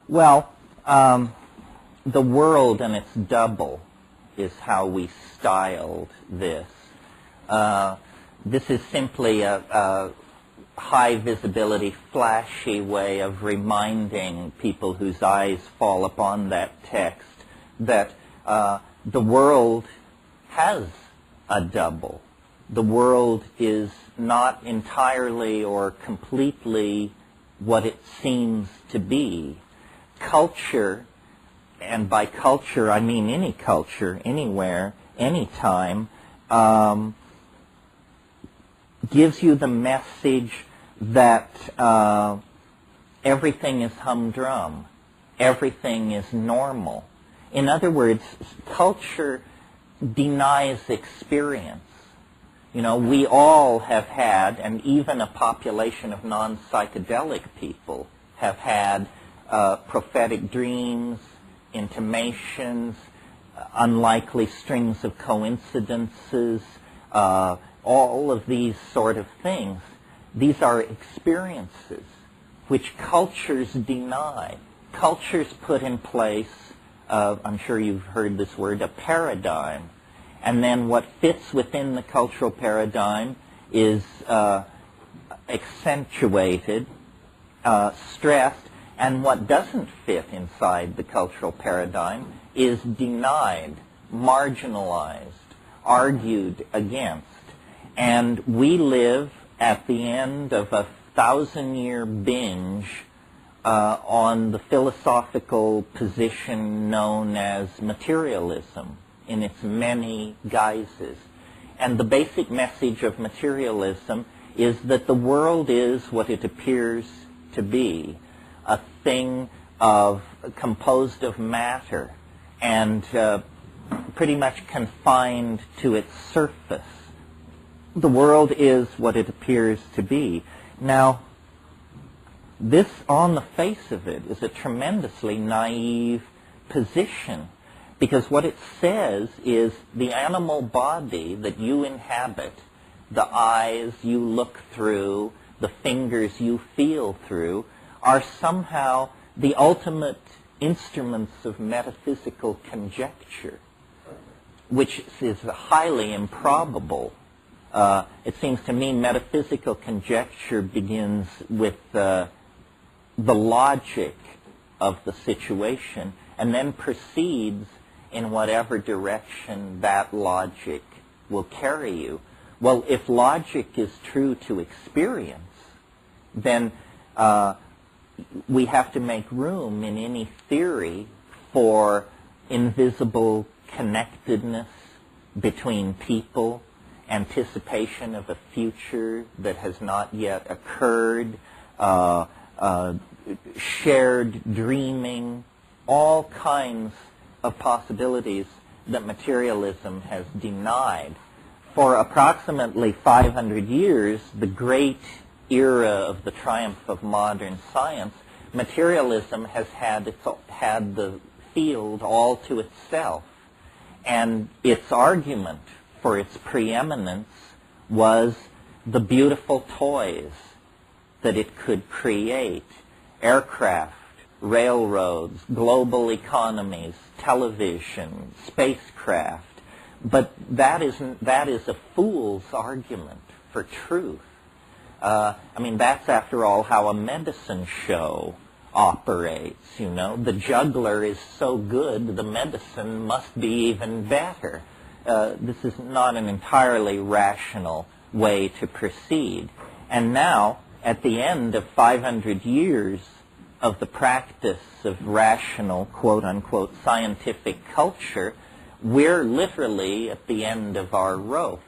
Well, the world and its double is how we styled this. This is simply a high visibility, flashy way of reminding people whose eyes fall upon that text that the world has a double. The world is not entirely or completely what it seems to be. Culture, and by culture I mean any culture, anywhere, anytime, gives you the message that everything is humdrum, everything is normal. In other words, culture denies experience. You know, we all have had, and even a population of non-psychedelic people have had prophetic dreams, intimations, unlikely strings of coincidences, all of these sort of things. These are experiences which cultures deny. Cultures put in place, I'm sure you've heard this word, a paradigm. And then what fits within the cultural paradigm is accentuated, stressed, and what doesn't fit inside the cultural paradigm is denied, marginalized, argued against. And we live at the end of a 1,000-year binge on the philosophical position known as materialism in its many guises. And the basic message of materialism is that the world is what it appears to be, a thing composed of matter and pretty much confined to its surface. The world is what it appears to be. Now, this, on the face of it, is a tremendously naive position, because what it says is the animal body that you inhabit, the eyes you look through, the fingers you feel through, are somehow the ultimate instruments of metaphysical conjecture, which is highly improbable. It seems to me metaphysical conjecture begins with the logic of the situation and then proceeds in whatever direction that logic will carry you. Well, if logic is true to experience, then we have to make room in any theory for invisible connectedness between people, anticipation of a future that has not yet occurred, shared dreaming, all kinds of possibilities that materialism has denied. For approximately 500 years, the great era of the triumph of modern science, materialism has had the field all to itself. And its argument for its preeminence was the beautiful toys that it could create: aircraft, railroads, global economies, television, spacecraft. But that is a fool's argument for truth. I mean, that's, after all, how a medicine show operates, you know. The juggler is so good, the medicine must be even better. This is not an entirely rational way to proceed. And now, at the end of 500 years of the practice of rational, quote-unquote, scientific culture, we're literally at the end of our rope.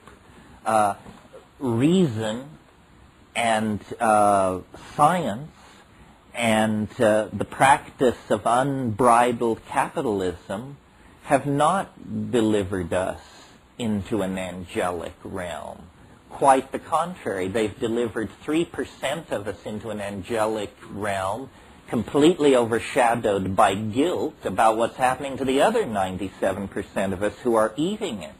Reason and science and the practice of unbridled capitalism have not delivered us into an angelic realm. Quite the contrary. They've delivered 3% of us into an angelic realm, completely overshadowed by guilt about what's happening to the other 97% of us who are eating it.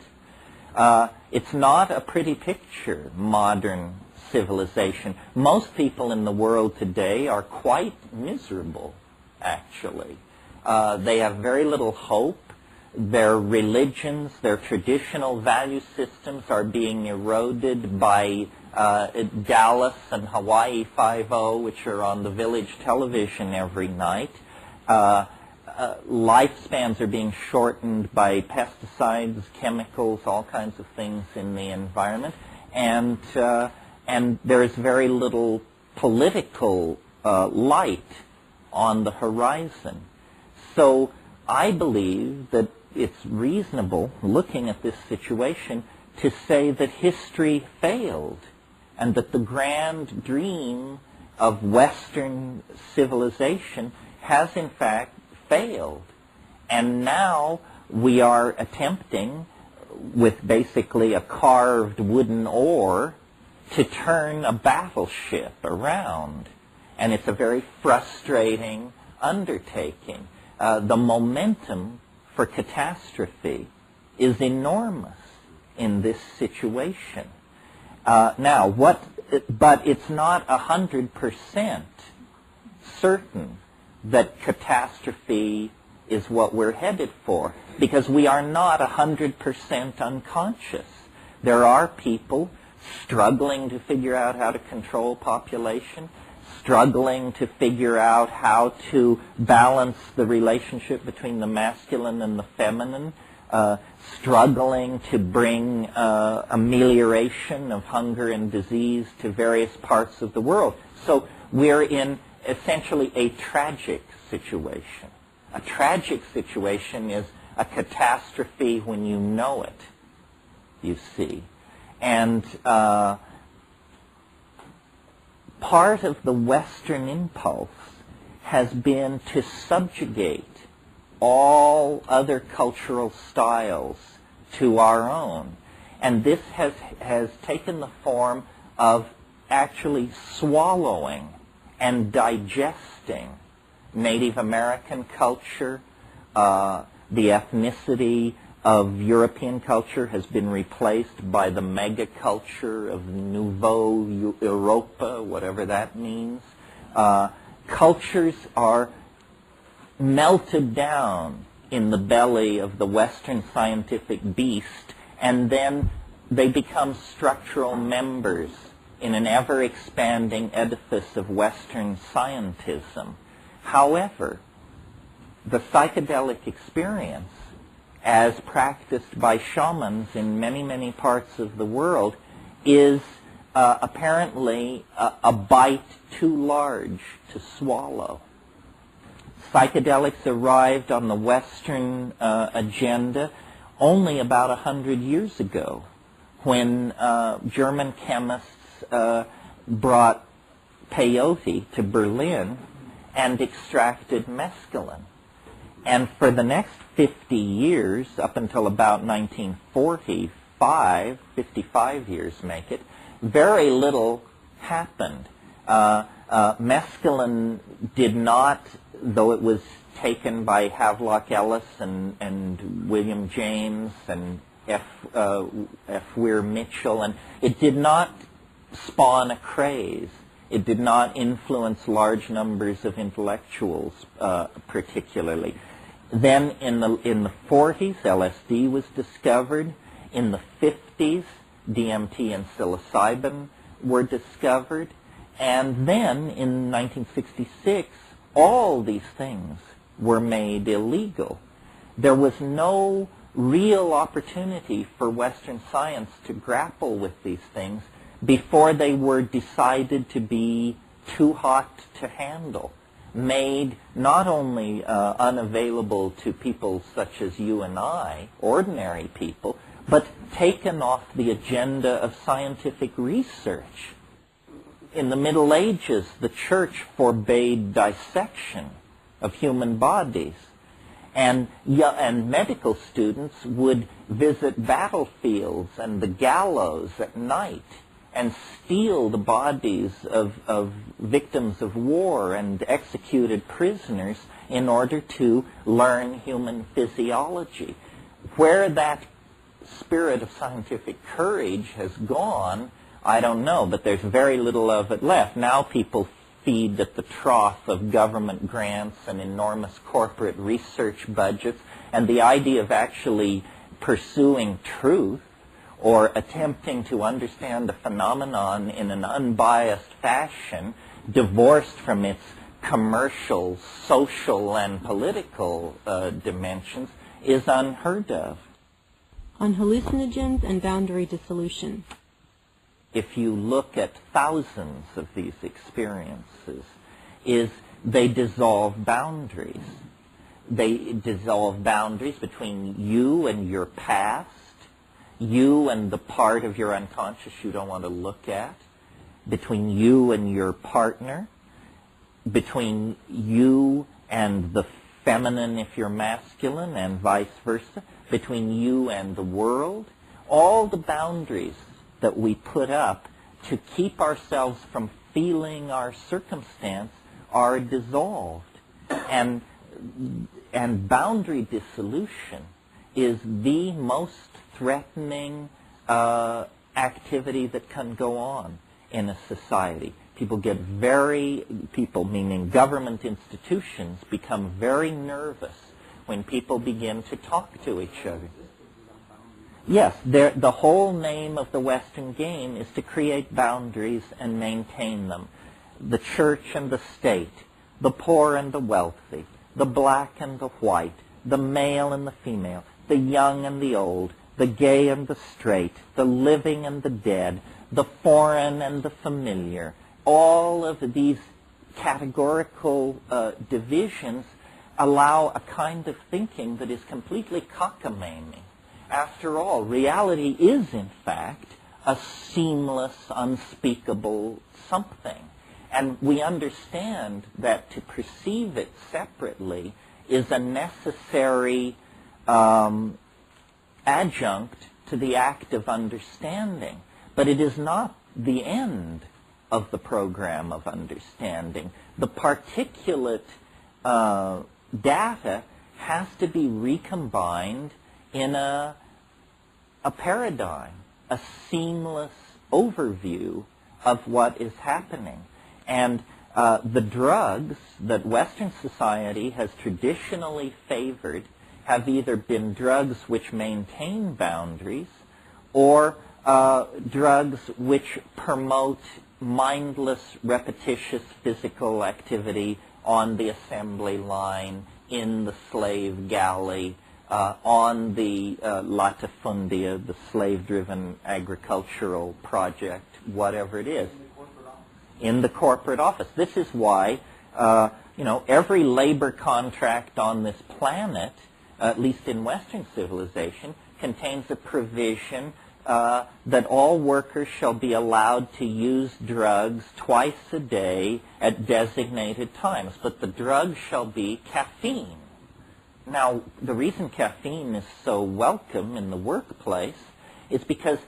It's not a pretty picture, modern civilization. Most people in the world today are quite miserable. actually. They have very little hope. Their religions, their traditional value systems are being eroded by Dallas and Hawaii Five-0, which are on the village television every night. Lifespans are being shortened by pesticides, chemicals, all kinds of things in the environment. And there is very little political light on the horizon. So I believe that it's reasonable, looking at this situation, to say that history failed and that the grand dream of Western civilization has in fact failed. And now we are attempting, with basically a carved wooden oar, to turn a battleship around. And it's a very frustrating undertaking. The momentum for catastrophe is enormous in this situation. But it's not 100% certain that catastrophe is what we're headed for, because we are not 100% unconscious. There are people struggling to figure out how to control population, struggling to figure out how to balance the relationship between the masculine and the feminine, struggling to bring amelioration of hunger and disease to various parts of the world. So we're in essentially a tragic situation. A tragic situation is a catastrophe when you know it, you see. And part of the Western impulse has been to subjugate all other cultural styles to our own. And this has taken the form of actually swallowing and digesting Native American culture. The ethnicity of European culture has been replaced by the mega-culture of Nouveau Europa, whatever that means. Cultures are melted down in the belly of the Western scientific beast, and then they become structural members in an ever-expanding edifice of Western scientism. However, the psychedelic experience, as practiced by shamans in many, many parts of the world, is apparently a bite too large to swallow. Psychedelics arrived on the Western agenda only about 100 years ago, when German chemists brought peyote to Berlin and extracted mescaline. And for the next 50 years, up until about 1945, 55 years make it, very little happened. Mescaline did not, though it was taken by Havelock Ellis and William James and F. Weir Mitchell, and it did not spawn a craze. It did not influence large numbers of intellectuals particularly. Then in the 40s, LSD was discovered. In the 50s, DMT and psilocybin were discovered. And then in 1966, all these things were made illegal. There was no real opportunity for Western science to grapple with these things before they were decided to be too hot to handle, made not only unavailable to people such as you and I, ordinary people, but taken off the agenda of scientific research. In the Middle Ages, the Church forbade dissection of human bodies, and medical students would visit battlefields and the gallows at night and steal the bodies of victims of war and executed prisoners in order to learn human physiology. Where that spirit of scientific courage has gone, I don't know, but there's very little of it left. Now people feed at the trough of government grants and enormous corporate research budgets, and the idea of actually pursuing truth or attempting to understand a phenomenon in an unbiased fashion, divorced from its commercial, social, and political dimensions, is unheard of. On hallucinogens and boundary dissolution. If you look at thousands of these experiences, they dissolve boundaries. They dissolve boundaries between you and your past, you and the part of your unconscious you don't want to look at, between you and your partner, between you and the feminine if you're masculine, and vice versa, between you and the world. All the boundaries that we put up to keep ourselves from feeling our circumstance are dissolved. And boundary dissolution is the most threatening activity that can go on in a society. People meaning government institutions, become very nervous when people begin to talk to each other. Yes, the whole name of the Western game is to create boundaries and maintain them. The church and the state, the poor and the wealthy, the black and the white, the male and the female, the young and the old, the gay and the straight, the living and the dead, the foreign and the familiar. All of these categorical divisions allow a kind of thinking that is completely cockamamie. After all, reality is, in fact, a seamless, unspeakable something. And we understand that to perceive it separately is a necessary adjunct to the act of understanding. But it is not the end of the program of understanding. The particulate data has to be recombined in a paradigm, a seamless overview of what is happening. And the drugs that Western society has traditionally favored have either been drugs which maintain boundaries or drugs which promote mindless, repetitious physical activity on the assembly line, in the slave galley, on the latifundia, the slave-driven agricultural project, whatever it is, in the corporate office. This is why, every labor contract on this planet, at least in Western civilization, contains a provision that all workers shall be allowed to use drugs twice a day at designated times, but the drug shall be caffeine. Now, the reason caffeine is so welcome in the workplace is because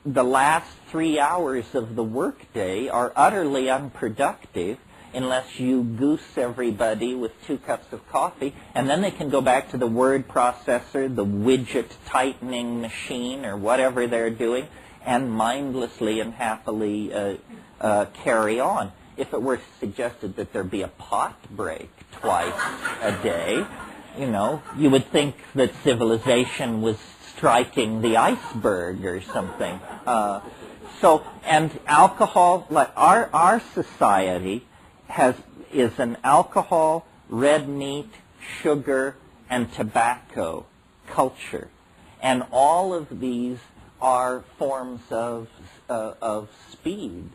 the last 3 hours of the workday are utterly unproductive unless you goose everybody with 2 cups of coffee, and then they can go back to the word processor, the widget tightening machine, or whatever they're doing, and mindlessly and happily carry on. If it were suggested that there be a pot break twice a day, you would think that civilization was striking the iceberg or something. And alcohol, like our society is an alcohol, red meat, sugar, and tobacco culture. And all of these are forms of speed,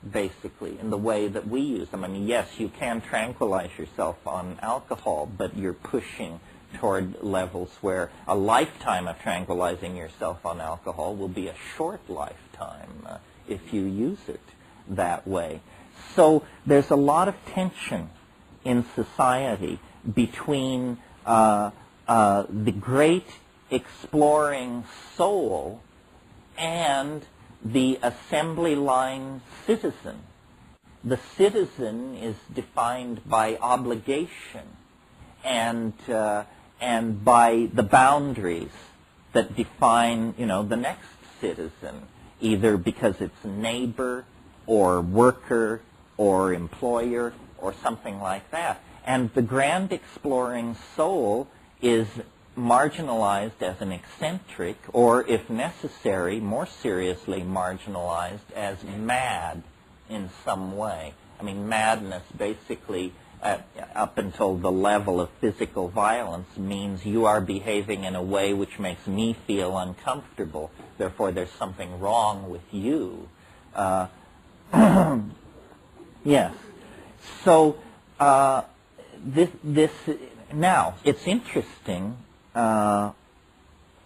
basically, in the way that we use them. I mean, yes, you can tranquilize yourself on alcohol, but you're pushing toward levels where a lifetime of tranquilizing yourself on alcohol will be a short lifetime if you use it that way. So there's a lot of tension in society between the great exploring soul and the assembly line citizen. The citizen is defined by obligation and by the boundaries that define, the next citizen, either because it's neighbor or worker or employer or something like that. And the grand exploring soul is marginalized as an eccentric, or if necessary, more seriously marginalized as mad in some way. I mean, madness basically, up until the level of physical violence, means you are behaving in a way which makes me feel uncomfortable. Therefore, there's something wrong with you. Yes. So, this now, it's interesting, and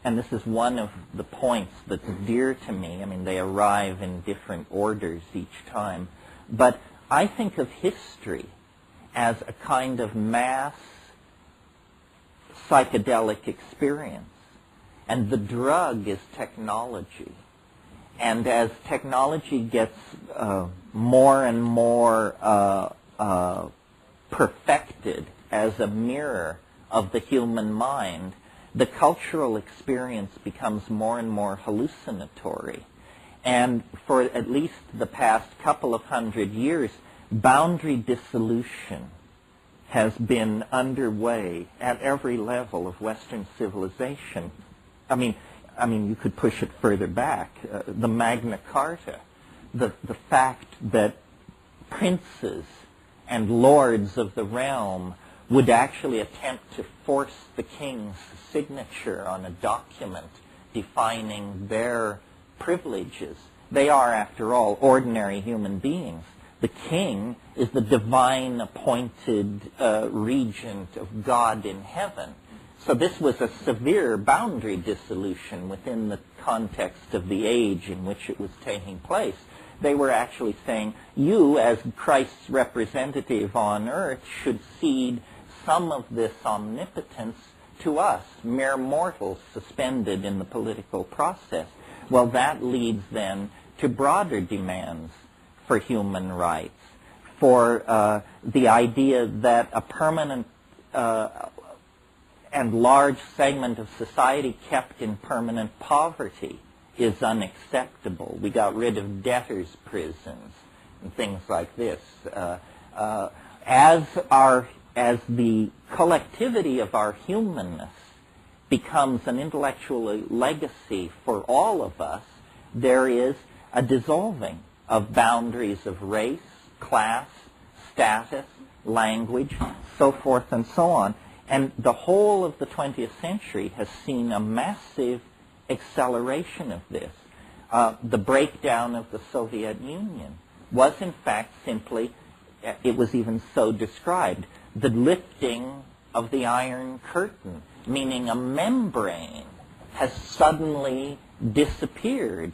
this is one of the points that's dear to me. I mean, they arrive in different orders each time. But I think of history as a kind of mass psychedelic experience. And the drug is technology. And as technology gets more and more perfected as a mirror of the human mind, the cultural experience becomes more and more hallucinatory. And for at least the past couple of 100 years, boundary dissolution has been underway at every level of Western civilization. I mean, you could push it further back. The Magna Carta, the fact that princes and lords of the realm would actually attempt to force the king's signature on a document defining their privileges. They are, after all, ordinary human beings. The king is the divine appointed regent of God in heaven. So this was a severe boundary dissolution within the context of the age in which it was taking place. They were actually saying, you, as Christ's representative on earth, should cede some of this omnipotence to us, mere mortals suspended in the political process. Well, that leads then to broader demands for human rights, for the idea that a permanent and large segment of society kept in permanent poverty is unacceptable. We got rid of debtors' prisons and things like this. As the collectivity of our humanness becomes an intellectual legacy for all of us, there is a dissolving of boundaries of race, class, status, language, so forth and so on. And the whole of the 20th century has seen a massive acceleration of this. The breakdown of the Soviet Union was in fact simply, it was even so described, the lifting of the Iron Curtain, meaning a membrane has suddenly disappeared.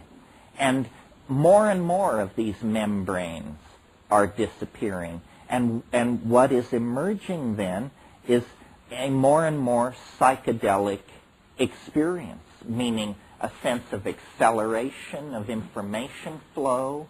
And more of these membranes are disappearing. And what is emerging then is a more and more psychedelic experience, meaning a sense of acceleration of information flow,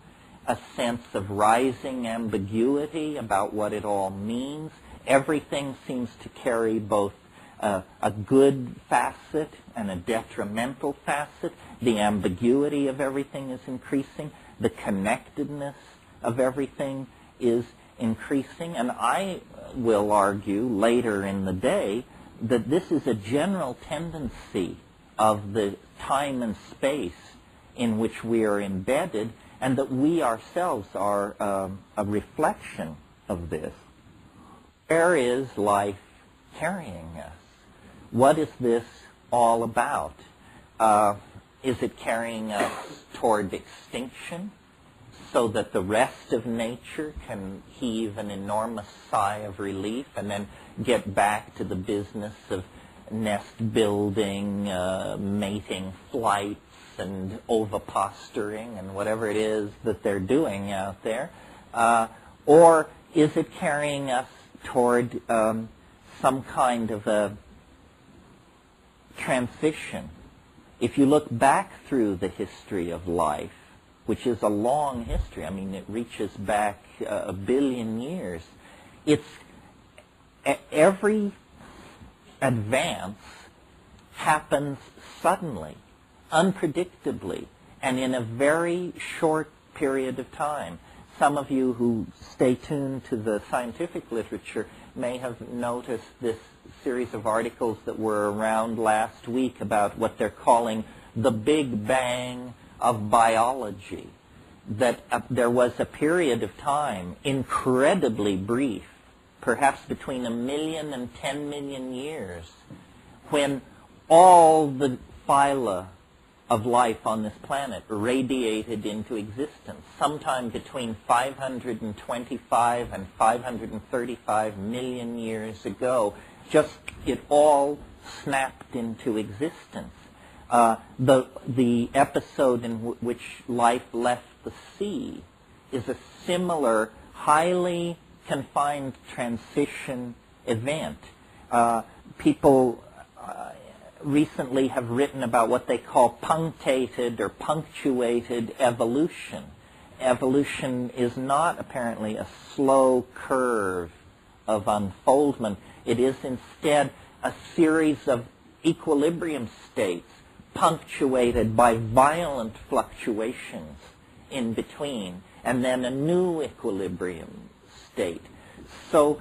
a sense of rising ambiguity about what it all means. Everything seems to carry both a good facet and a detrimental facet. The ambiguity of everything is increasing. The connectedness of everything is increasing. And I will argue later in the day that this is a general tendency of the time and space in which we are embedded, and that we ourselves are a reflection of this. Where is life carrying us? What is this all about? Is it carrying us toward extinction so that the rest of nature can heave an enormous sigh of relief and then get back to the business of nest building, mating flights, and oviposturing, and whatever it is that they're doing out there? Or is it carrying us toward some kind of a transition? If you look back through the history of life, which is a long history, I mean, it reaches back a billion years, it's every advance happens suddenly, unpredictably, and in a very short period of time. some of you who stay tuned to the scientific literature may have noticed this series of articles that were around last week about what they're calling the Big Bang of biology. That there was a period of time, incredibly brief, perhaps between 1 million and 10 million years, when all the phyla of life on this planet radiated into existence, sometime between 525 and 535 million years ago. Just it all snapped into existence. The episode in which life left the sea is a similar, highly confined transition event. People recently have written about what they call punctated or punctuated evolution. Evolution is not apparently a slow curve of unfoldment. It is instead a series of equilibrium states punctuated by violent fluctuations in between, and then a new equilibrium state. So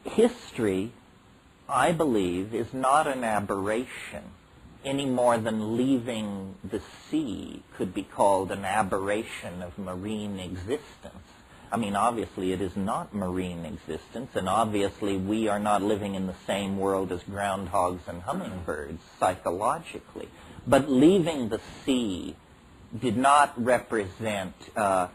history, I believe, is not an aberration any more than leaving the sea could be called an aberration of marine existence. I mean, obviously it is not marine existence, and obviously we are not living in the same world as groundhogs and hummingbirds psychologically. But leaving the sea did not represent an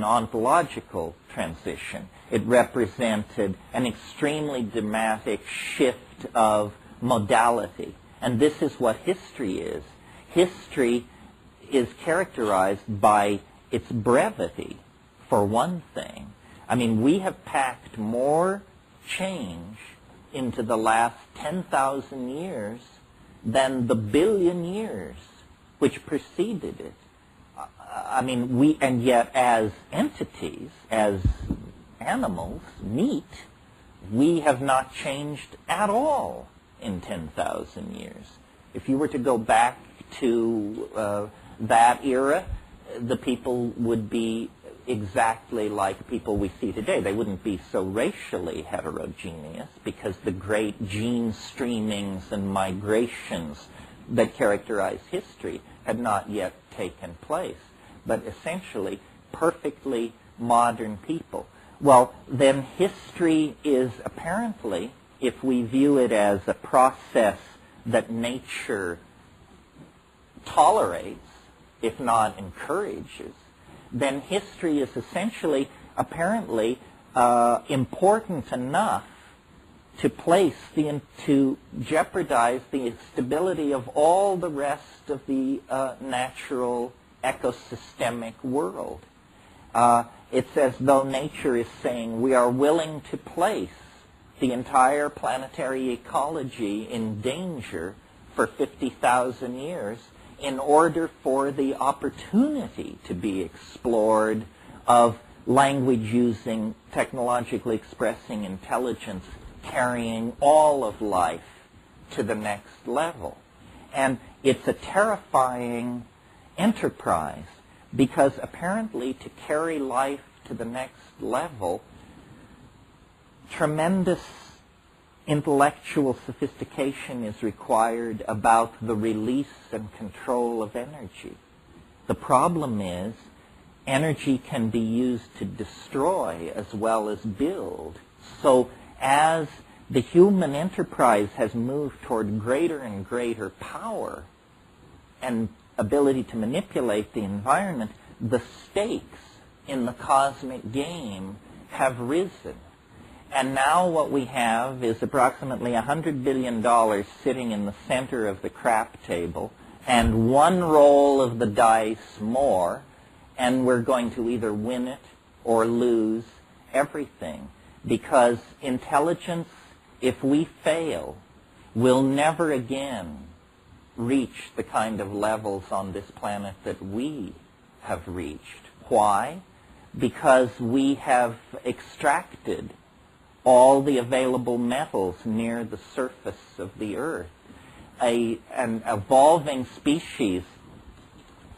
ontological transition. It represented an extremely dramatic shift of modality. And this is what history is. History is characterized by its brevity, for one thing. I mean, we have packed more change into the last 10,000 years than the billion years which preceded it. I mean, and yet as entities, as animals, meat, we have not changed at all in 10,000 years. If you were to go back to that era, the people would be exactly like people we see today. They wouldn't be so racially heterogeneous because the great gene streamings and migrations that characterize history had not yet taken place, but essentially perfectly modern people. Well, then history is apparently, if we view it as a process that nature tolerates, if not encourages, then history is essentially, apparently, important enough to to jeopardize the stability of all the rest of the natural ecosystemic world. It's as though nature is saying we are willing to place the entire planetary ecology in danger for 50,000 years in order for the opportunity to be explored of language using, technologically expressing intelligence, carrying all of life to the next level. And it's a terrifying enterprise because apparently to carry life to the next level, tremendous intellectual sophistication is required about the release and control of energy. The problem is energy can be used to destroy as well as build. So as the human enterprise has moved toward greater and greater power and ability to manipulate the environment, the stakes in the cosmic game have risen. And now what we have is approximately $100 billion sitting in the center of the crap table, and one roll of the dice more, and we're going to either win it or lose everything. Because intelligence, if we fail, will never again reach the kind of levels on this planet that we have reached. Why? Because we have extracted all the available metals near the surface of the earth. An evolving species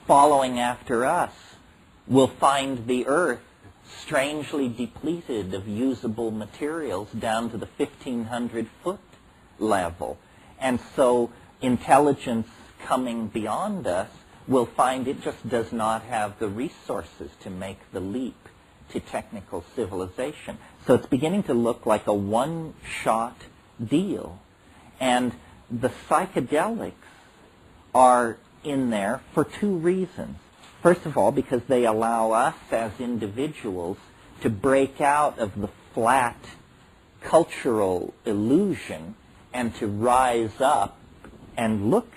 following after us will find the Earth strangely depleted of usable materials down to the 1,500-foot level. And so intelligence coming beyond us will find it just does not have the resources to make the leap to technical civilization. So it's beginning to look like a one-shot deal. And the psychedelics are in there for two reasons. First of all, because they allow us as individuals to break out of the flat cultural illusion and to rise up and look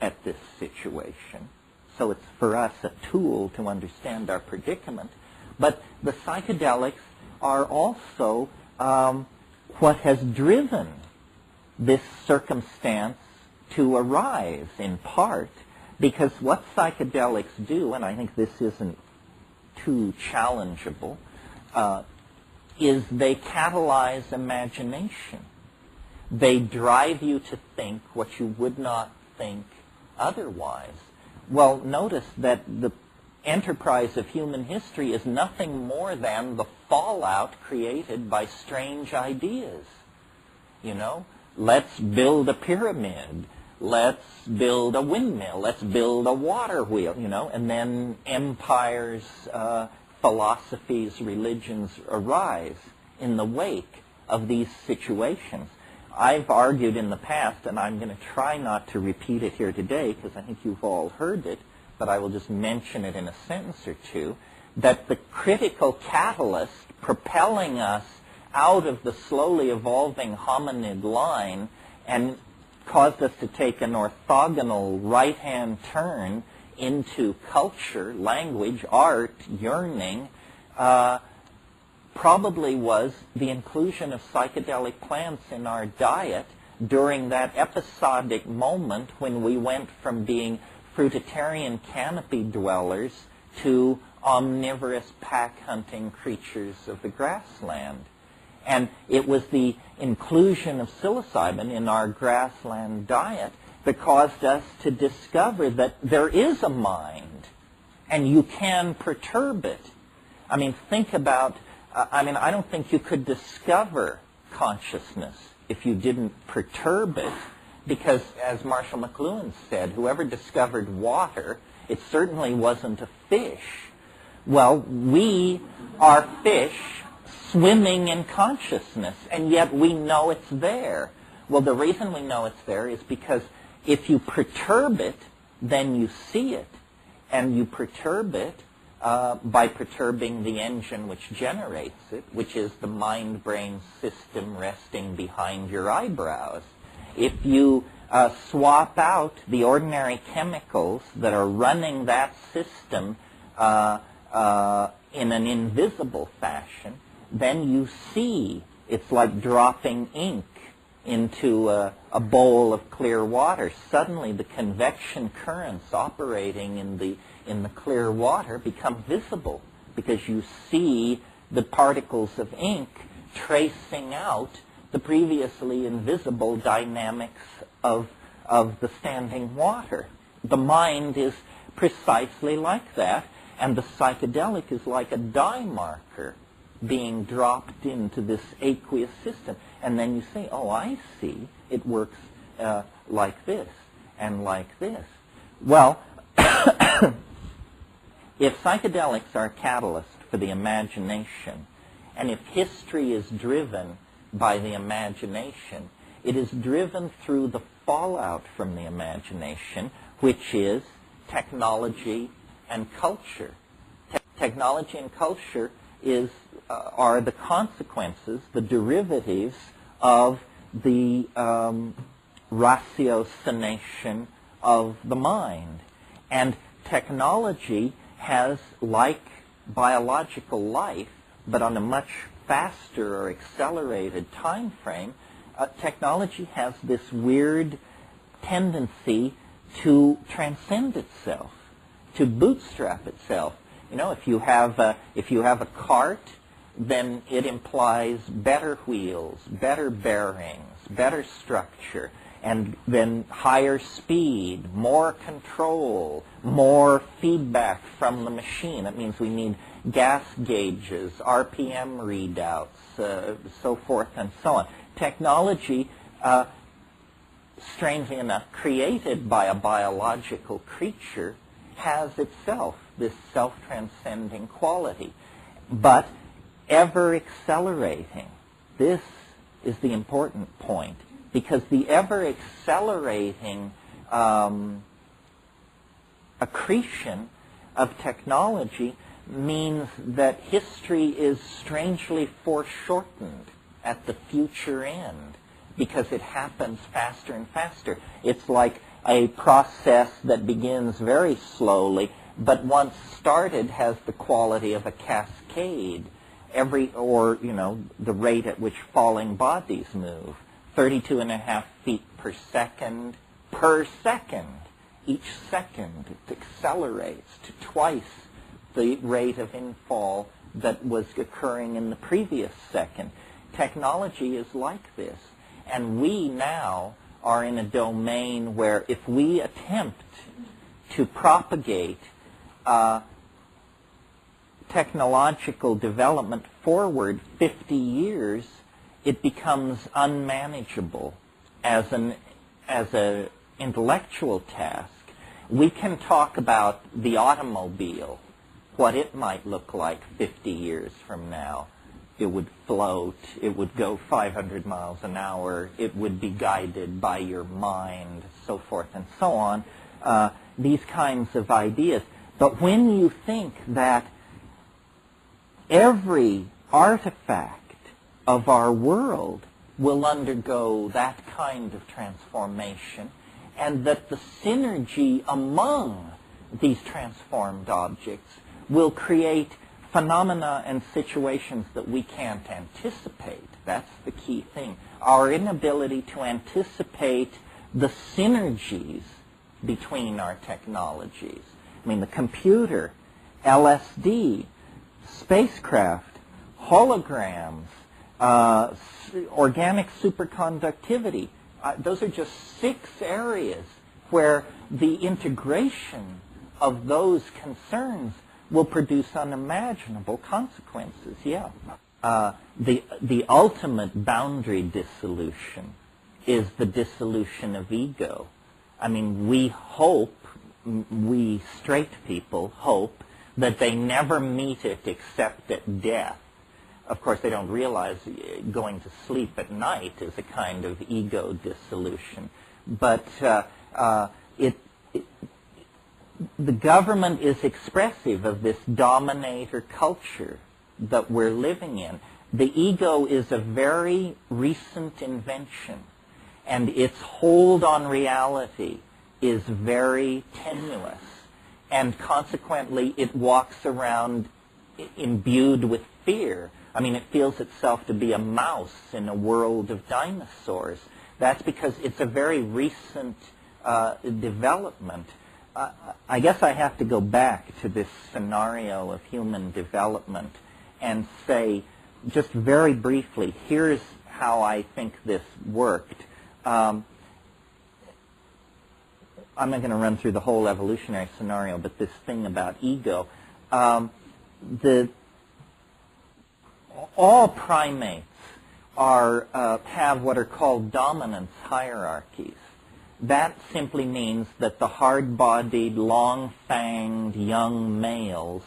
at this situation. So it's for us a tool to understand our predicament. But the psychedelics are also what has driven this circumstance to arise, in part, because what psychedelics do, and I think this isn't too challengeable, is they catalyze imagination. They drive you to think what you would not think otherwise. Well, notice that the enterprise of human history is nothing more than the fallout created by strange ideas. You know, let's build a pyramid. Let's build a windmill. Let's build a water wheel, you know, and then empires, philosophies, religions arise in the wake of these situations. I've argued in the past, and I'm going to try not to repeat it here today because I think you've all heard it, but I will just mention it in a sentence or two, that the critical catalyst propelling us out of the slowly evolving hominid line and caused us to take an orthogonal right-hand turn into culture, language, art, yearning, probably was the inclusion of psychedelic plants in our diet during that episodic moment when we went from being fruitarian canopy dwellers to omnivorous pack-hunting creatures of the grassland. And it was the inclusion of psilocybin in our grassland diet that caused us to discover that there is a mind, and you can perturb it. I mean, think about, I don't think you could discover consciousness if you didn't perturb it, because, as Marshall McLuhan said, whoever discovered water, it certainly wasn't a fish. Well, we are fish swimming in consciousness, and yet we know it's there. Well, the reason we know it's there is because if you perturb it, then you see it. And you perturb it by perturbing the engine which generates it, which is the mind-brain system resting behind your eyebrows. If you swap out the ordinary chemicals that are running that system in an invisible fashion, then you see it's like dropping ink into a bowl of clear water. Suddenly the convection currents operating in the clear water become visible because you see the particles of ink tracing out the previously invisible dynamics of the standing water. The mind is precisely like that, and the psychedelic is like a dye marker being dropped into this aqueous system. And then you say, oh, I see, it works like this and like this. Well, if psychedelics are a catalyst for the imagination, and if history is driven by the imagination, it is driven through the fallout from the imagination, which is technology and culture. Technology and culture are the consequences, the derivatives of the ratiocination of the mind. And technology has, like biological life, but on a much faster or accelerated time frame, technology has this weird tendency to transcend itself, to bootstrap itself. You know, if you have a cart, then it implies better wheels, better bearings, better structure. and then higher speed, more control, more feedback from the machine. That means we need gas gauges, RPM readouts, so forth and so on. Technology, strangely enough, created by a biological creature, has itself this self-transcending quality, but ever accelerating. This is the important point, because the ever accelerating accretion of technology means that history is strangely foreshortened at the future end, because it happens faster and faster. It's like a process that begins very slowly, but once started has the quality of a cascade. The rate at which falling bodies move, 32.5 feet per second. Each second it accelerates to twice the rate of infall that was occurring in the previous second. Technology is like this. And we now are in a domain where if we attempt to propagate technological development forward 50 years, it becomes unmanageable as an intellectual task. We can talk about the automobile, what it might look like 50 years from now. It would float, it would go 500 miles an hour, it would be guided by your mind, so forth and so on, these kinds of ideas. But when you think that every artifact of our world will undergo that kind of transformation, and that the synergy among these transformed objects will create phenomena and situations that we can't anticipate. That's the key thing. Our inability to anticipate the synergies between our technologies. I mean, the computer, LSD, spacecraft, holograms, organic superconductivity. Those are just 6 areas where the integration of those concerns will produce unimaginable consequences. Yeah. The ultimate boundary dissolution is the dissolution of ego. I mean, we straight people hope that they never meet it except at death. Of course, they don't realize going to sleep at night is a kind of ego dissolution. But the government is expressive of this dominator culture that we're living in. The ego is a very recent invention, and its hold on reality is very tenuous, and consequently it walks around imbued with fear. I mean, it feels itself to be a mouse in a world of dinosaurs. That's because it's a very recent development. I guess I have to go back to this scenario of human development and say, just very briefly, here's how I think this worked. I'm not going to run through the whole evolutionary scenario, but this thing about ego. All primates have what are called dominance hierarchies. That simply means that the hard-bodied, long-fanged young males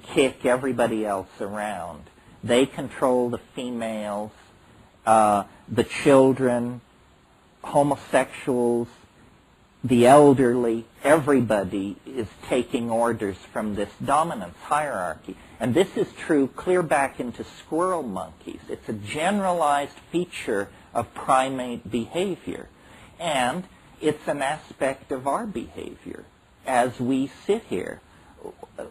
kick everybody else around. They control the females, the children, homosexuals, the elderly. Everybody is taking orders from this dominance hierarchy. And this is true clear back into squirrel monkeys. It's a generalized feature of primate behavior. And it's an aspect of our behavior as we sit here.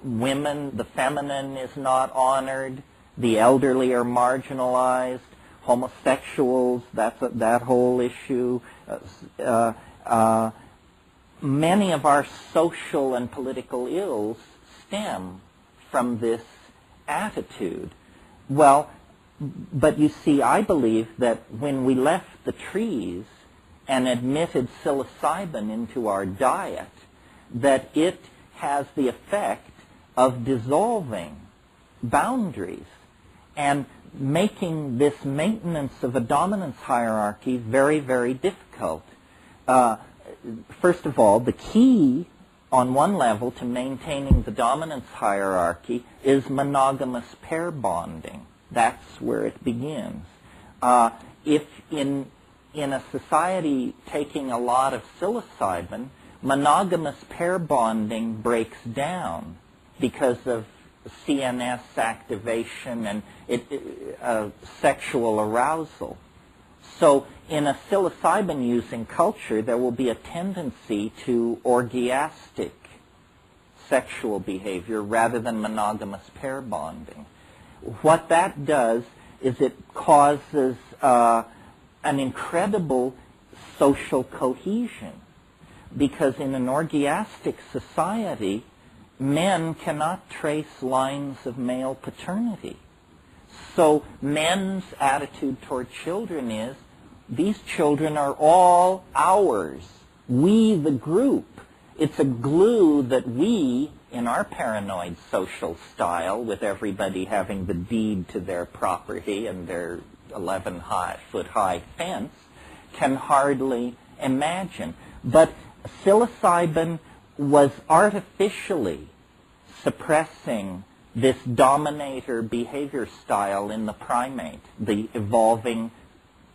Women, the feminine is not honored. The elderly are marginalized. Homosexuals, that whole issue. Many of our social and political ills stem from this attitude. Well, but you see, I believe that when we left the trees and admitted psilocybin into our diet, that it has the effect of dissolving boundaries and making this maintenance of a dominance hierarchy very, very difficult. First of all, the key on one level to maintaining the dominance hierarchy is monogamous pair bonding. That's where it begins. If in a society taking a lot of psilocybin, monogamous pair bonding breaks down because of CNS activation and sexual arousal. So in a psilocybin-using culture, there will be a tendency to orgiastic sexual behavior rather than monogamous pair bonding. What that does is it causes an incredible social cohesion, because in an orgiastic society, men cannot trace lines of male paternity. So men's attitude toward children is, these children are all ours. We, the group. It's a glue that we, in our paranoid social style, with everybody having the deed to their property and their 11-foot-high fence, can hardly imagine. But psilocybin was artificially suppressing this dominator behavior style in the primate, the evolving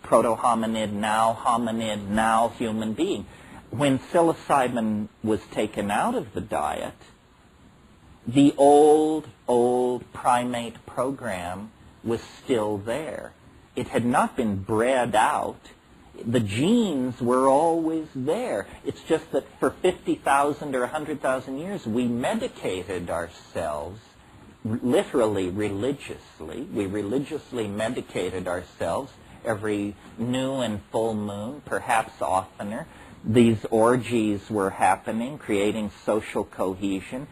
proto-hominid, now human being. When psilocybin was taken out of the diet, the old primate program was still there. It had not been bred out. The genes were always there. It's just that for 50,000 or 100,000 years, we medicated ourselves, literally religiously. We religiously medicated ourselves every new and full moon, perhaps oftener. These orgies were happening, creating social cohesion,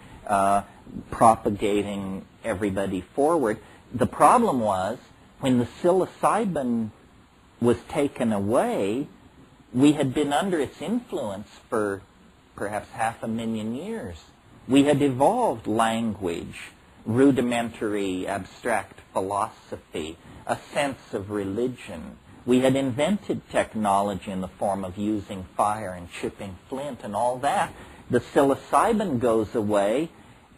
propagating everybody forward. The problem was, when the psilocybin was taken away, we had been under its influence for perhaps 500,000 years. We had evolved language, rudimentary abstract philosophy, a sense of religion. We had invented technology in the form of using fire and chipping flint and all that. The psilocybin goes away,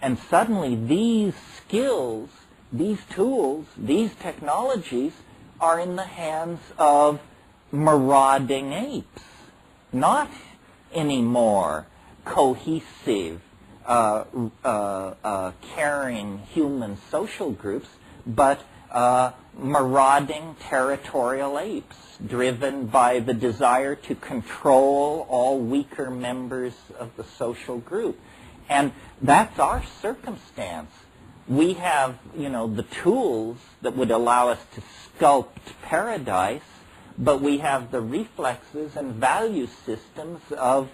and suddenly these skills, these tools, these technologies are in the hands of marauding apes, not anymore cohesive, caring human social groups, but marauding territorial apes, driven by the desire to control all weaker members of the social group. And that's our circumstance. We have, the tools that would allow us to sculpt paradise, but we have the reflexes and value systems of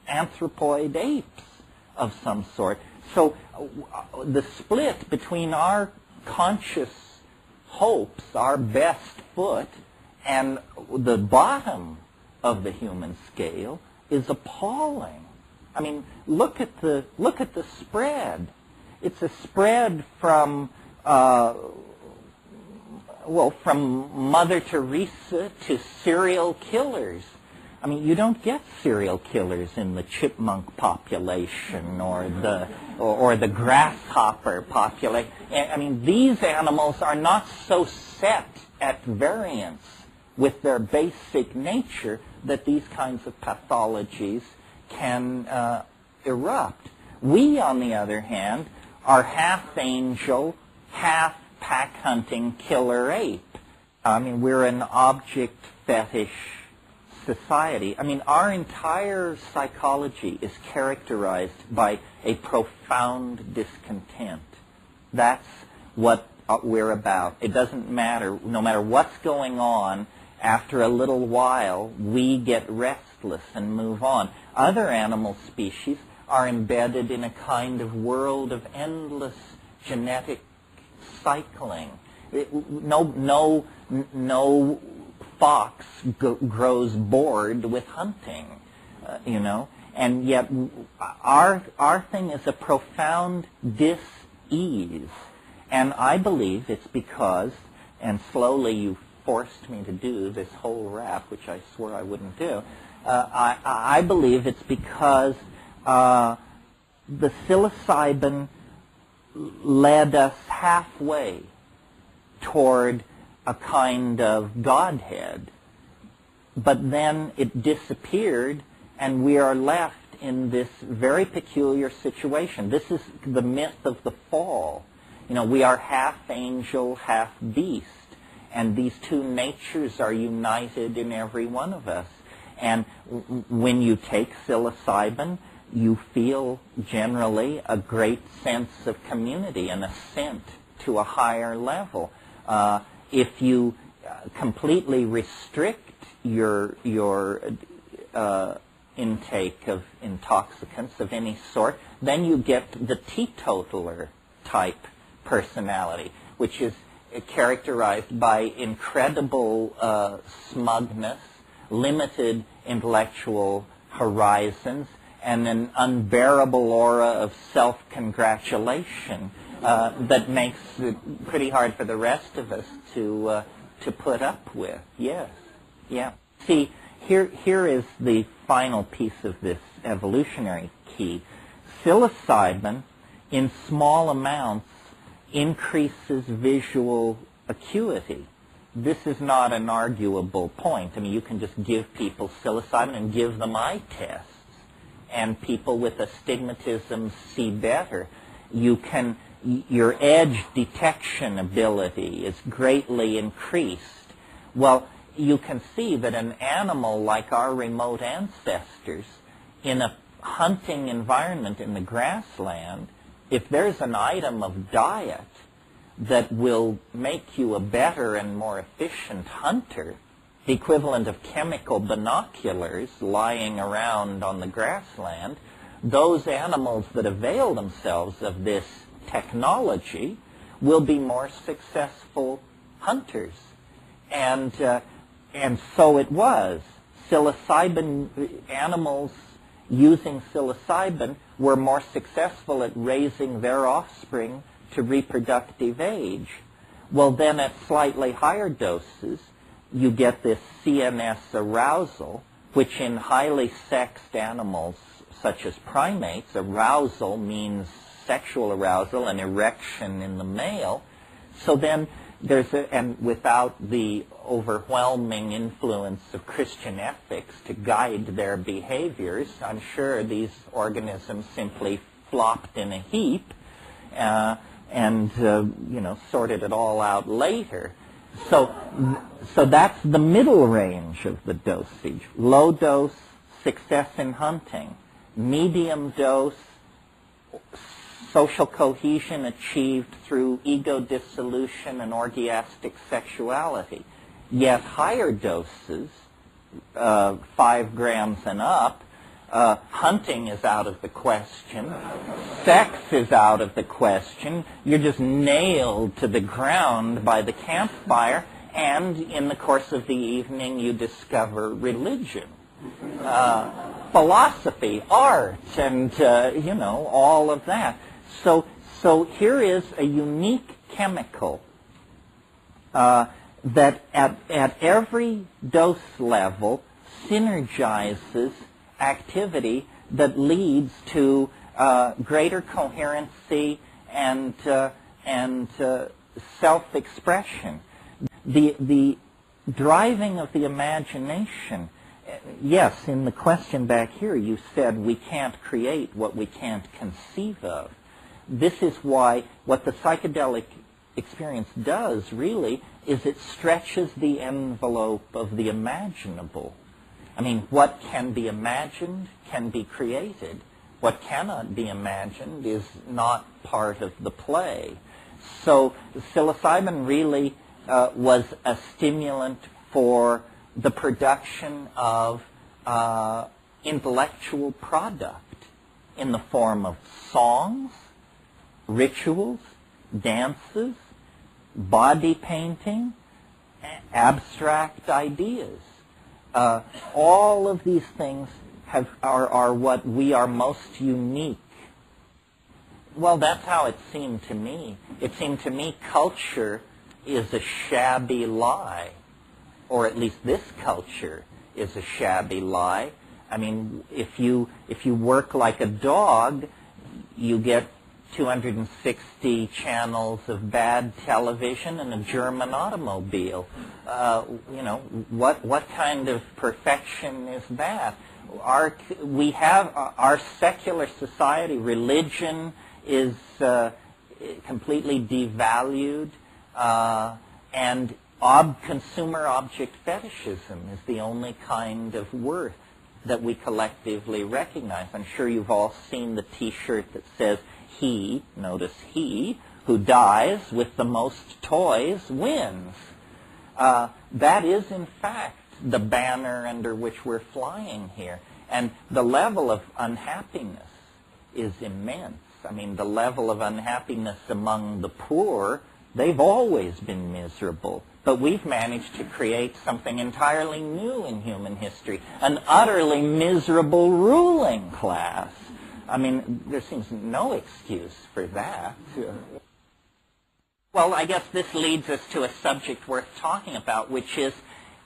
anthropoid apes of some sort. So the split between our conscious hopes, our best foot, and the bottom of the human scale is appalling. I mean, look at the spread. It's a spread from from Mother Teresa to serial killers. I mean, you don't get serial killers in the chipmunk population or the grasshopper population. I mean, these animals are not so set at variance with their basic nature that these kinds of pathologies can erupt. We, on the other hand, are half angel, half pack-hunting killer ape. I mean, we're an object fetish society. I mean, our entire psychology is characterized by a profound discontent. That's what we're about. It doesn't matter. No matter what's going on, after a little while, we get restless and move on. Other animal species are embedded in a kind of world of endless genetic cycling. No fox grows bored with hunting, you know. And yet our thing is a profound dis-ease. And I believe it's because, and slowly you forced me to do this whole rap, which I swore I wouldn't do, I believe it's because the psilocybin led us halfway toward a kind of Godhead, but then it disappeared, and we are left in this very peculiar situation. This is the myth of the fall. You know, we are half angel, half beast, and these two natures are united in every one of us. And when you take psilocybin, you feel generally a great sense of community, an ascent to a higher level. If you completely restrict your intake of intoxicants of any sort, then you get the teetotaler type personality, which is characterized by incredible smugness, limited intellectual horizons, and an unbearable aura of self-congratulation that makes it pretty hard for the rest of us to put up with. Yes, yeah. See, here is the final piece of this evolutionary key. Psilocybin, in small amounts, increases visual acuity. This is not an arguable point. I mean, you can just give people psilocybin and give them eye tests, and people with astigmatism see better. Your edge detection ability is greatly increased. Well, you can see that an animal like our remote ancestors, in a hunting environment in the grassland, if there's an item of diet that will make you a better and more efficient hunter, the equivalent of chemical binoculars lying around on the grassland, those animals that avail themselves of this technology will be more successful hunters. And so it was. Psilocybin animals using psilocybin were more successful at raising their offspring to reproductive age. Well, then at slightly higher doses, you get this CNS arousal, which in highly sexed animals, such as primates, arousal means sexual arousal, an erection in the male. So then and without the overwhelming influence of Christian ethics to guide their behaviors, I'm sure these organisms simply flopped in a heap and sorted it all out later. So that's the middle range of the dosage. Low dose, success in hunting. Medium dose, social cohesion achieved through ego dissolution and orgiastic sexuality. Yet higher doses, 5 grams and up, hunting is out of the question. Sex is out of the question. You're just nailed to the ground by the campfire, and in the course of the evening you discover religion, philosophy, art, and all of that. So here is a unique chemical that at every dose level synergizes activity that leads to greater coherency and self-expression. The driving of the imagination. Yes, in the question back here you said we can't create what we can't conceive of. This is why what the psychedelic experience does really is it stretches the envelope of the imaginable. I mean, what can be imagined can be created. What cannot be imagined is not part of the play. So psilocybin really was a stimulant for the production of intellectual product in the form of songs, rituals, dances, body painting, abstract ideas. All of these things are what we are most unique. Well, that's how it seemed to me. It seemed to me culture is a shabby lie, or at least this culture is a shabby lie. I mean, if you work like a dog, you get 260 channels of bad television and a German automobile. What kind of perfection is that? Our secular society, religion is completely devalued, and consumer object fetishism is the only kind of worth that we collectively recognize. I'm sure you've all seen the T-shirt that says, "He," notice he, "who dies with the most toys wins." That is, in fact, the banner under which we're flying here. And the level of unhappiness is immense. I mean, the level of unhappiness among the poor, they've always been miserable. But we've managed to create something entirely new in human history, an utterly miserable ruling class. I mean, there seems no excuse for that. Well, I guess this leads us to a subject worth talking about, which is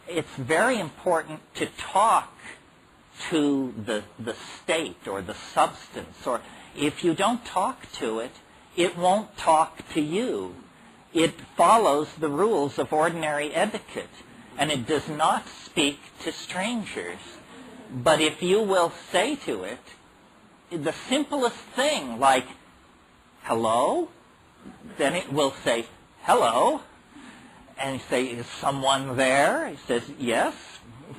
it's very important to talk to the state or the substance. Or if you don't talk to it, it won't talk to you. It follows the rules of ordinary etiquette, and it does not speak to strangers. But if you will say to it the simplest thing, like, "Hello?" then it will say, "Hello." And you say, "Is someone there?" He says, "Yes,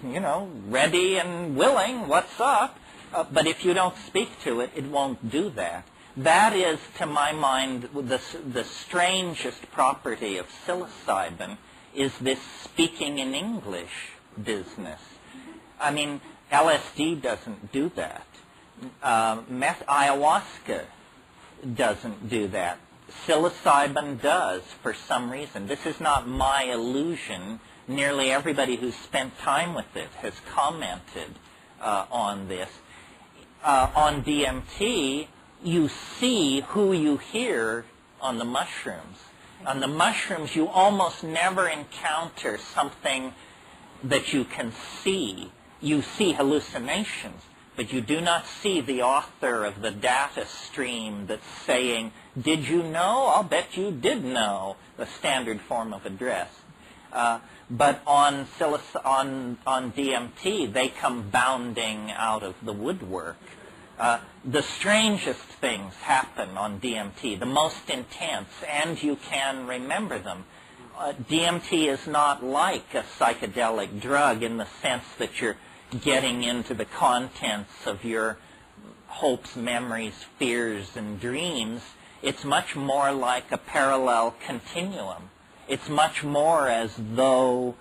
ready and willing, what's up?" But if you don't speak to it, it won't do that. That is, to my mind, the strangest property of psilocybin is this speaking in English business. I mean, LSD doesn't do that. Ayahuasca doesn't do that. Psilocybin does, for some reason. This is not my illusion. Nearly everybody who's spent time with it has commented on this. On DMT, you see who you hear on the mushrooms. On the mushrooms, you almost never encounter something that you can see. You see hallucinations, but you do not see the author of the data stream that's saying, "Did you know? I'll bet you did know," the standard form of address. But on DMT, they come bounding out of the woodwork. The strangest things happen on DMT, the most intense, and you can remember them. DMT is not like a psychedelic drug in the sense that you're getting into the contents of your hopes, memories, fears, and dreams. It's much more like a parallel continuum. It's much more as though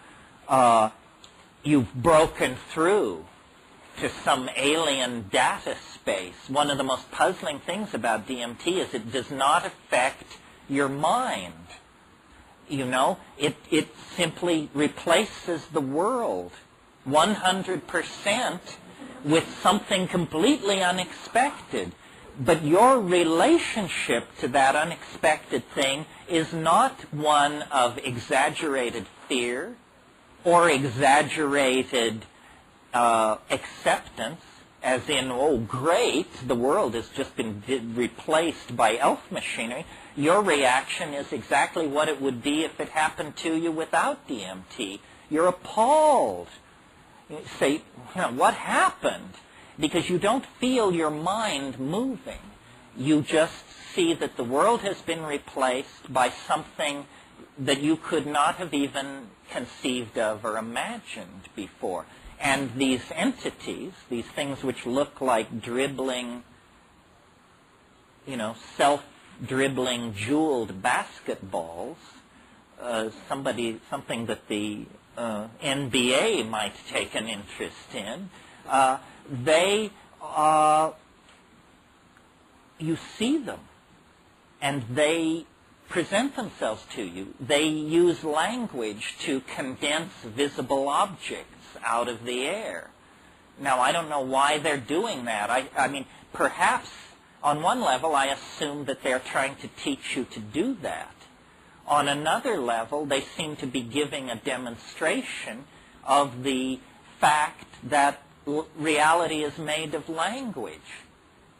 you've broken through to some alien data space. One of the most puzzling things about DMT is it does not affect your mind. It simply replaces the world 100% with something completely unexpected. But your relationship to that unexpected thing is not one of exaggerated fear or exaggerated acceptance, as in, "Oh, great, the world has just been replaced by elf machinery." Your reaction is exactly what it would be if it happened to you without DMT. You're appalled. You say, "What happened?" Because you don't feel your mind moving. You just see that the world has been replaced by something that you could not have even conceived of or imagined before. And these entities, these things which look like dribbling, self-dribbling jeweled basketballs, something that the NBA might take an interest in, you see them, and they present themselves to you, they use language to condense visible objects out of the air. Now, I don't know why they're doing that. I mean, perhaps on one level I assume that they're trying to teach you to do that. On another level, they seem to be giving a demonstration of the fact that reality is made of language.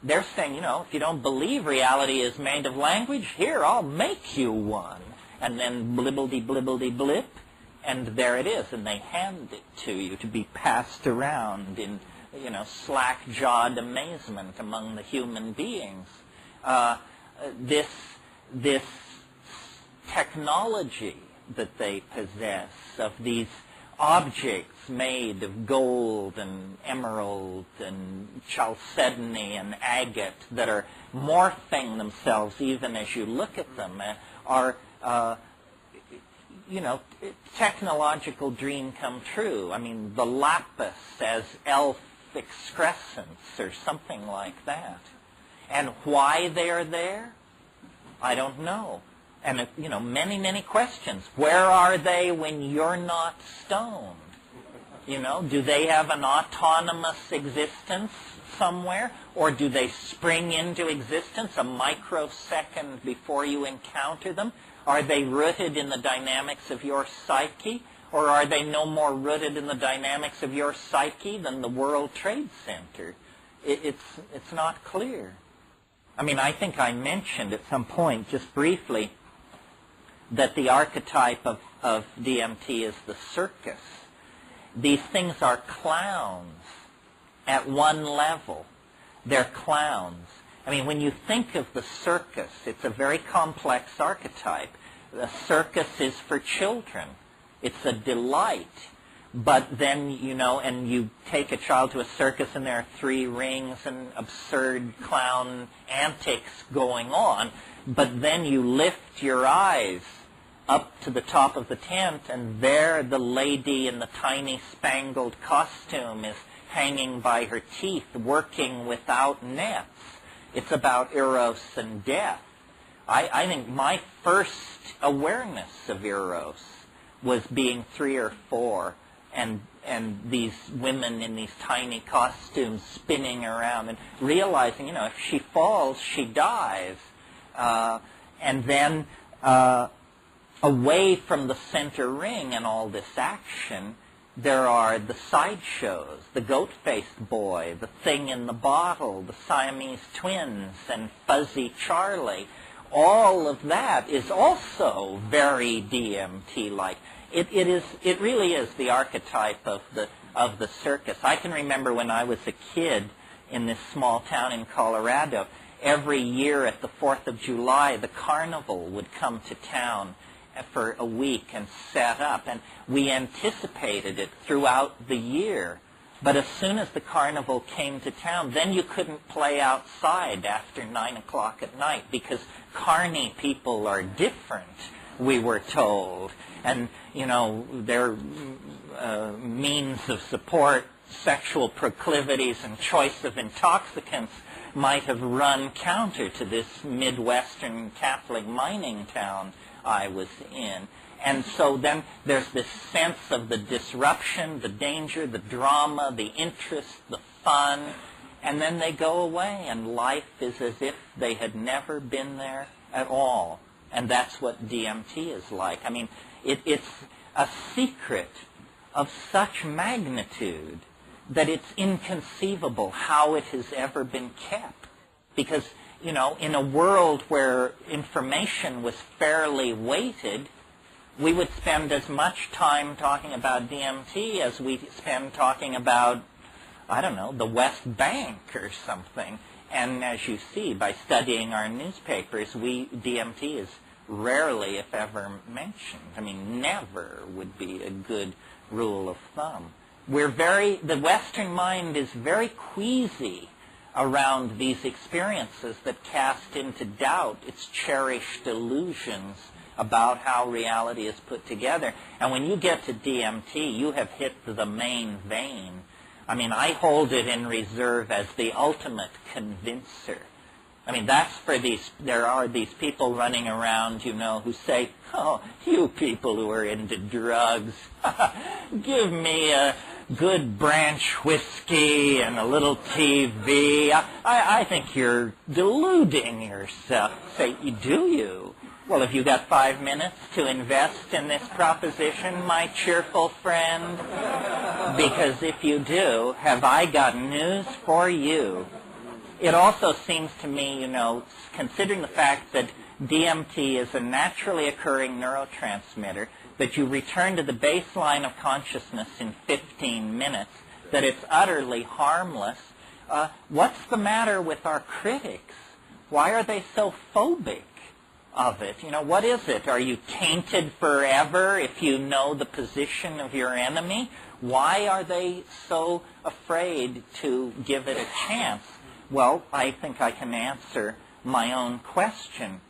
They're saying, you know, if you don't believe reality is made of language, here, I'll make you one. And then blibbledy-blibbledy-blip, and there it is, and they hand it to you to be passed around in, you know, slack-jawed amazement among the human beings. This technology that they possess of these objects made of gold and emerald and chalcedony and agate that are morphing themselves even as you look at them are you know, technological dream come true. I mean, the lapis as elf excrescence or something like that. And why they're there, I don't know. And, you know, many, many questions. Where are they when you're not stoned? You know, do they have an autonomous existence somewhere? Or do they spring into existence a microsecond before you encounter them? Are they rooted in the dynamics of your psyche? Or are they no more rooted in the dynamics of your psyche than the World Trade Center? It's not clear. I mean, I think I mentioned at some point, just briefly, that the archetype of DMT is the circus. These things are clowns at one level. They're clowns. I mean, when you think of the circus, it's a very complex archetype. The circus is for children. It's a delight. But then, you know, and you take a child to a circus and there are 3 rings and absurd clown antics going on. But then you lift your eyes up to the top of the tent, and there the lady in the tiny spangled costume is hanging by her teeth, working without nets. It's about Eros and death. I think my first awareness of Eros was being 3 or 4, and these women in these tiny costumes spinning around and realizing, you know, if she falls, she dies. And then away from the center ring and all this action, there are the sideshows, the goat-faced boy, the thing in the bottle, the Siamese twins, and Fuzzy Charlie. All of that is also very DMT-like. It really is the archetype of the circus. I can remember when I was a kid in this small town in Colorado, every year at the 4th of July, the carnival would come to town for a week and set up, and we anticipated it throughout the year. But as soon as the carnival came to town, then you couldn't play outside after 9 o'clock at night because carny people are different, we were told. And, you know, their means of support, sexual proclivities, and choice of intoxicants might have run counter to this Midwestern Catholic mining town I was in. And so then there's this sense of the disruption, the danger, the drama, the interest, the fun, and then they go away, and life is as if they had never been there at all. And that's what DMT is like. I mean, it's a secret of such magnitude that it's inconceivable how it has ever been kept. Because, you know, in a world where information was fairly weighted, we would spend as much time talking about DMT as we spend talking about, I don't know, the West Bank or something. And as you see, by studying our newspapers, DMT is rarely, if ever, mentioned. I mean, never would be a good rule of thumb. The Western mind is very queasy around these experiences that cast into doubt its cherished illusions about how reality is put together. And when you get to DMT, you have hit the main vein. I mean, I hold it in reserve as the ultimate convincer. I mean, that's for there are these people running around, you know, who say, oh, you people who are into drugs, give me a good branch whiskey and a little TV. I think you're deluding yourself. Say, do you? Well, have you got 5 minutes to invest in this proposition, my cheerful friend? Because if you do, have I got news for you. It also seems to me, you know, considering the fact that DMT is a naturally occurring neurotransmitter, that you return to the baseline of consciousness in 15 minutes, that it's utterly harmless. What's the matter with our critics? Why are they so phobic of it? You know, what is it? Are you tainted forever if you know the position of your enemy? Why are they so afraid to give it a chance? Well, I think I can answer my own question,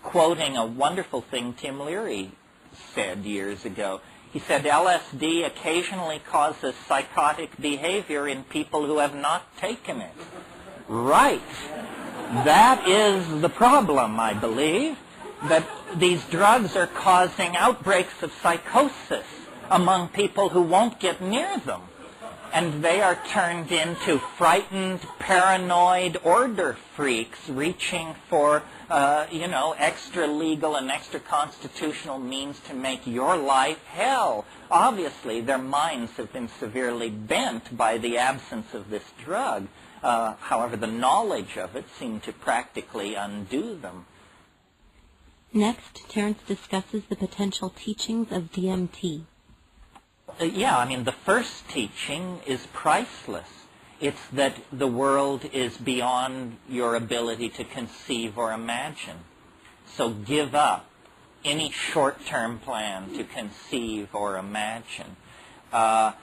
quoting a wonderful thing Tim Leary said years ago. He said, LSD occasionally causes psychotic behavior in people who have not taken it. Right. That is the problem, I believe, that these drugs are causing outbreaks of psychosis among people who won't get near them. And they are turned into frightened, paranoid order freaks reaching for, you know, extra-legal and extra-constitutional means to make your life hell. Obviously, their minds have been severely bent by the absence of this drug. However, the knowledge of it seemed to practically undo them. Next, Terence discusses the potential teachings of DMT. Yeah, I mean, the first teaching is priceless. It's that the world is beyond your ability to conceive or imagine. So give up any short-term plan to conceive or imagine. I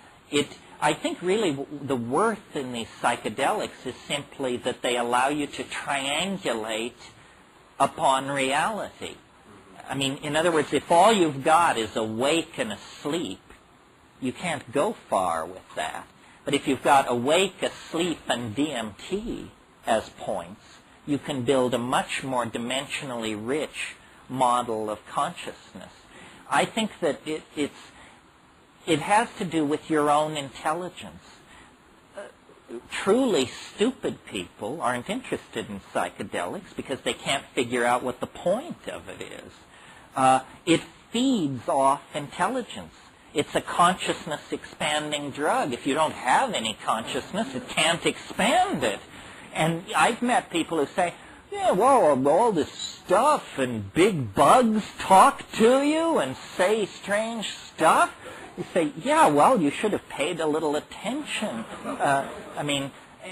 think really the worth in these psychedelics is simply that they allow you to triangulate upon reality. I mean, in other words, if all you've got is awake and asleep, you can't go far with that. But if you've got awake, asleep, and DMT as points, you can build a much more dimensionally rich model of consciousness. I think that it has to do with your own intelligence. Truly stupid people aren't interested in psychedelics because they can't figure out what the point of it is. It feeds off intelligence. It's a consciousness-expanding drug. If you don't have any consciousness, it can't expand it. And I've met people who say, yeah, well, all this stuff and big bugs talk to you and say strange stuff. You say, yeah, well, you should have paid a little attention. I mean,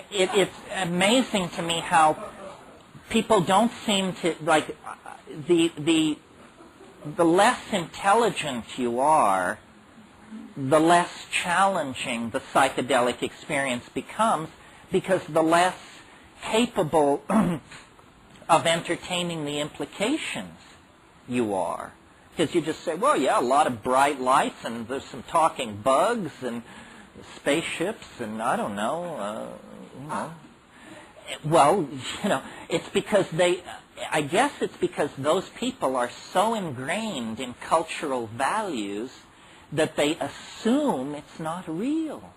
it's amazing to me how people don't seem to, like, the less intelligent you are, the less challenging the psychedelic experience becomes, because the less capable of entertaining the implications you are. Because you just say, well, yeah, a lot of bright lights, and there's some talking bugs, and spaceships, and I don't know, you know. Well, you know, it's because I guess it's because those people are so ingrained in cultural values that they assume it's not real.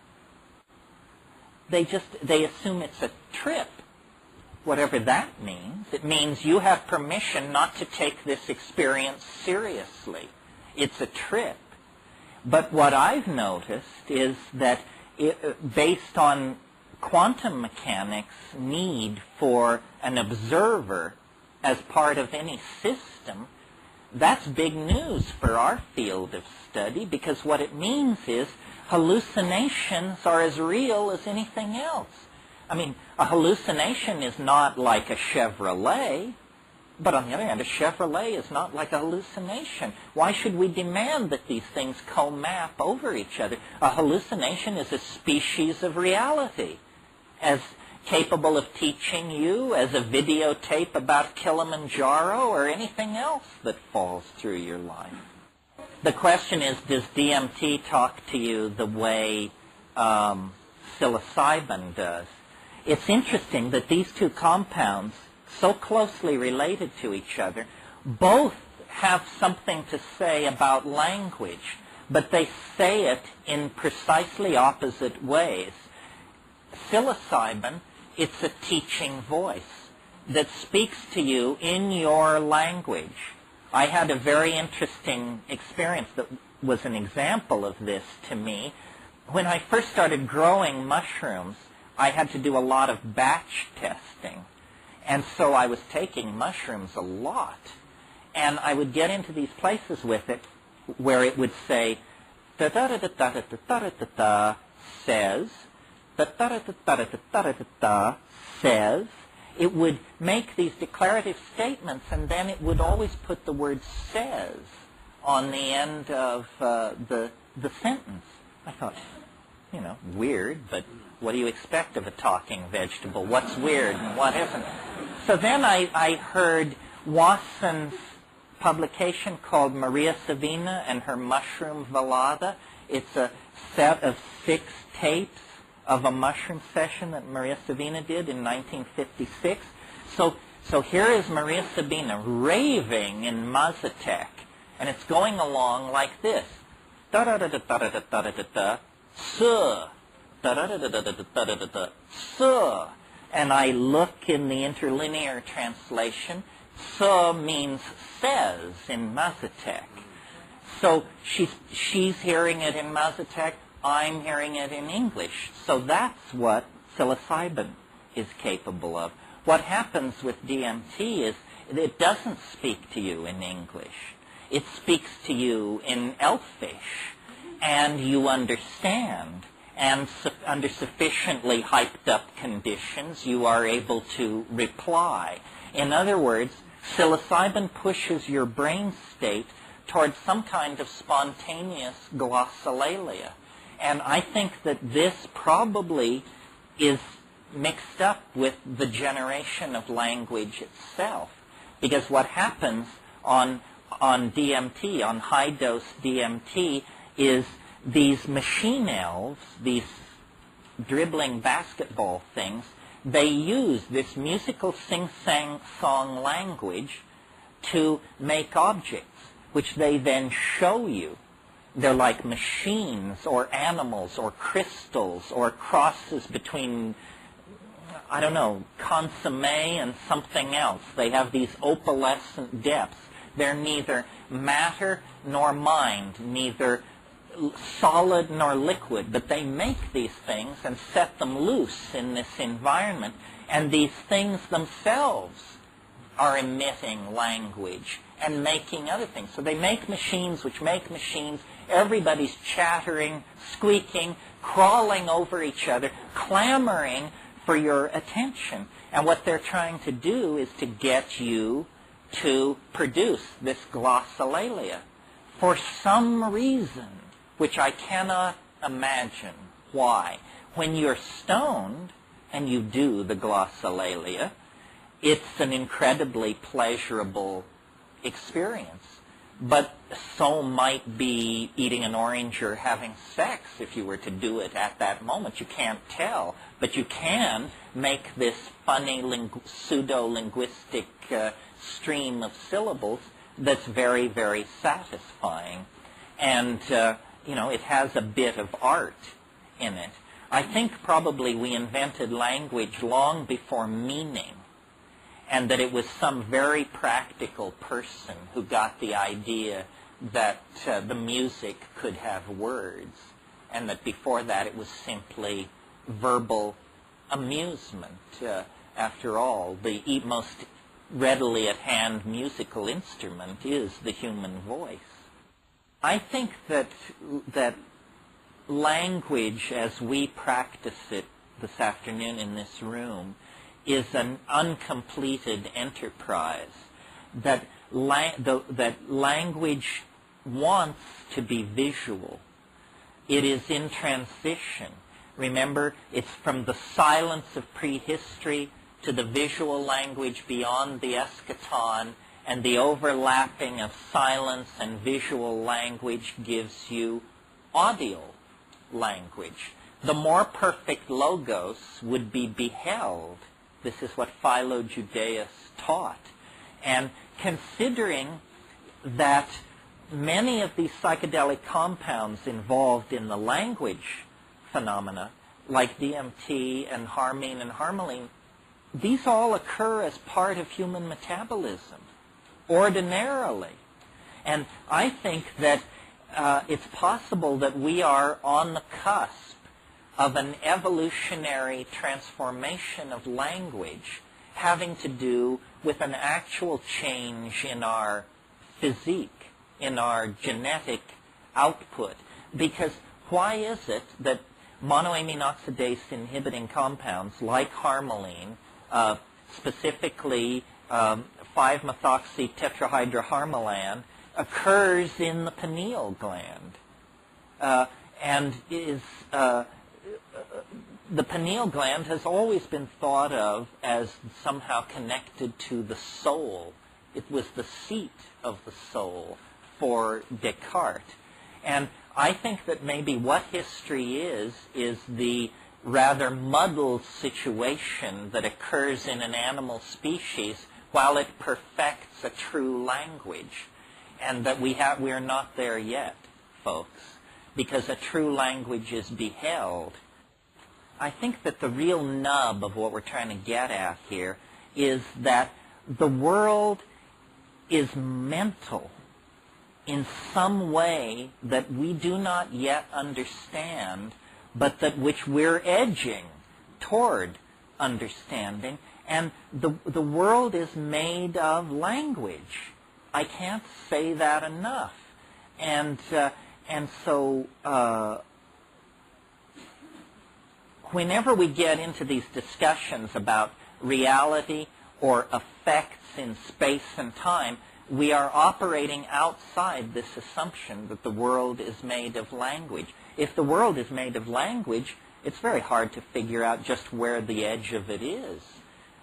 They assume it's a trip, whatever that means. It means you have permission not to take this experience seriously. It's a trip. But what I've noticed is that based on quantum mechanics' need for an observer as part of any system, that's big news for our field of study, because what it means is hallucinations are as real as anything else. I mean, a hallucination is not like a Chevrolet, but on the other hand, a Chevrolet is not like a hallucination. Why should we demand that these things co-map over each other? A hallucination is a species of reality, as capable of teaching you as a videotape about Kilimanjaro or anything else that falls through your life. The question is, does DMT talk to you the way psilocybin does? It's interesting that these two compounds so closely related to each other. Both have something to say about language, but they say it in precisely opposite ways. Psilocybin, it's a teaching voice that speaks to you in your language. I had a very interesting experience that was an example of this to me. When I first started growing mushrooms, I had to do a lot of batch testing. And so I was taking mushrooms a lot. And I would get into these places with it where it would say, da-da-da-da-da-da-da-da-da, says, da-da-da-da-da-da-da-da, says. It would make these declarative statements, and then it would always put the word says on the end of the sentence. I thought, you know, weird, but what do you expect of a talking vegetable? What's weird and what isn't? So then I heard Watson's publication called Maria Savina and Her Mushroom Velada. It's a set of 6 tapes of a mushroom session that Maria Savina did in 1956. So here is Maria Sabina raving in Mazatec, and it's going along like this. Da-da-da-da-da-da-da-da-da, suh, da-da-da-da-da-da-da-da-da, suh. And I look in the interlinear translation, suh means says in Mazatec. So she's hearing it in Mazatec, I'm hearing it in English. So that's what psilocybin is capable of. What happens with DMT is it doesn't speak to you in English. It speaks to you in Elfish, and you understand. And under sufficiently hyped up conditions, you are able to reply. In other words, psilocybin pushes your brain state towards some kind of spontaneous glossolalia. And I think that this probably is mixed up with the generation of language itself. Because what happens on DMT, on high-dose DMT, is these machine elves, these dribbling basketball things, they use this musical sing-song language to make objects, which they then show you. They're like machines or animals or crystals or crosses between, I don't know, consomme and something else. They have these opalescent depths. They're neither matter nor mind, neither solid nor liquid, but they make these things and set them loose in this environment, and these things themselves are emitting language and making other things. So they make machines which make machines. Everybody's chattering, squeaking, crawling over each other, clamoring for your attention. And what they're trying to do is to get you to produce this glossolalia. For some reason, which I cannot imagine why, when you're stoned and you do the glossolalia, it's an incredibly pleasurable experience. But so might be eating an orange or having sex if you were to do it at that moment. You can't tell, but you can make this funny pseudo-linguistic stream of syllables that's very, very satisfying. And, it has a bit of art in it. I think probably we invented language long before meaning, and that it was some very practical person who got the idea that the music could have words, and that before that it was simply verbal amusement. After all, the most readily at hand musical instrument is the human voice. I think that language as we practice it this afternoon in this room is an uncompleted enterprise, that language wants to be visual. It is in transition. Remember, it's from the silence of prehistory to the visual language beyond the eschaton, and the overlapping of silence and visual language gives you audio language. The more perfect logos would be beheld This is what Philo-Judaeus taught. And considering that many of these psychedelic compounds involved in the language phenomena, like DMT and harmine and harmaline, these all occur as part of human metabolism, ordinarily. And I think that it's possible that we are on the cusp of an evolutionary transformation of language having to do with an actual change in our physique, in our genetic output. Because why is it that monoamine oxidase inhibiting compounds like harmaline, specifically 5-methoxy-tetrahydroharmalan, occurs in the pineal gland and is the pineal gland has always been thought of as somehow connected to the soul. It was the seat of the soul for Descartes. And I think that maybe what history is the rather muddled situation that occurs in an animal species while it perfects a true language. And that we're not there yet, folks, because a true language is beheld. I think that the real nub of what we're trying to get at here is that the world is mental in some way that we do not yet understand, but that which we're edging toward understanding. And the world is made of language. I can't say that enough. And so whenever we get into these discussions about reality or effects in space and time, we are operating outside this assumption that the world is made of language. If the world is made of language, it's very hard to figure out just where the edge of it is.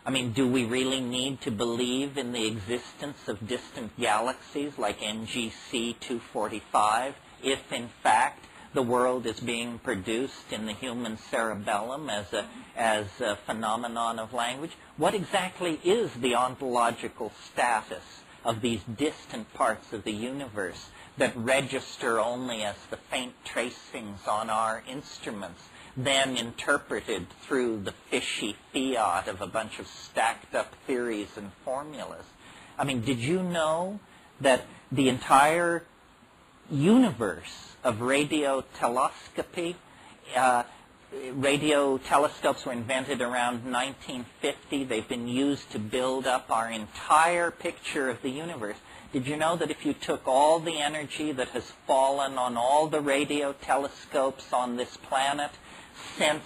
I mean, do we really need to believe in the existence of distant galaxies like NGC 245 if, in fact, the world is being produced in the human cerebellum as a phenomenon of language? What exactly is the ontological status of these distant parts of the universe that register only as the faint tracings on our instruments, then interpreted through the fishy fiat of a bunch of stacked up theories and formulas? I mean, did you know that the entire universe of radio telescopy, radio telescopes were invented around 1950. They've been used to build up our entire picture of the universe. Did you know that if you took all the energy that has fallen on all the radio telescopes on this planet since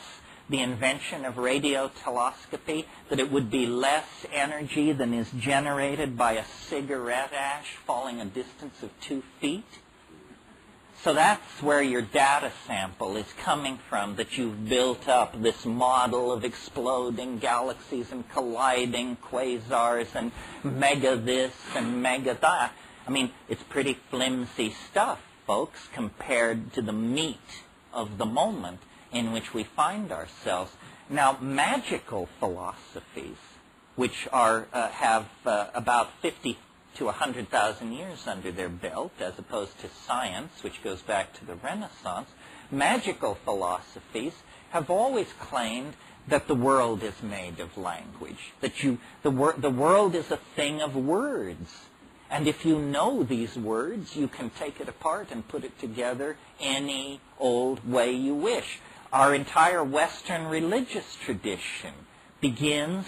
the invention of radio telescopy, that it would be less energy than is generated by a cigarette ash falling a distance of 2 feet? So that's where your data sample is coming from, that you've built up this model of exploding galaxies and colliding quasars and mega this and mega that. I mean, it's pretty flimsy stuff, folks, compared to the meat of the moment in which we find ourselves. Now, magical philosophies, which are have about 50 to 100,000 years under their belt, as opposed to science, which goes back to the Renaissance, magical philosophies have always claimed that the world is made of language, that the world is a thing of words. And if you know these words, you can take it apart and put it together any old way you wish. Our entire Western religious tradition begins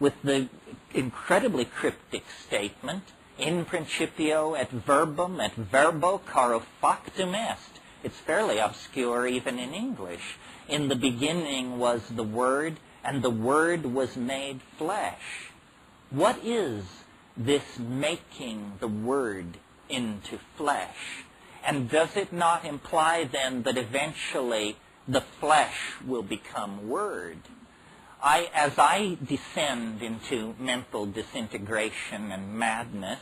with the incredibly cryptic statement, in principio et verbum et verbo caro factum est. It's fairly obscure even in English. In the beginning was the Word, and the Word was made flesh. What is this making the Word into flesh? And does it not imply then that eventually the flesh will become Word? As I descend into mental disintegration and madness,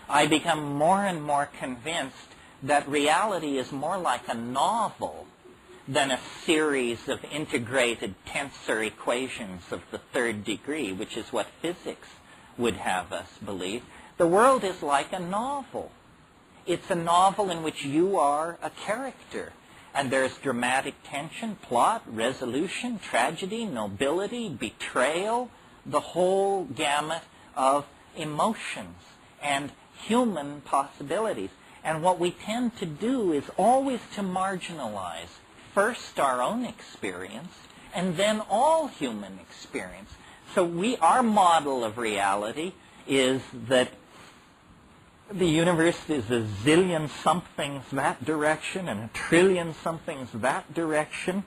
I become more and more convinced that reality is more like a novel than a series of integrated tensor equations of the third degree, which is what physics would have us believe. The world is like a novel. It's a novel in which you are a character. And there's dramatic tension, plot, resolution, tragedy, nobility, betrayal, the whole gamut of emotions and human possibilities. And what we tend to do is always to marginalize first our own experience and then all human experience. So our model of reality is that the universe is a zillion somethings that direction and a trillion somethings that direction.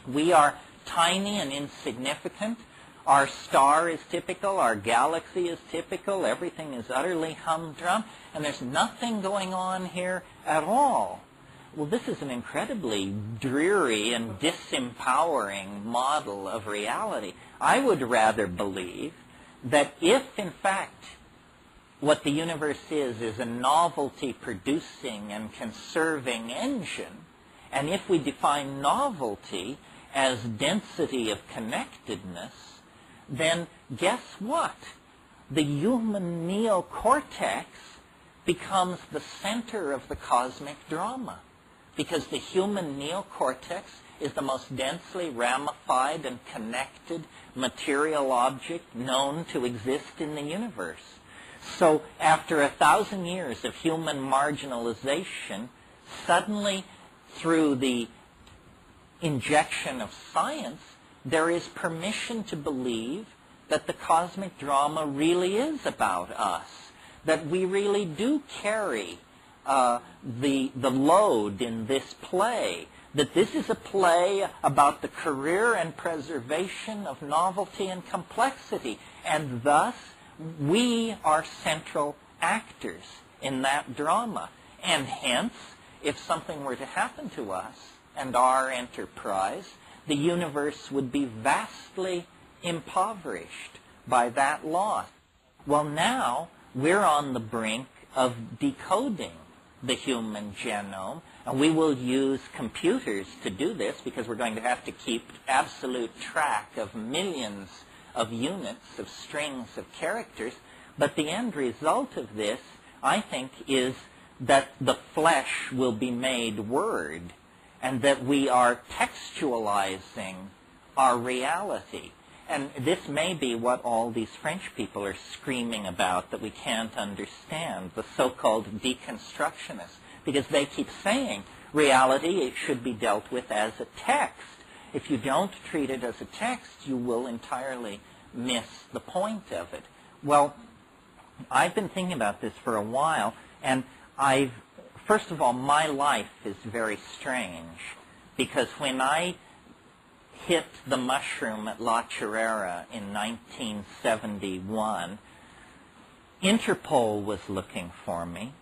We are tiny and insignificant. Our star is typical. Our galaxy is typical. Everything is utterly humdrum. And there's nothing going on here at all. Well, this is an incredibly dreary and disempowering model of reality. I would rather believe that if, in fact, what the universe is a novelty-producing and conserving engine, and if we define novelty as density of connectedness, then guess what? The human neocortex becomes the center of the cosmic drama, because the human neocortex is the most densely ramified and connected material object known to exist in the universe. So after 1,000 years of human marginalization, suddenly through the injection of science, there is permission to believe that the cosmic drama really is about us, that we really do carry the load in this play, that this is a play about the career and preservation of novelty and complexity, and thus we are central actors in that drama. And hence, if something were to happen to us and our enterprise, the universe would be vastly impoverished by that loss. Well, now we're on the brink of decoding the human genome, and we will use computers to do this because we're going to have to keep absolute track of millions of units, of strings of characters. But the end result of this, I think, is that the flesh will be made word, and that we are textualizing our reality. And this may be what all these French people are screaming about that we can't understand, the so-called deconstructionists, because they keep saying reality, it should be dealt with as a text. If you don't treat it as a text, you will entirely miss the point of it. Well, I've been thinking about this for a while, and first of all, my life is very strange, because when I hit the mushroom at La Chirera in 1971, Interpol was looking for me.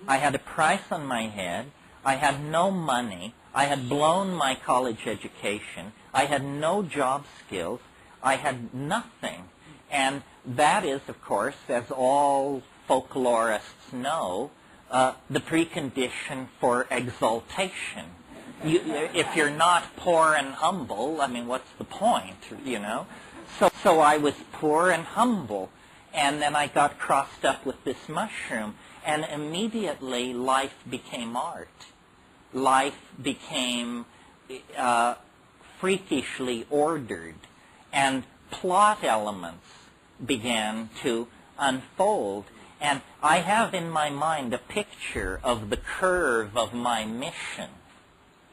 I had a price on my head. I had no money. I had blown my college education. I had no job skills. I had nothing. And that is, of course, as all folklorists know, the precondition for exaltation. If you're not poor and humble, I mean, what's the point, you know? So I was poor and humble, and then I got crossed up with this mushroom, and immediately life became art. Life became freakishly ordered, and plot elements began to unfold. And I have in my mind a picture of the curve of my mission,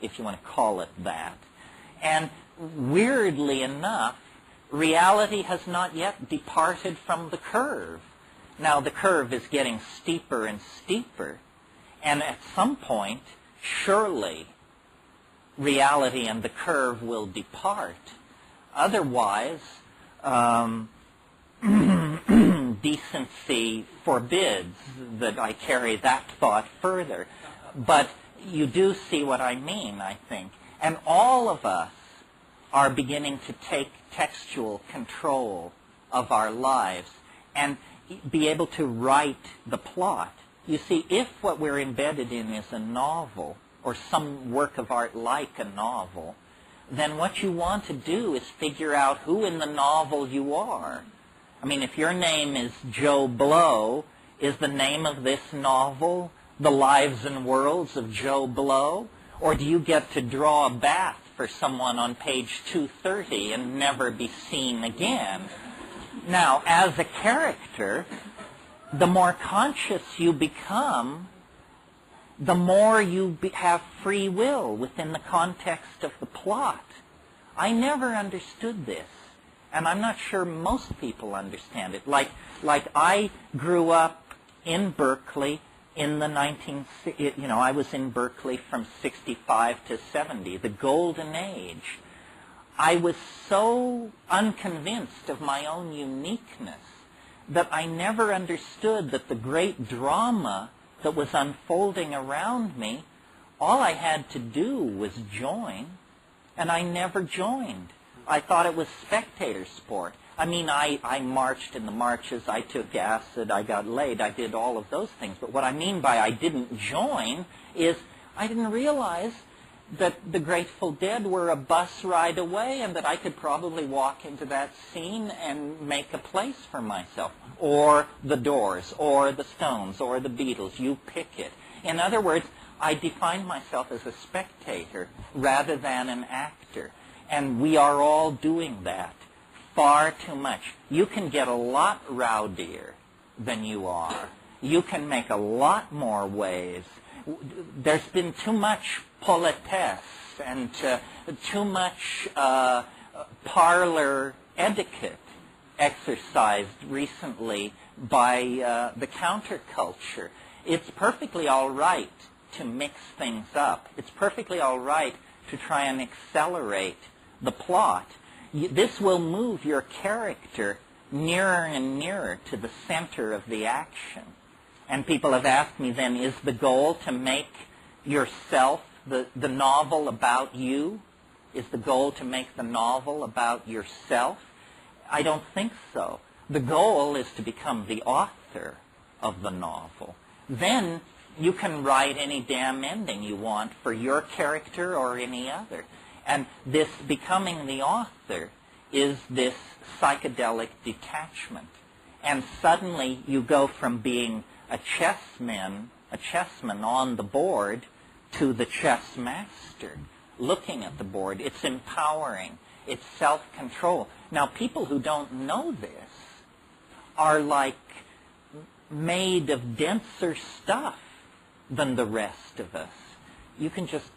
if you want to call it that. And weirdly enough, reality has not yet departed from the curve. Now the curve is getting steeper and steeper, and at some point, surely, reality and the curve will depart. Otherwise, decency forbids that I carry that thought further. But you do see what I mean, I think. And all of us are beginning to take textual control of our lives and be able to write the plot. You see, if what we're embedded in is a novel, or some work of art like a novel, then what you want to do is figure out who in the novel you are. I mean, if your name is Joe Blow, is the name of this novel The Lives and Worlds of Joe Blow? Or do you get to draw a bath for someone on page 230 and never be seen again? Now, as a character, the more conscious you become, the more you have free will within the context of the plot. I never understood this, and I'm not sure most people understand it. Like I grew up in Berkeley in the I was in Berkeley from 65 to 70, the golden age. I was so unconvinced of my own uniqueness that I never understood that the great drama that was unfolding around me, all I had to do was join, and I never joined. I thought it was spectator sport. I mean, I marched in the marches, I took acid, I got laid, I did all of those things. But what I mean by I didn't join is I didn't realize that the Grateful Dead were a bus ride away and that I could probably walk into that scene and make a place for myself. Or the Doors, or the Stones, or the Beatles, you pick it. In other words, I defined myself as a spectator rather than an actor. And we are all doing that far too much. You can get a lot rowdier than you are. You can make a lot more waves. There's been too much politesse and too much parlor etiquette exercised recently by the counterculture. It's perfectly all right to mix things up. It's perfectly all right to try and accelerate the plot. This will move your character nearer and nearer to the center of the action. And people have asked me then, is the goal to make yourself the novel about you? Is the goal to make the novel about yourself? I don't think so. The goal is to become the author of the novel. Then you can write any damn ending you want for your character or any other. And this becoming the author is this psychedelic detachment. And suddenly you go from being a chessman on the board, to the chess master looking at the board. It's empowering. It's self-control. Now, people who don't know this are like made of denser stuff than the rest of us. You can just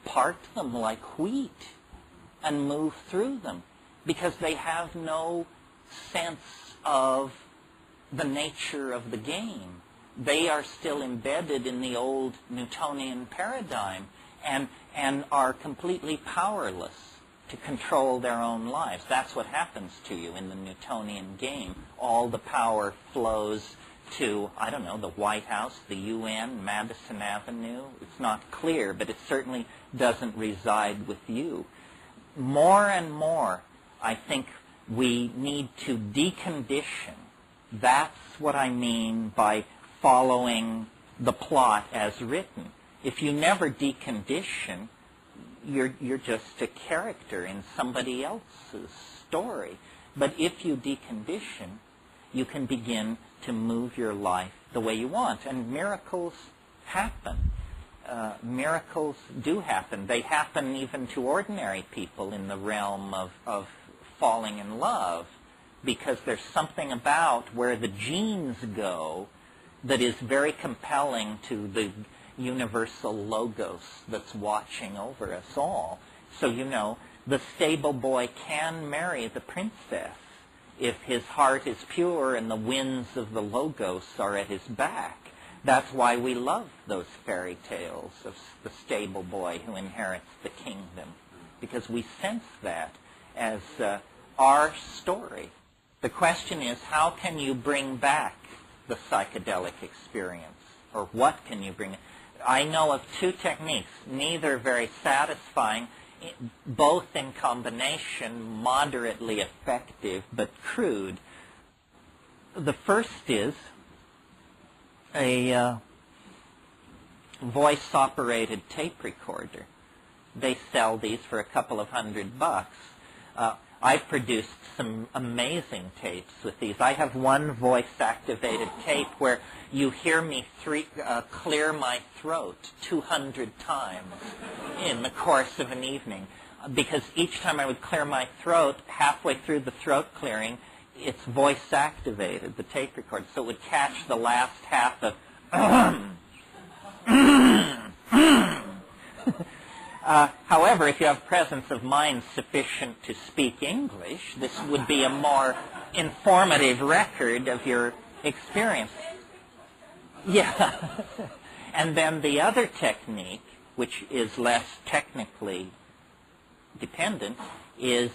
part them like wheat and move through them because they have no sense of the nature of the game. They are still embedded in the old Newtonian paradigm and are completely powerless to control their own lives. That's what happens to you in the Newtonian game. All the power flows to, I don't know, the White House, the UN, Madison Avenue. It's not clear, but it certainly doesn't reside with you. More and more, I think we need to decondition. That's what I mean by following the plot as written. If you never decondition, you're just a character in somebody else's story. But if you decondition, you can begin to move your life the way you want. And miracles happen. Miracles do happen. They happen even to ordinary people in the realm of falling in love, because there's something about where the genes go that is very compelling to the universal logos that's watching over us all. So, you know, the stable boy can marry the princess if his heart is pure and the winds of the logos are at his back. That's why we love those fairy tales of the stable boy who inherits the kingdom, because we sense that as our story. The question is, how can you bring back the psychedelic experience? Or what can you bring? I know of two techniques, neither very satisfying, both in combination moderately effective but crude. The first is a voice-operated tape recorder. They sell these for a couple of $100. I've produced some amazing tapes with these. I have one voice-activated tape where you hear me clear my throat 200 times in the course of an evening. Because each time I would clear my throat, halfway through the throat clearing, it's voice-activated, the tape recorder. So it would catch the last half of however, if you have presence of mind sufficient to speak English, this would be a more informative record of your experience. Yeah. And then the other technique, which is less technically dependent, is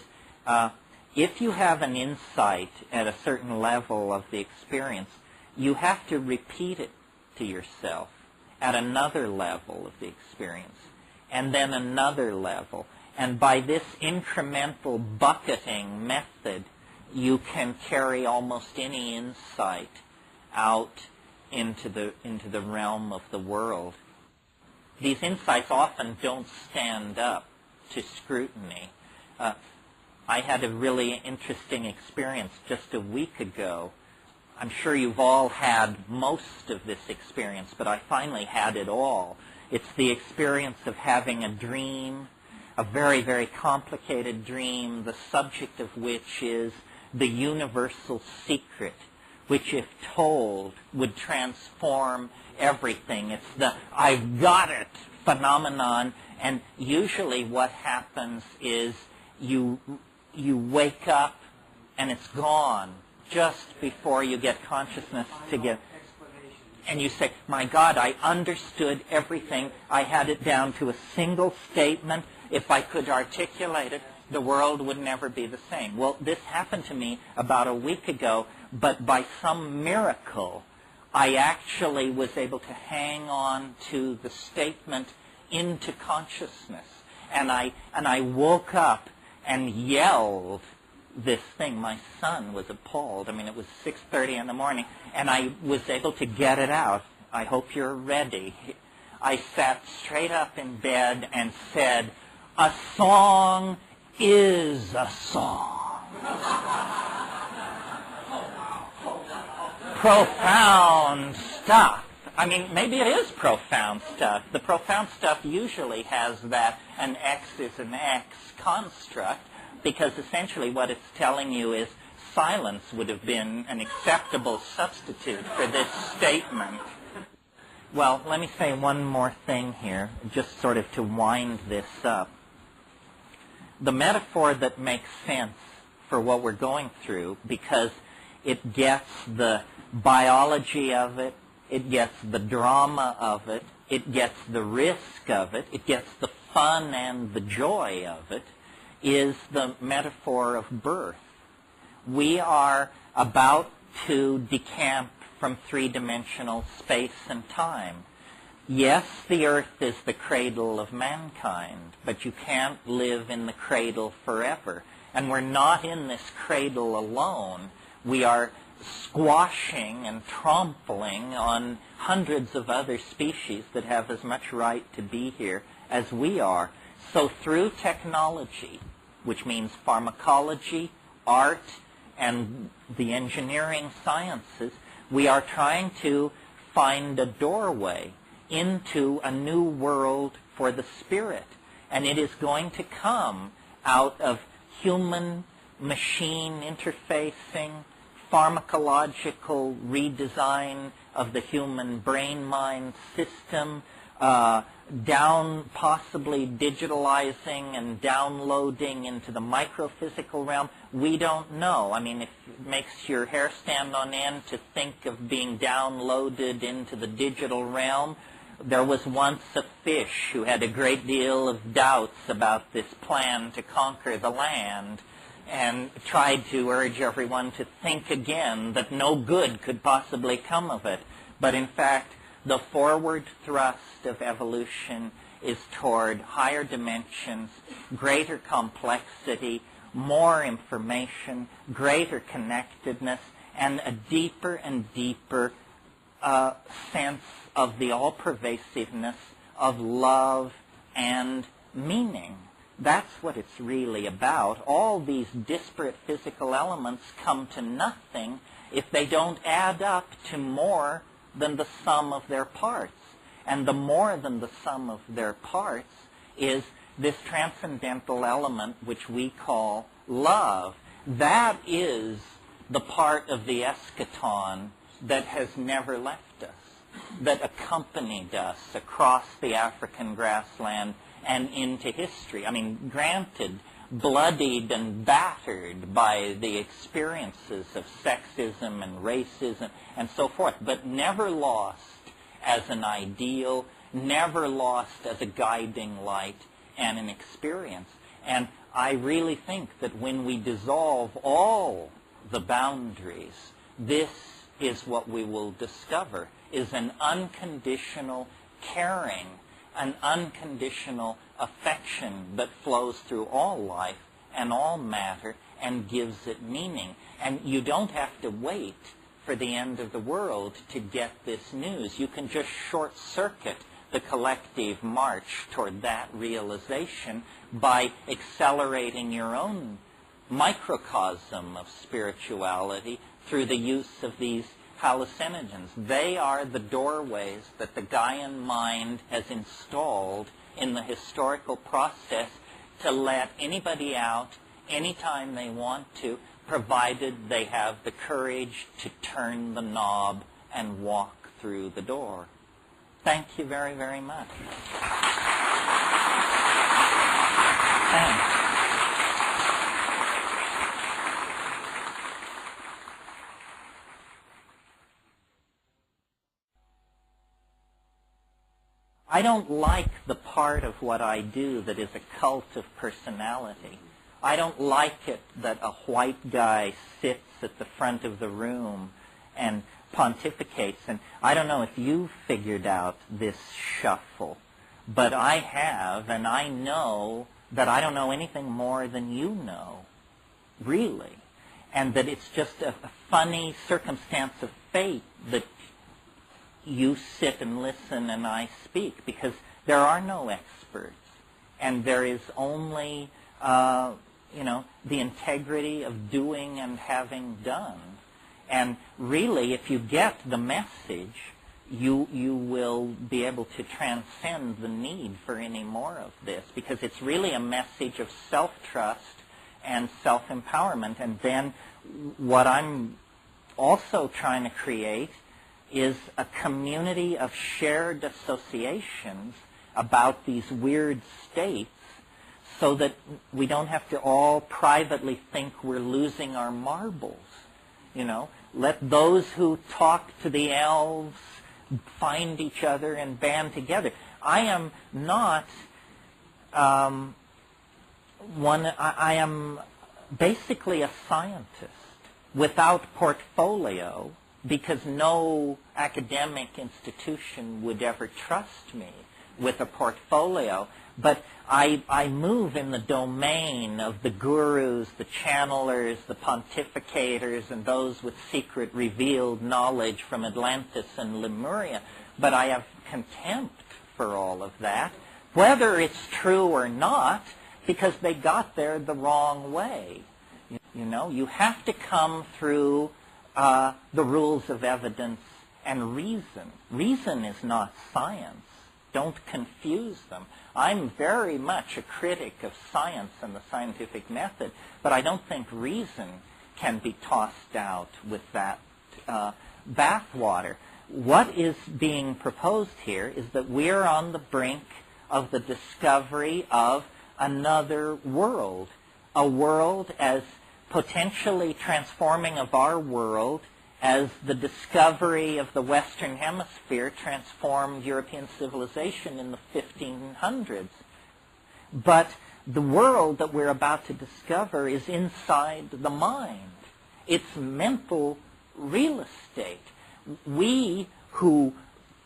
if you have an insight at a certain level of the experience, you have to repeat it to yourself at another level of the experience, and then another level. And by this incremental bucketing method, you can carry almost any insight out into the realm of the world. These insights often don't stand up to scrutiny. I had a really interesting experience just a week ago. I'm sure you've all had most of this experience, but I finally had it all. It's the experience of having a dream, a very, very complicated dream, the subject of which is the universal secret, which if told would transform everything. It's the "I've got it" phenomenon, and usually what happens is you wake up and it's gone just before you get consciousness to get, and you say, "My God, I understood everything. I had it down to a single statement. If I could articulate it, the world would never be the same." Well, this happened to me about a week ago, but by some miracle, I actually was able to hang on to the statement into consciousness. And I woke up and yelled this thing. My son was appalled. I mean, it was 6:30 in the morning, and I was able to get it out. I hope you're ready. I sat straight up in bed and said, "A song is a song." Profound stuff. I mean, maybe it is profound stuff. The profound stuff usually has that an X is an X construct, because essentially what it's telling you is silence would have been an acceptable substitute for this statement. Well, let me say one more thing here, just sort of to wind this up. The metaphor that makes sense for what we're going through, because it gets the biology of it, it gets the drama of it, it gets the risk of it, it gets the fun and the joy of it, is the metaphor of birth. We are about to decamp from three-dimensional space and time. Yes, the earth is the cradle of mankind, but you can't live in the cradle forever. And we're not in this cradle alone. We are squashing and trampling on hundreds of other species that have as much right to be here as we are. So through technology, which means pharmacology, art, and the engineering sciences, we are trying to find a doorway into a new world for the spirit. And it is going to come out of human-machine interfacing, pharmacological redesign of the human brain-mind system, down possibly digitalizing and downloading into the microphysical realm. We don't know. I mean, it makes your hair stand on end to think of being downloaded into the digital realm. There was once a fish who had a great deal of doubts about this plan to conquer the land, and tried to urge everyone to think again, that no good could possibly come of it. But in fact, the forward thrust of evolution is toward higher dimensions, greater complexity, more information, greater connectedness, and a deeper and deeper sense of the all-pervasiveness of love and meaning. That's what it's really about. All these disparate physical elements come to nothing if they don't add up to more than the sum of their parts. And the more than the sum of their parts is this transcendental element which we call love. That is the part of the eschaton that has never left us, that accompanied us across the African grassland and into history. I mean, granted, bloodied and battered by the experiences of sexism and racism and so forth, but never lost as an ideal, never lost as a guiding light and an experience. And I really think that when we dissolve all the boundaries, this is what we will discover, is an unconditional caring, an unconditional affection that flows through all life and all matter and gives it meaning. And you don't have to wait for the end of the world to get this news. You can just short-circuit the collective march toward that realization by accelerating your own microcosm of spirituality through the use of these hallucinogens. They are the doorways that the Gaian mind has installed in the historical process to let anybody out anytime they want to, provided they have the courage to turn the knob and walk through the door. Thank you very, very much. Thanks. I don't like the part of what I do that is a cult of personality. I don't like it that a white guy sits at the front of the room and pontificates. And I don't know if you've figured out this shuffle, but I have, and I know that I don't know anything more than you know, really. And that it's just a funny circumstance of fate that you sit and listen and I speak, because there are no experts, and there is only, the integrity of doing and having done. And really, if you get the message, you will be able to transcend the need for any more of this, because it's really a message of self-trust and self-empowerment. And then what I'm also trying to create is a community of shared associations about these weird states, so that we don't have to all privately think we're losing our marbles. Let those who talk to the elves find each other and band together. I am not I am basically a scientist without portfolio, because no academic institution would ever trust me with a portfolio. But I move in the domain of the gurus, the channelers, the pontificators, and those with secret revealed knowledge from Atlantis and Lemuria. But I have contempt for all of that, whether it's true or not, because they got there the wrong way. You have to come through the rules of evidence and reason. Reason is not science. Don't confuse them. I'm very much a critic of science and the scientific method, but I don't think reason can be tossed out with that bathwater. What is being proposed here is that we're on the brink of the discovery of another world, a world as potentially transforming of our world as the discovery of the Western Hemisphere transformed European civilization in the 1500s. But the world that we're about to discover is inside the mind. It's mental real estate. We who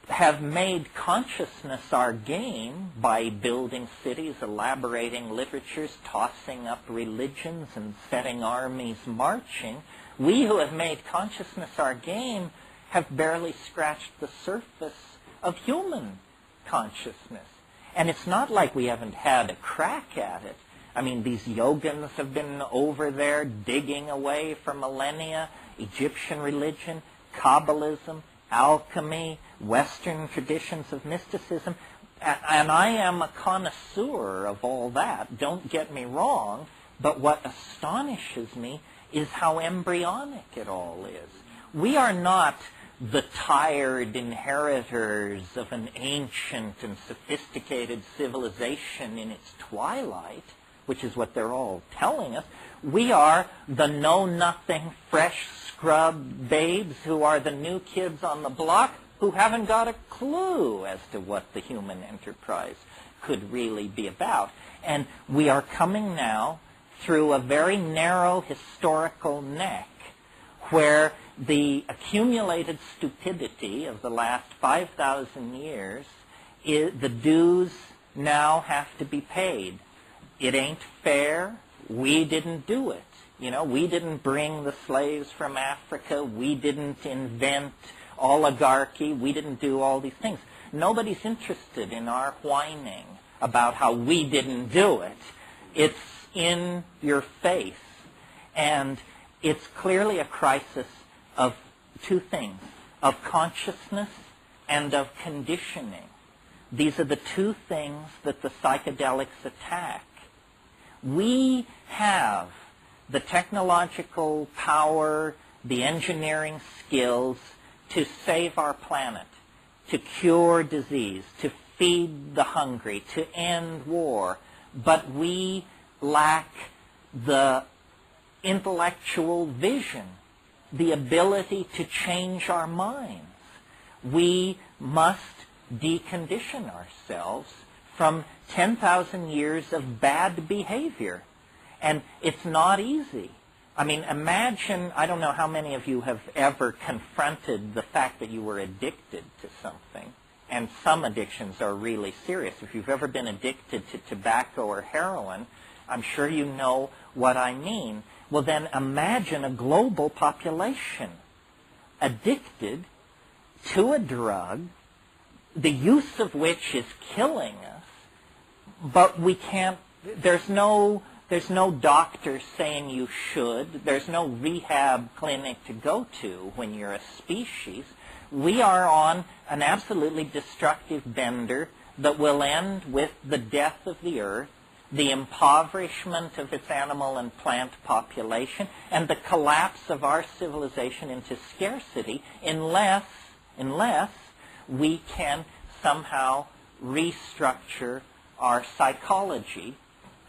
have made consciousness our game by building cities, elaborating literatures, tossing up religions, and setting armies marching, we who have made consciousness our game have barely scratched the surface of human consciousness. And it's not like we haven't had a crack at it. I mean, these yogins have been over there digging away for millennia. Egyptian religion, Kabbalism, alchemy, Western traditions of mysticism. And I am a connoisseur of all that, don't get me wrong, but what astonishes me is how embryonic it all is. We are not the tired inheritors of an ancient and sophisticated civilization in its twilight, which is what they're all telling us. We are the know-nothing, fresh scrub babes who are the new kids on the block who haven't got a clue as to what the human enterprise could really be about. And we are coming now through a very narrow historical neck where the accumulated stupidity of the last 5,000 years, the dues now have to be paid. It ain't fair. We didn't do it. You know, we didn't bring the slaves from Africa. We didn't invent oligarchy. We didn't do all these things. Nobody's interested in our whining about how we didn't do it. It's in your face. And it's clearly a crisis of two things, of consciousness and of conditioning. These are the two things that the psychedelics attack. We have the technological power, the engineering skills to save our planet, to cure disease, to feed the hungry, to end war. But we lack the intellectual vision, the ability to change our minds. We must decondition ourselves from 10,000 years of bad behavior. And it's not easy. I mean, imagine, I don't know how many of you have ever confronted the fact that you were addicted to something. And some addictions are really serious. If you've ever been addicted to tobacco or heroin, I'm sure you know what I mean. Well, then imagine a global population addicted to a drug, the use of which is killing us, but we can't, there's no doctor saying you should. There's no rehab clinic to go to when you're a species. We are on an absolutely destructive bender that will end with the death of the earth, the impoverishment of its animal and plant population, and the collapse of our civilization into scarcity unless we can somehow restructure our psychology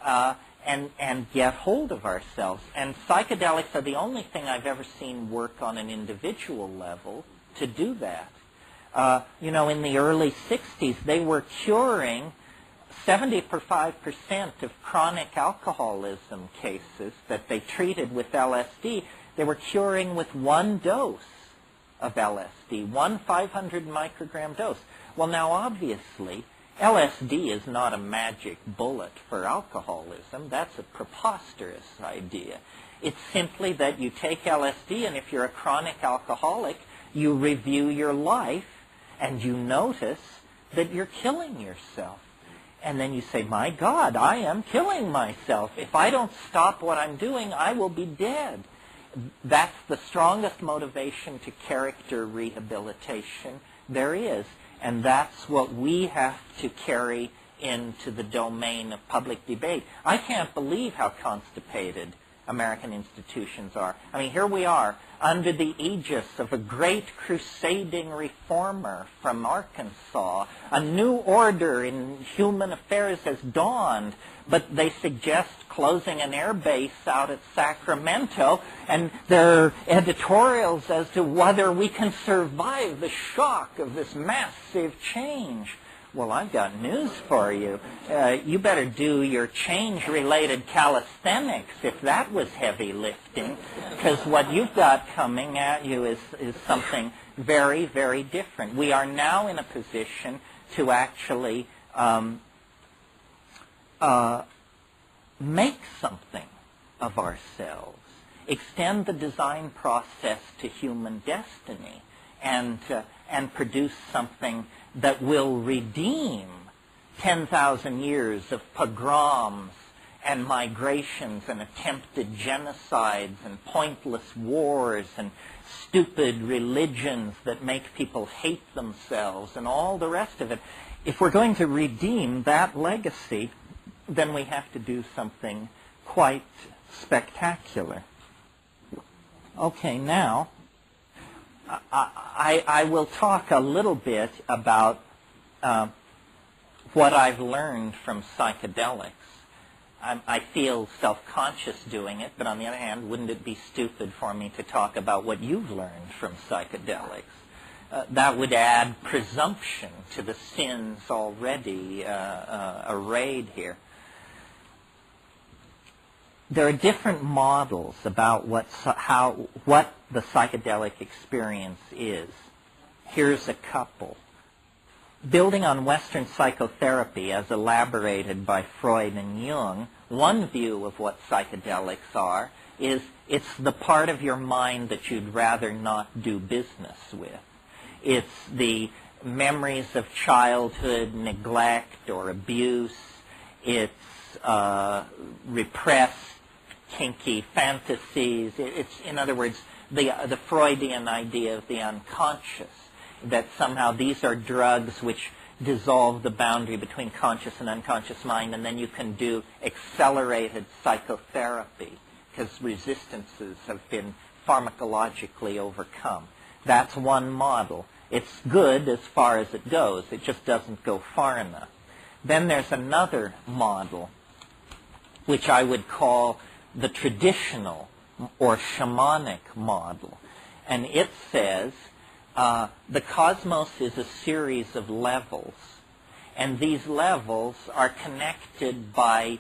and get hold of ourselves. And psychedelics are the only thing I've ever seen work on an individual level to do that. You know, in the early 60s, they were curing 75% of chronic alcoholism cases that they treated with LSD. They were curing with one dose of LSD, one 500 microgram dose. Well, now, obviously, LSD is not a magic bullet for alcoholism. That's a preposterous idea. It's simply that you take LSD, and if you're a chronic alcoholic, you review your life, and you notice that you're killing yourself. And then you say, my God, I am killing myself. If I don't stop what I'm doing, I will be dead. That's the strongest motivation to character rehabilitation there is. And that's what we have to carry into the domain of public debate. I can't believe how constipated American institutions are. I mean, here we are under the aegis of a great crusading reformer from Arkansas. A new order in human affairs has dawned, but they suggest closing an air base out at Sacramento, and there are editorials as to whether we can survive the shock of this massive change. Well, I've got news for you. You better do your change-related calisthenics if that was heavy lifting, because what you've got coming at you is something very, very different. We are now in a position to actually make something of ourselves, extend the design process to human destiny. and produce something that will redeem 10,000 years of pogroms and migrations and attempted genocides and pointless wars and stupid religions that make people hate themselves and all the rest of it. If we're going to redeem that legacy, then we have to do something quite spectacular. Okay, now I will talk a little bit about what I've learned from psychedelics. I feel self-conscious doing it, but on the other hand, wouldn't it be stupid for me to talk about what you've learned from psychedelics? That would add presumption to the sins already arrayed here. There are different models about what the psychedelic experience is. Here's a couple. Building on Western psychotherapy as elaborated by Freud and Jung, one view of what psychedelics are is it's the part of your mind that you'd rather not do business with. It's the memories of childhood neglect or abuse. It's repressed, kinky fantasies. It's, in other words, the Freudian idea of the unconscious, that somehow these are drugs which dissolve the boundary between conscious and unconscious mind, and then you can do accelerated psychotherapy because resistances have been pharmacologically overcome. That's one model. It's good as far as it goes. It just doesn't go far enough. Then there's another model, which I would call the traditional or shamanic model. And it says the cosmos is a series of levels, and these levels are connected by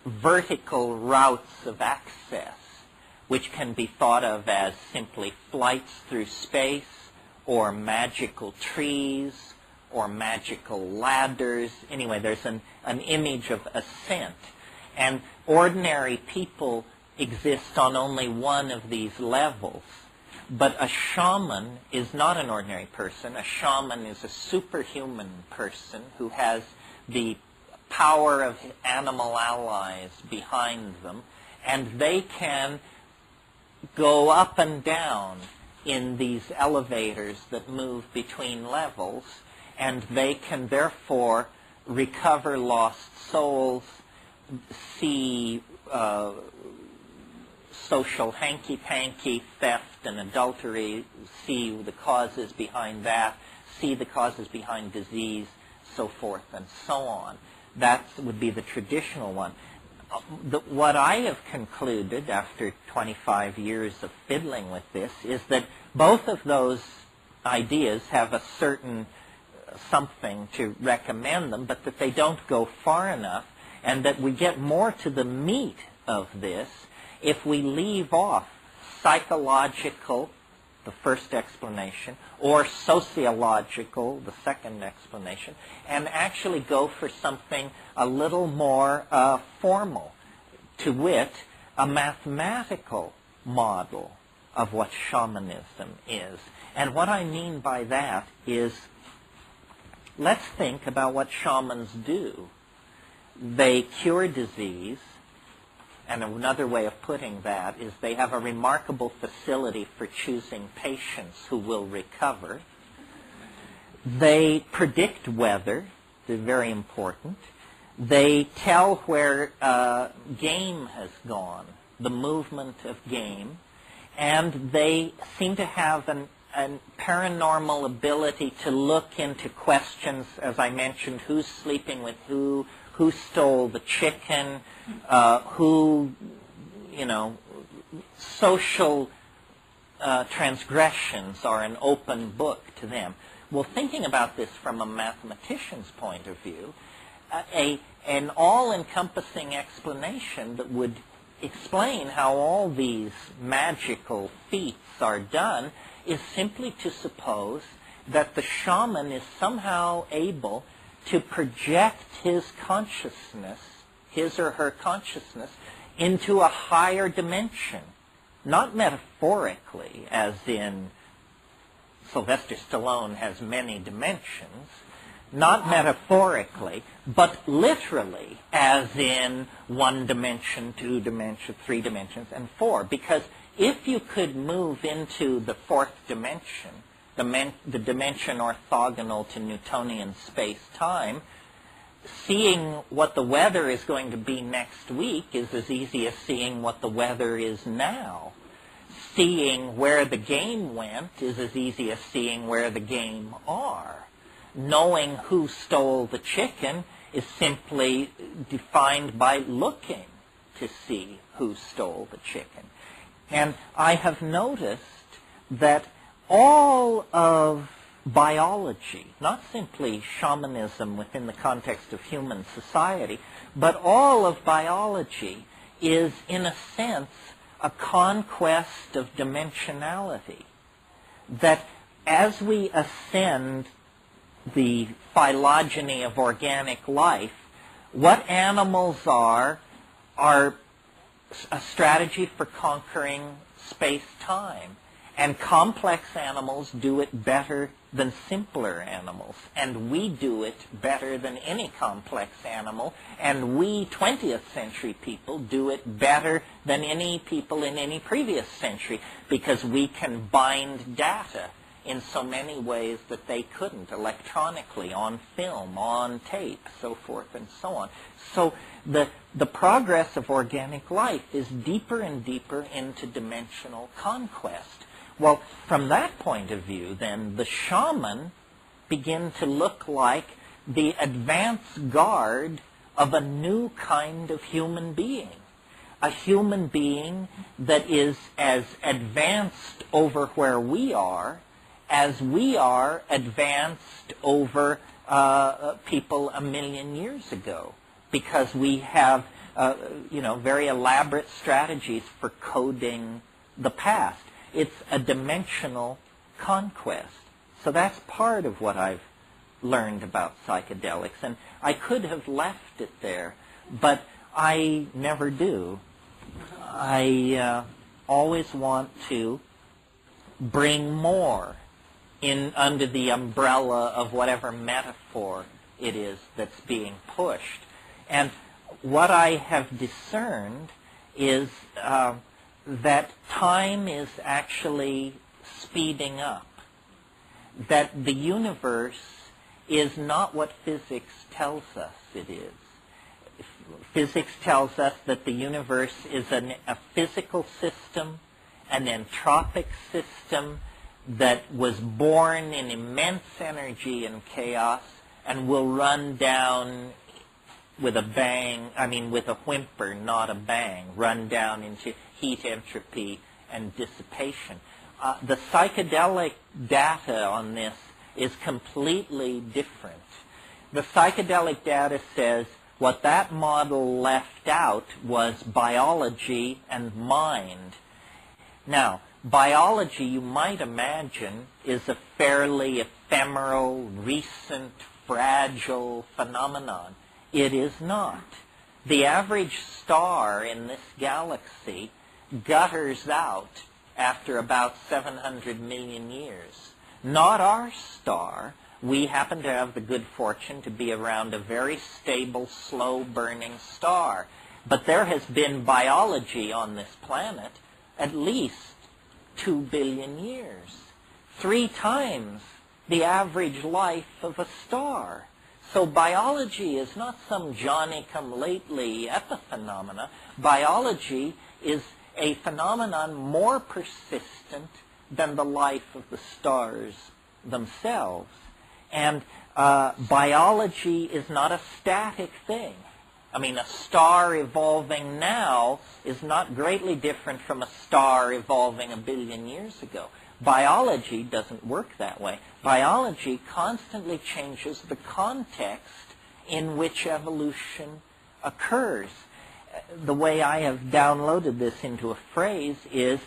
vertical routes of access, which can be thought of as simply flights through space, or magical trees, or magical ladders. Anyway, there's an image of ascent. And ordinary people exist on only one of these levels. But a shaman is not an ordinary person. A shaman is a superhuman person who has the power of animal allies behind them, and they can go up and down in these elevators that move between levels, and they can therefore recover lost souls, see social hanky-panky, theft and adultery, see the causes behind that, see the causes behind disease, so forth and so on. That would be the traditional one. What I have concluded after 25 years of fiddling with this is that both of those ideas have a certain something to recommend them, but that they don't go far enough, and that we get more to the meat of this if we leave off psychological, the first explanation, or sociological, the second explanation, and actually go for something a little more formal, to wit, a mathematical model of what shamanism is. And what I mean by that is, let's think about what shamans do. They cure disease, and another way of putting that is they have a remarkable facility for choosing patients who will recover. They predict weather, they're very important. They tell where game has gone, the movement of game, and they seem to have a paranormal ability to look into questions, as I mentioned, who's sleeping with who stole the chicken, social transgressions are an open book to them. Well, thinking about this from a mathematician's point of view, an all-encompassing explanation that would explain how all these magical feats are done is simply to suppose that the shaman is somehow able to project his consciousness, his or her consciousness, into a higher dimension not metaphorically, as in Sylvester Stallone has many dimensions, not metaphorically, but literally, as in 1 dimension, 2 dimensions, 3 dimensions, and 4. Because if you could move into the 4th dimension, the dimension orthogonal to Newtonian space-time, seeing what the weather is going to be next week is as easy as seeing what the weather is now. Seeing where the game went is as easy as seeing where the game are. Knowing who stole the chicken is simply defined by looking to see who stole the chicken. And I have noticed that all of biology, not simply shamanism within the context of human society, but all of biology is, in a sense, a conquest of dimensionality. That as we ascend the phylogeny of organic life, what animals are a strategy for conquering space-time. And complex animals do it better than simpler animals. And we do it better than any complex animal. And we 20th century people do it better than any people in any previous century, because we can bind data in so many ways that they couldn't, electronically, on film, on tape, so forth and so on. So the progress of organic life is deeper and deeper into dimensional conquest. Well, from that point of view, then, the shaman begin to look like the advance guard of a new kind of human being. A human being that is as advanced over where we are as we are advanced over people 1,000,000 years ago. Because we have, very elaborate strategies for coding the past. It's a dimensional conquest. So that's part of what I've learned about psychedelics. And I could have left it there, but I never do. I always want to bring more in under the umbrella of whatever metaphor it is that's being pushed. And what I have discerned is that time is actually speeding up. That the universe is not what physics tells us it is. Physics tells us that the universe is a physical system, an entropic system that was born in immense energy and chaos and will run down with a bang, with a whimper, not a bang, run down into heat entropy and dissipation. The psychedelic data on this is completely different. The psychedelic data says what that model left out was biology and mind. Now, biology, you might imagine, is a fairly ephemeral, recent, fragile phenomenon. It is not. The average star in this galaxy gutters out after about 700 million years. Not our star. We happen to have the good fortune to be around a very stable, slow-burning star. But there has been biology on this planet at least 2 billion years. 3 times the average life of a star. So biology is not some Johnny-come-lately epiphenomena. Biology is a phenomenon more persistent than the life of the stars themselves. And biology is not a static thing. A star evolving now is not greatly different from a star evolving 1 billion years ago. Biology doesn't work that way. Biology constantly changes the context in which evolution occurs. The way I have downloaded this into a phrase is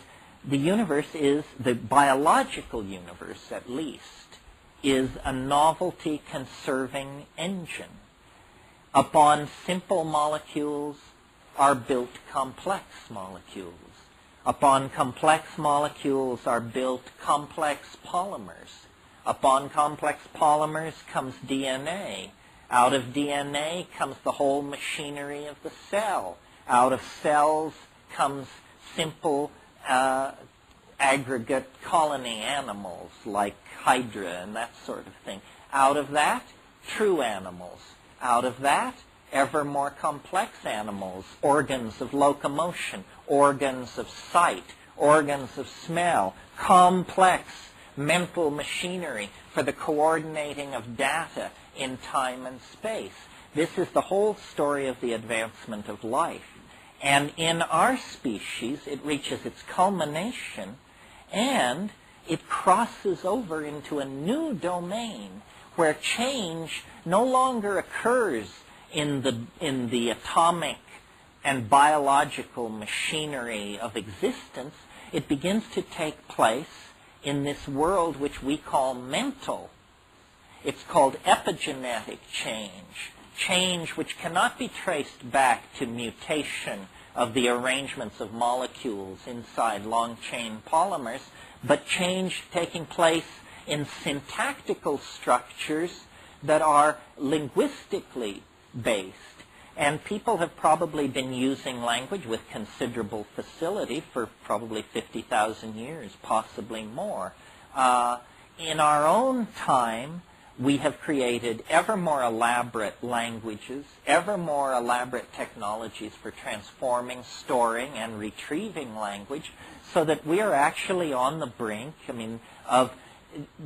the universe is, the biological universe at least, is a novelty-conserving engine. Upon simple molecules are built complex molecules. Upon complex molecules are built complex polymers. Upon complex polymers comes DNA. Out of DNA comes the whole machinery of the cell. Out of cells comes simple aggregate colony animals like Hydra and that sort of thing. Out of that, true animals. Out of that, ever more complex animals, organs of locomotion, organs of sight, organs of smell, complex mental machinery for the coordinating of data in time and space. This is the whole story of the advancement of life. And in our species, it reaches its culmination, and it crosses over into a new domain where change no longer occurs in the atomic and biological machinery of existence. It begins to take place in this world which we call mental. It's called epigenetic change, change which cannot be traced back to mutation of the arrangements of molecules inside long-chain polymers, but change taking place in syntactical structures that are linguistically based. And people have probably been using language with considerable facility for probably 50,000 years, possibly more. In our own time, we have created ever more elaborate languages, ever more elaborate technologies for transforming, storing, and retrieving language, so that we are actually on the brink, of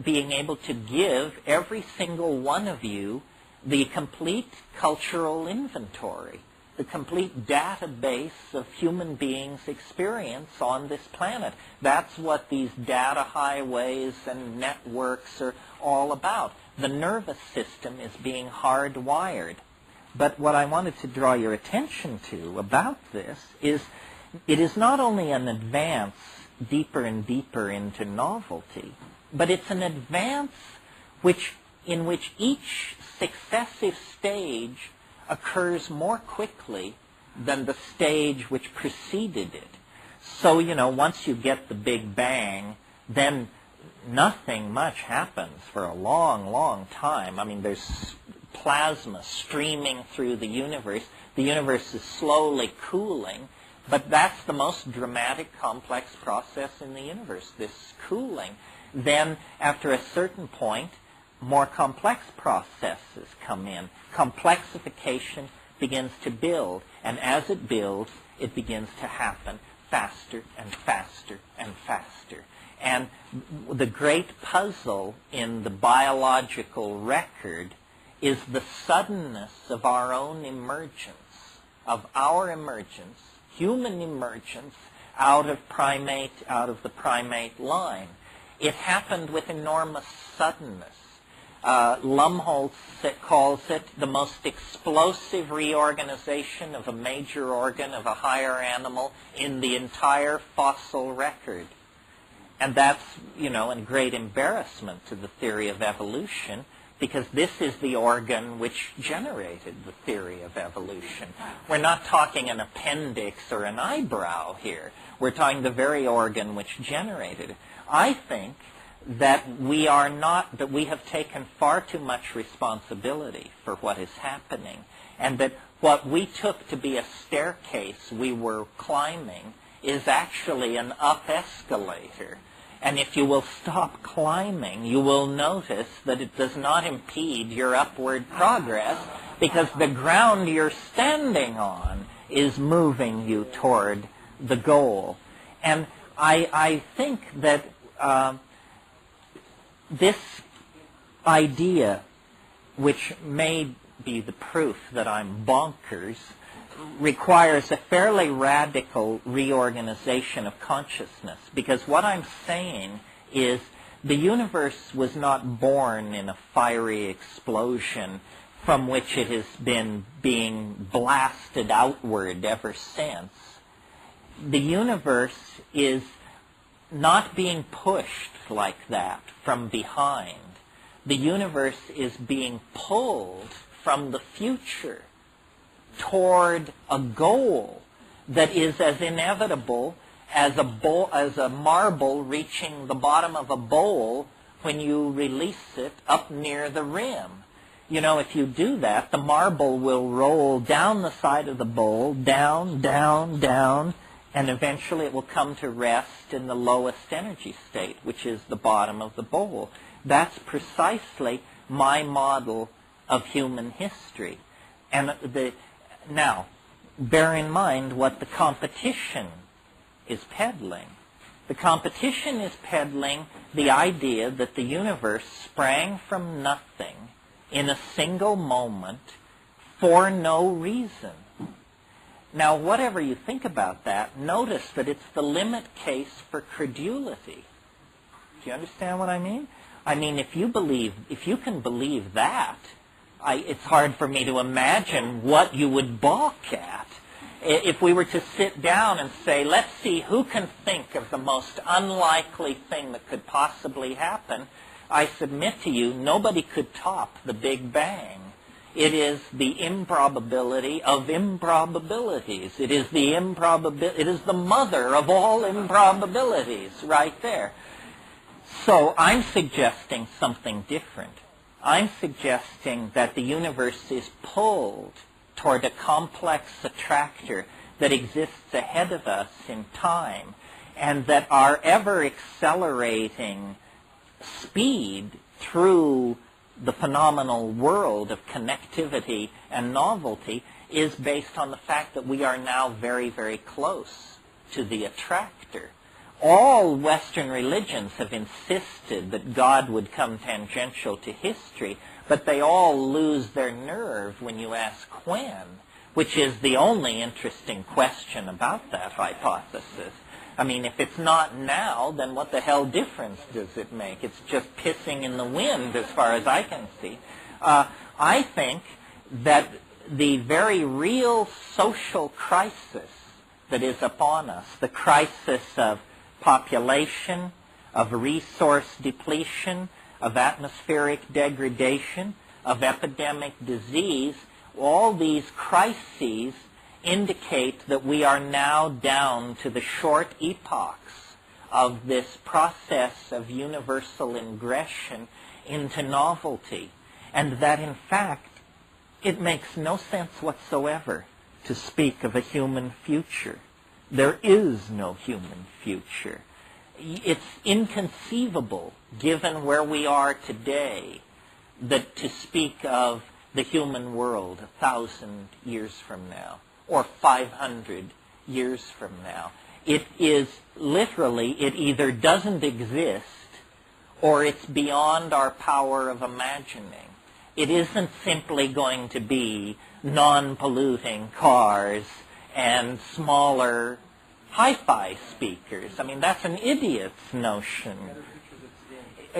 being able to give every single one of you the complete cultural inventory, the complete database of human beings' experience on this planet. That's what these data highways and networks are all about. The nervous system is being hardwired. But what I wanted to draw your attention to about this is it is not only an advance deeper and deeper into novelty, but it's an advance in which each successive stage occurs more quickly than the stage which preceded it. So, once you get the Big Bang, then nothing much happens for a long, long time. There's plasma streaming through the universe. The universe is slowly cooling, but that's the most dramatic, complex process in the universe, this cooling. Then, after a certain point, more complex processes come in. Complexification begins to build, and as it builds, it begins to happen faster and faster and faster. And the great puzzle in the biological record is the suddenness of our own emergence, human emergence, out of the primate line. It happened with enormous suddenness. Lumholtz calls it the most explosive reorganization of a major organ of a higher animal in the entire fossil record. And that's, a great embarrassment to the theory of evolution, because this is the organ which generated the theory of evolution. We're not talking an appendix or an eyebrow here. We're talking the very organ which generated it. I think that we have taken far too much responsibility for what is happening, and that what we took to be a staircase we were climbing is actually an up escalator. And if you will stop climbing, you will notice that it does not impede your upward progress, because the ground you're standing on is moving you toward the goal. And I think that this idea, which may be the proof that I'm bonkers, requires a fairly radical reorganization of consciousness. Because what I'm saying is the universe was not born in a fiery explosion from which it has been being blasted outward ever since. The universe is not being pushed like that from behind. The universe is being pulled from the future toward a goal that is as inevitable as a marble reaching the bottom of a bowl when you release it up near the rim. You know, if you do that, the marble will roll down the side of the bowl, down, down, down, and eventually it will come to rest in the lowest energy state, which is the bottom of the bowl. That's precisely my model of human history. And now, bear in mind what the competition is peddling. The competition is peddling the idea that the universe sprang from nothing in a single moment for no reason. Now, whatever you think about that, notice that it's the limit case for credulity. Do you understand what I mean? I mean, if you can believe that, it's hard for me to imagine what you would balk at. If we were to sit down and say, let's see who can think of the most unlikely thing that could possibly happen, I submit to you, nobody could top the Big Bang. It is the improbability of improbabilities. It is the mother of all improbabilities right there. So I'm suggesting something different. I'm suggesting that the universe is pulled toward a complex attractor that exists ahead of us in time, and that our ever-accelerating speed through the phenomenal world of connectivity and novelty is based on the fact that we are now very, very close to the attractor. All Western religions have insisted that God would come tangential to history, but they all lose their nerve when you ask when, which is the only interesting question about that hypothesis. I mean, if it's not now, then what the hell difference does it make? It's just pissing in the wind as far as I can see. I think that the very real social crisis that is upon us, the crisis of population, of resource depletion, of atmospheric degradation, of epidemic disease, all these crises indicate that we are now down to the short epochs of this process of universal ingression into novelty, and that in fact it makes no sense whatsoever to speak of a human future. There is no human future. It's inconceivable, given where we are today, that to speak of the human world 1,000 years from now, or 500 years from now. It is literally, it either doesn't exist, or it's beyond our power of imagining. It isn't simply going to be non-polluting cars and smaller hi-fi speakers. I mean, that's an idiot's notion.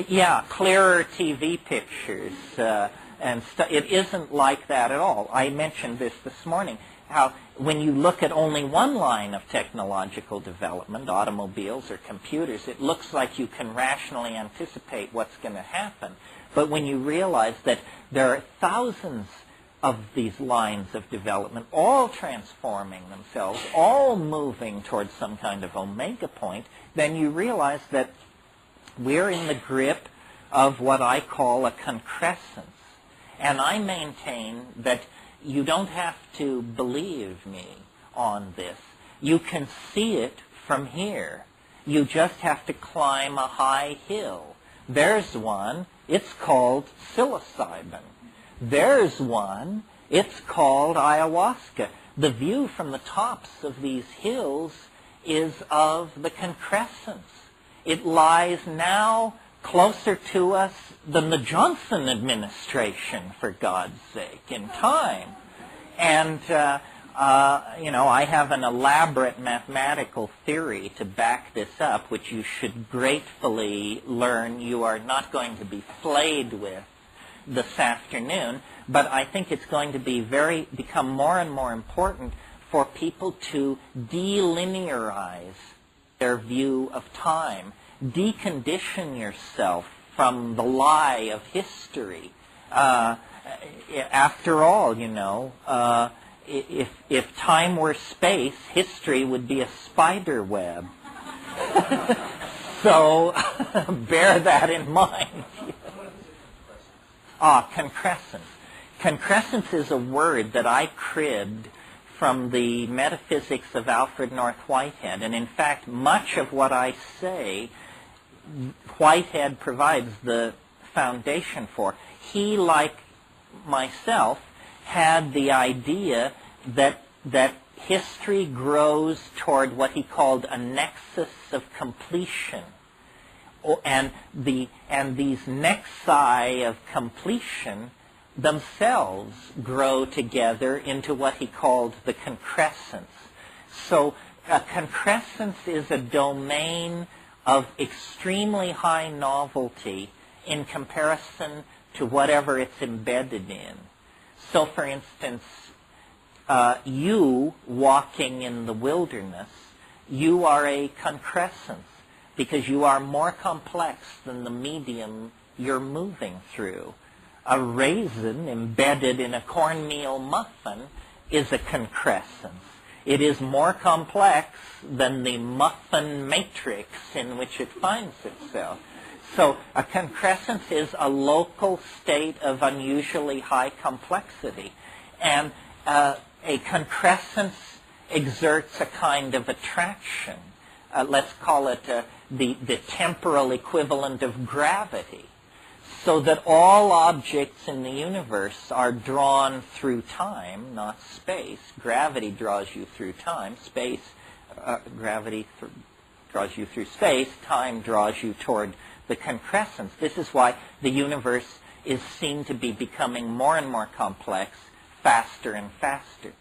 Yeah, clearer TV pictures and stuff. It isn't like that at all. I mentioned this morning, how when you look at only one line of technological development, automobiles or computers, it looks like you can rationally anticipate what's going to happen. But when you realize that there are thousands of these lines of development, all transforming themselves, all moving towards some kind of omega point, then you realize that we're in the grip of what I call a concrescence. And I maintain that you don't have to believe me on this. You can see it from here. You just have to climb a high hill. There's one. It's called psilocybin. There's one. It's called ayahuasca. The view from the tops of these hills is of the concrescence. It lies now closer to us than the Johnson administration, for God's sake, in time. And, I have an elaborate mathematical theory to back this up, which you should gratefully learn you are not going to be flayed with this afternoon, but I think it's going to be become more and more important for people to delinearize their view of time. Decondition yourself from the lie of history. After all, if time were space, history would be a spider web. So bear that in mind. Concrescence. Concrescence is a word that I cribbed from the metaphysics of Alfred North Whitehead. And in fact, much of what I say, Whitehead provides the foundation for. He, like myself, had the idea that history grows toward what he called a nexus of completion. And these nexi of completion themselves grow together into what he called the concrescence. So a concrescence is a domain of extremely high novelty in comparison to whatever it's embedded in. So for instance, you walking in the wilderness, you are a concrescence because you are more complex than the medium you're moving through. A raisin embedded in a cornmeal muffin is a concrescence. It is more complex than the muffin matrix in which it finds itself. So a concrescence is a local state of unusually high complexity. And a concrescence exerts a kind of attraction. Let's call it the temporal equivalent of gravity. So that all objects in the universe are drawn through time, not space. Gravity draws you through time. Gravity draws you through space. Time draws you toward the concrescence. This is why the universe is seen to be becoming more and more complex, faster and faster.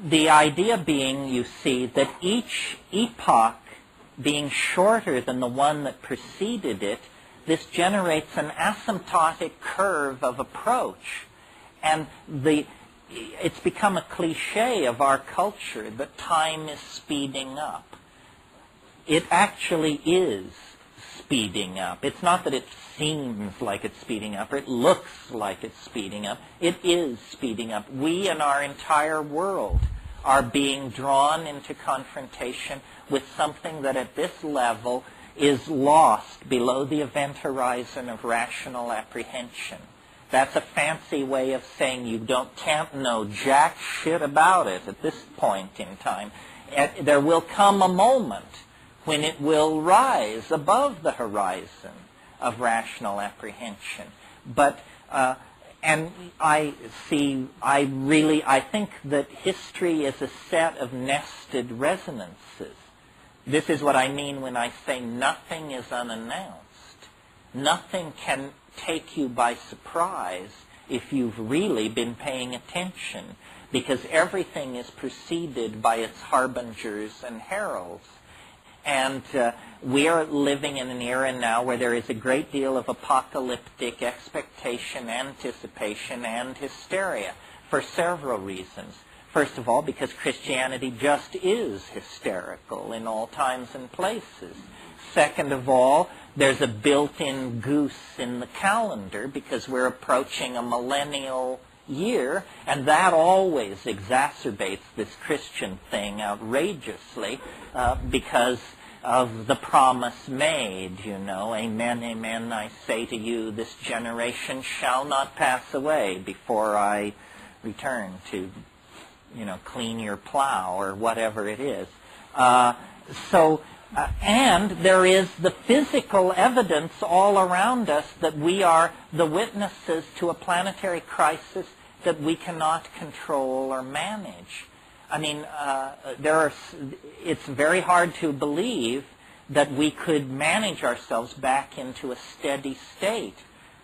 The idea being, you see, that each epoch being shorter than the one that preceded it, this generates an asymptotic curve of approach. And it's become a cliche of our culture that time is speeding up. It actually is speeding up. It's not that it seems like it's speeding up or it looks like it's speeding up. It is speeding up. We and our entire world are being drawn into confrontation with something that at this level is lost below the event horizon of rational apprehension. That's a fancy way of saying you can't know jack shit about it at this point in time. There will come a moment when it will rise above the horizon of rational apprehension. But and I think that history is a set of nested resonances. This is what I mean when I say nothing is unannounced. Nothing can take you by surprise if you've really been paying attention, because everything is preceded by its harbingers and heralds. And we are living in an era now where there is a great deal of apocalyptic expectation, anticipation, and hysteria for several reasons. First of all, because Christianity just is hysterical in all times and places. Second of all, there's a built-in goose in the calendar because we're approaching a millennial year, and that always exacerbates this Christian thing outrageously because of the promise made, amen, amen, I say to you, this generation shall not pass away before I return to clean your plow or whatever it is. And there is the physical evidence all around us that we are the witnesses to a planetary crisis that we cannot control or manage. I mean, it's very hard to believe that we could manage ourselves back into a steady state.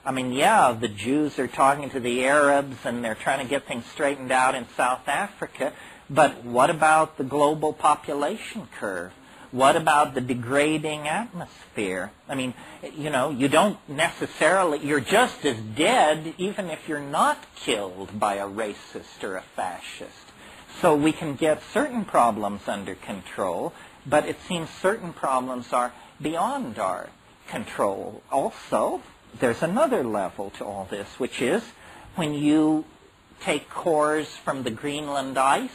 I mean, yeah, the Jews are talking to the Arabs and they're trying to get things straightened out in South Africa, but what about the global population curve? What about the degrading atmosphere? I mean, you don't necessarily, you're just as dead even if you're not killed by a racist or a fascist. So we can get certain problems under control, but it seems certain problems are beyond our control. Also, there's another level to all this, which is when you take cores from the Greenland ice,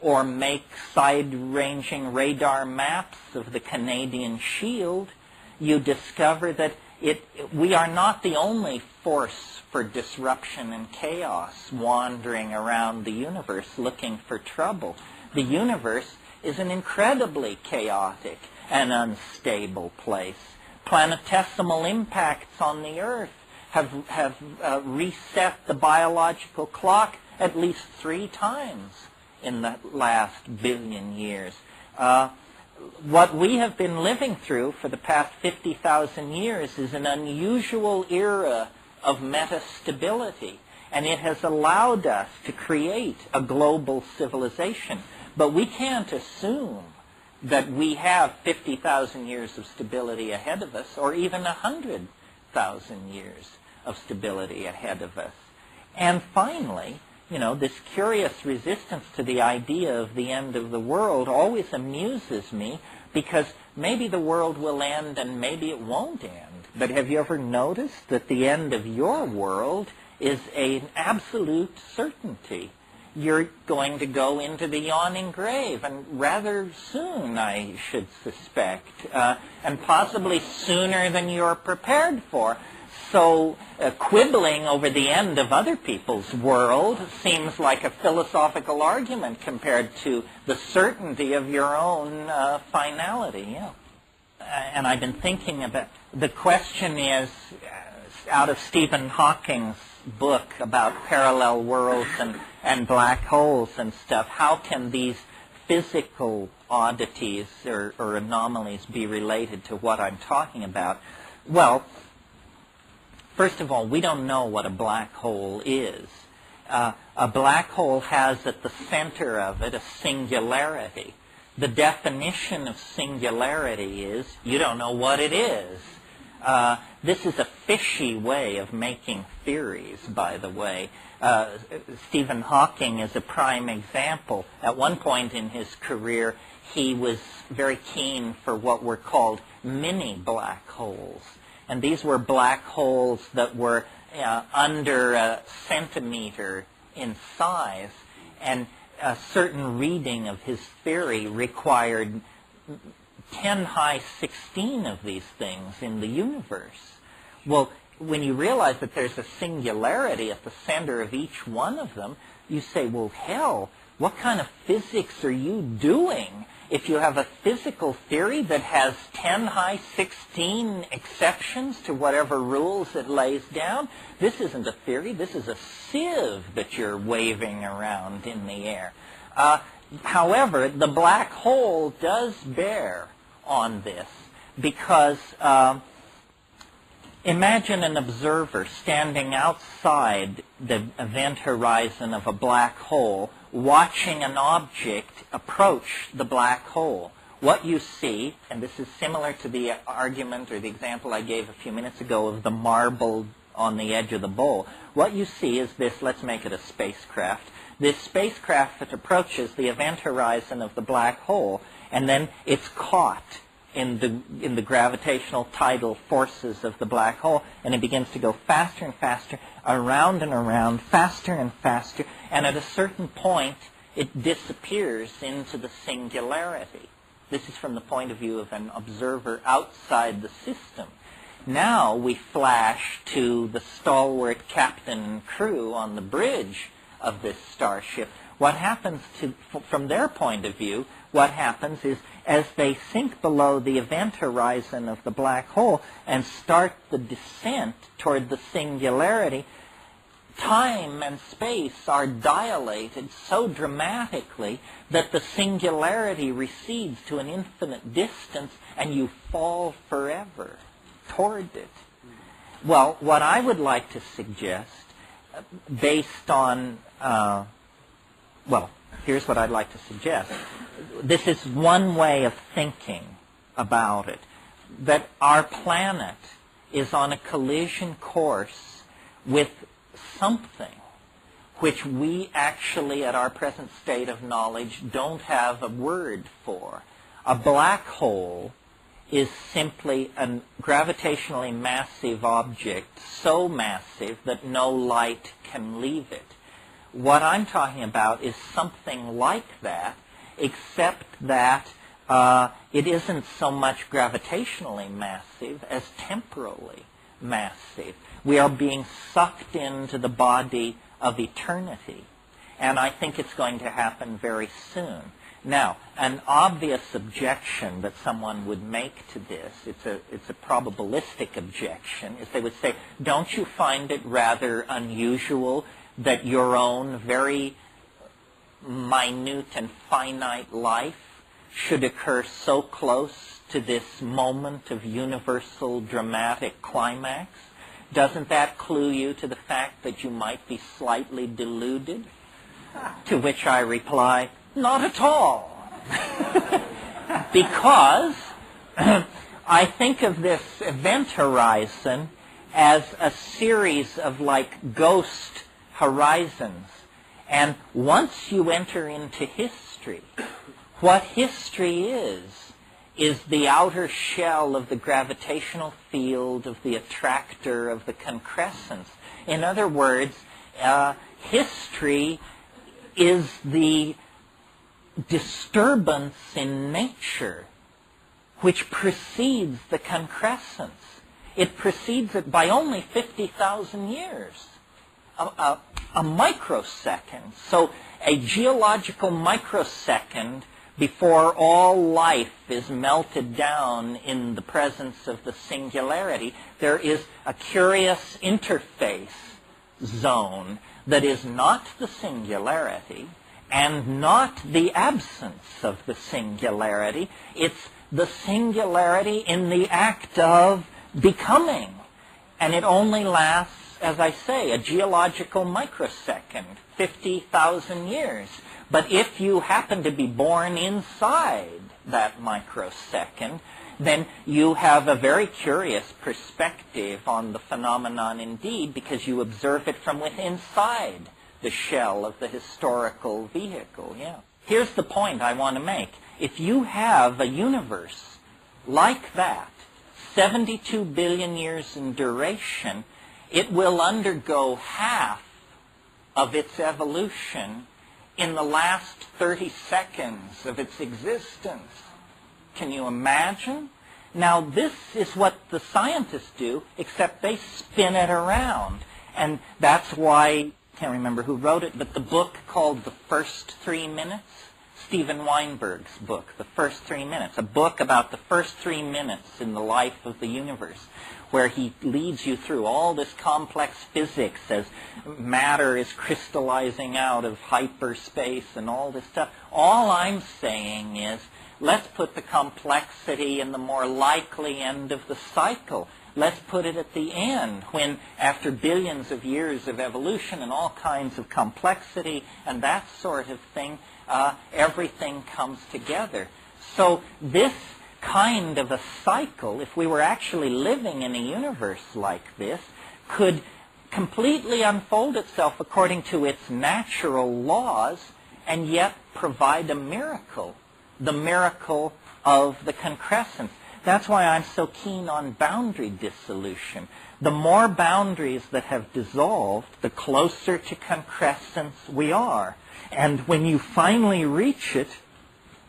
or make side-ranging radar maps of the Canadian Shield, you discover that we are not the only force for disruption and chaos wandering around the universe looking for trouble. The universe is an incredibly chaotic and unstable place. Planetesimal impacts on the Earth have reset the biological clock at least 3 times in the last billion years. What we have been living through for the past 50,000 years is an unusual era of metastability, and it has allowed us to create a global civilization. But we can't assume that we have 50,000 years of stability ahead of us, or even 100,000 years of stability ahead of us. And finally, this curious resistance to the idea of the end of the world always amuses me, because maybe the world will end and maybe it won't end. But have you ever noticed that the end of your world is an absolute certainty? You're going to go into the yawning grave, and rather soon, I should suspect, and possibly sooner than you're prepared for. So quibbling over the end of other people's world seems like a philosophical argument compared to the certainty of your own finality. Yeah. And I've been thinking about, the question is, out of Stephen Hawking's book about parallel worlds and black holes and stuff, how can these physical oddities or anomalies be related to what I'm talking about? Well, first of all, we don't know what a black hole is. A black hole has at the center of it a singularity. The definition of singularity is you don't know what it is. This is a fishy way of making theories, by the way. Stephen Hawking is a prime example. At one point in his career, he was very keen for what were called mini black holes. And these were black holes that were under a centimeter in size. And a certain reading of his theory required 10 high 16 of these things in the universe. Well, when you realize that there's a singularity at the center of each one of them, you say, well, hell, what kind of physics are you doing if you have a physical theory that has 10 high 16 exceptions to whatever rules it lays down? This isn't a theory. This is a sieve that you're waving around in the air. However, the black hole does bear on this, because imagine an observer standing outside the event horizon of a black hole, watching an object approach the black hole. What you see, and this is similar to the argument or the example I gave a few minutes ago of the marble on the edge of the bowl, what you see is this, let's make it a spacecraft. This spacecraft that approaches the event horizon of the black hole, and then it's caught in the gravitational tidal forces of the black hole, and it begins to go faster and faster, around and around, faster and faster, and at a certain point it disappears into the singularity. This is from the point of view of an observer outside the system. Now we flash to the stalwart captain and crew on the bridge of this starship. What happens from their point of view, what happens is as they sink below the event horizon of the black hole and start the descent toward the singularity, time and space are dilated so dramatically that the singularity recedes to an infinite distance and you fall forever toward it. Well, what I would like to suggest, based on, here's what I'd like to suggest. This is one way of thinking about it, that our planet is on a collision course with something which we actually, at our present state of knowledge, don't have a word for. A black hole is simply a gravitationally massive object, so massive that no light can leave it. what I'm talking about is something like that, except that it isn't so much gravitationally massive as temporally massive. We are being sucked into the body of eternity, and I think it's going to happen very soon. Now, an obvious objection that someone would make to this, it's a probabilistic objection, is they would say, don't you find it rather unusual that your own very minute and finite life should occur so close to this moment of universal dramatic climax? Doesn't that clue you to the fact that you might be slightly deluded? To which I reply, not at all. Because I think of this event horizon as a series of like ghost horizons. And once you enter into history, what history is the outer shell of the gravitational field of the attractor of the concrescence. In other words, history is the disturbance in nature which precedes the concrescence. It precedes it by only 50,000 years, a microsecond. So a geological microsecond before all life is melted down in the presence of the singularity, there is a curious interface zone that is not the singularity and not the absence of the singularity. It's the singularity in the act of becoming. And it only lasts, as I say, a geological microsecond, 50,000 years. But if you happen to be born inside that microsecond, then you have a very curious perspective on the phenomenon indeed, because you observe it from within inside the shell of the historical vehicle. Yeah. Here's the point I want to make. If you have a universe like that, 72 billion years in duration, it will undergo half of its evolution in the last 30 seconds of its existence. Can you imagine? Now, this is what the scientists do, except they spin it around. And that's why, I can't remember who wrote it, but the book called The First 3 Minutes, Steven Weinberg's book, The First 3 Minutes, a book about the first 3 minutes in the life of the universe, where he leads you through all this complex physics as matter is crystallizing out of hyperspace and all this stuff. All I'm saying is, let's put the complexity in the more likely end of the cycle. Let's put it at the end, when after billions of years of evolution and all kinds of complexity and that sort of thing, everything comes together. So this kind of a cycle, if we were actually living in a universe like this, could completely unfold itself according to its natural laws and yet provide a miracle, the miracle of the concrescence. That's why I'm so keen on boundary dissolution. The more boundaries that have dissolved, the closer to concrescence we are. And when you finally reach it,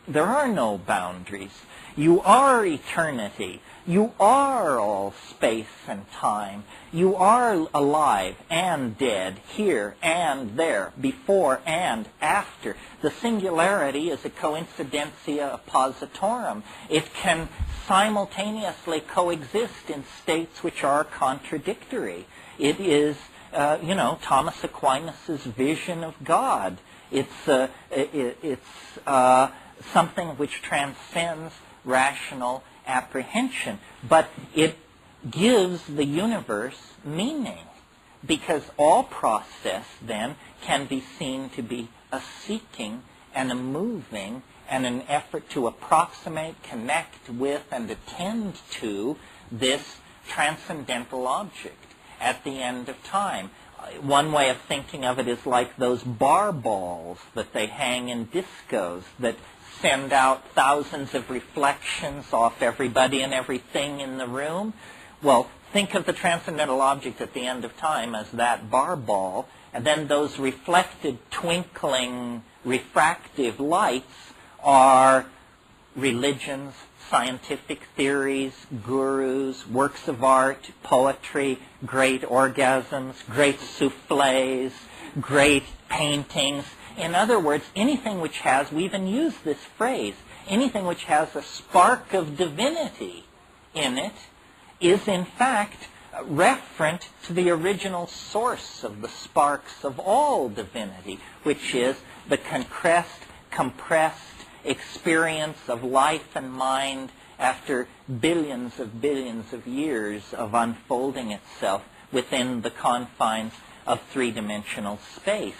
there are no boundaries. You are eternity. You are all space and time. You are alive and dead, here and there, before and after. The singularity is a coincidentia oppositorum. It can simultaneously coexist in states which are contradictory. It is, Thomas Aquinas' vision of God. It's something which transcends rational apprehension. But it gives the universe meaning, because all process then can be seen to be a seeking and a moving and an effort to approximate, connect with, and attend to this transcendental object at the end of time. One way of thinking of it is like those bar balls that they hang in discos that send out thousands of reflections off everybody and everything in the room. Well, think of the transcendental object at the end of time as that bar ball, And then those reflected, twinkling, refractive lights are religions, scientific theories, gurus, works of art, poetry, great orgasms, great souffles, great paintings. In other words, anything which has, we even use this phrase, anything which has a spark of divinity in it is in fact referent to the original source of the sparks of all divinity, which is the compressed experience of life and mind after billions of years of unfolding itself within the confines of three-dimensional space.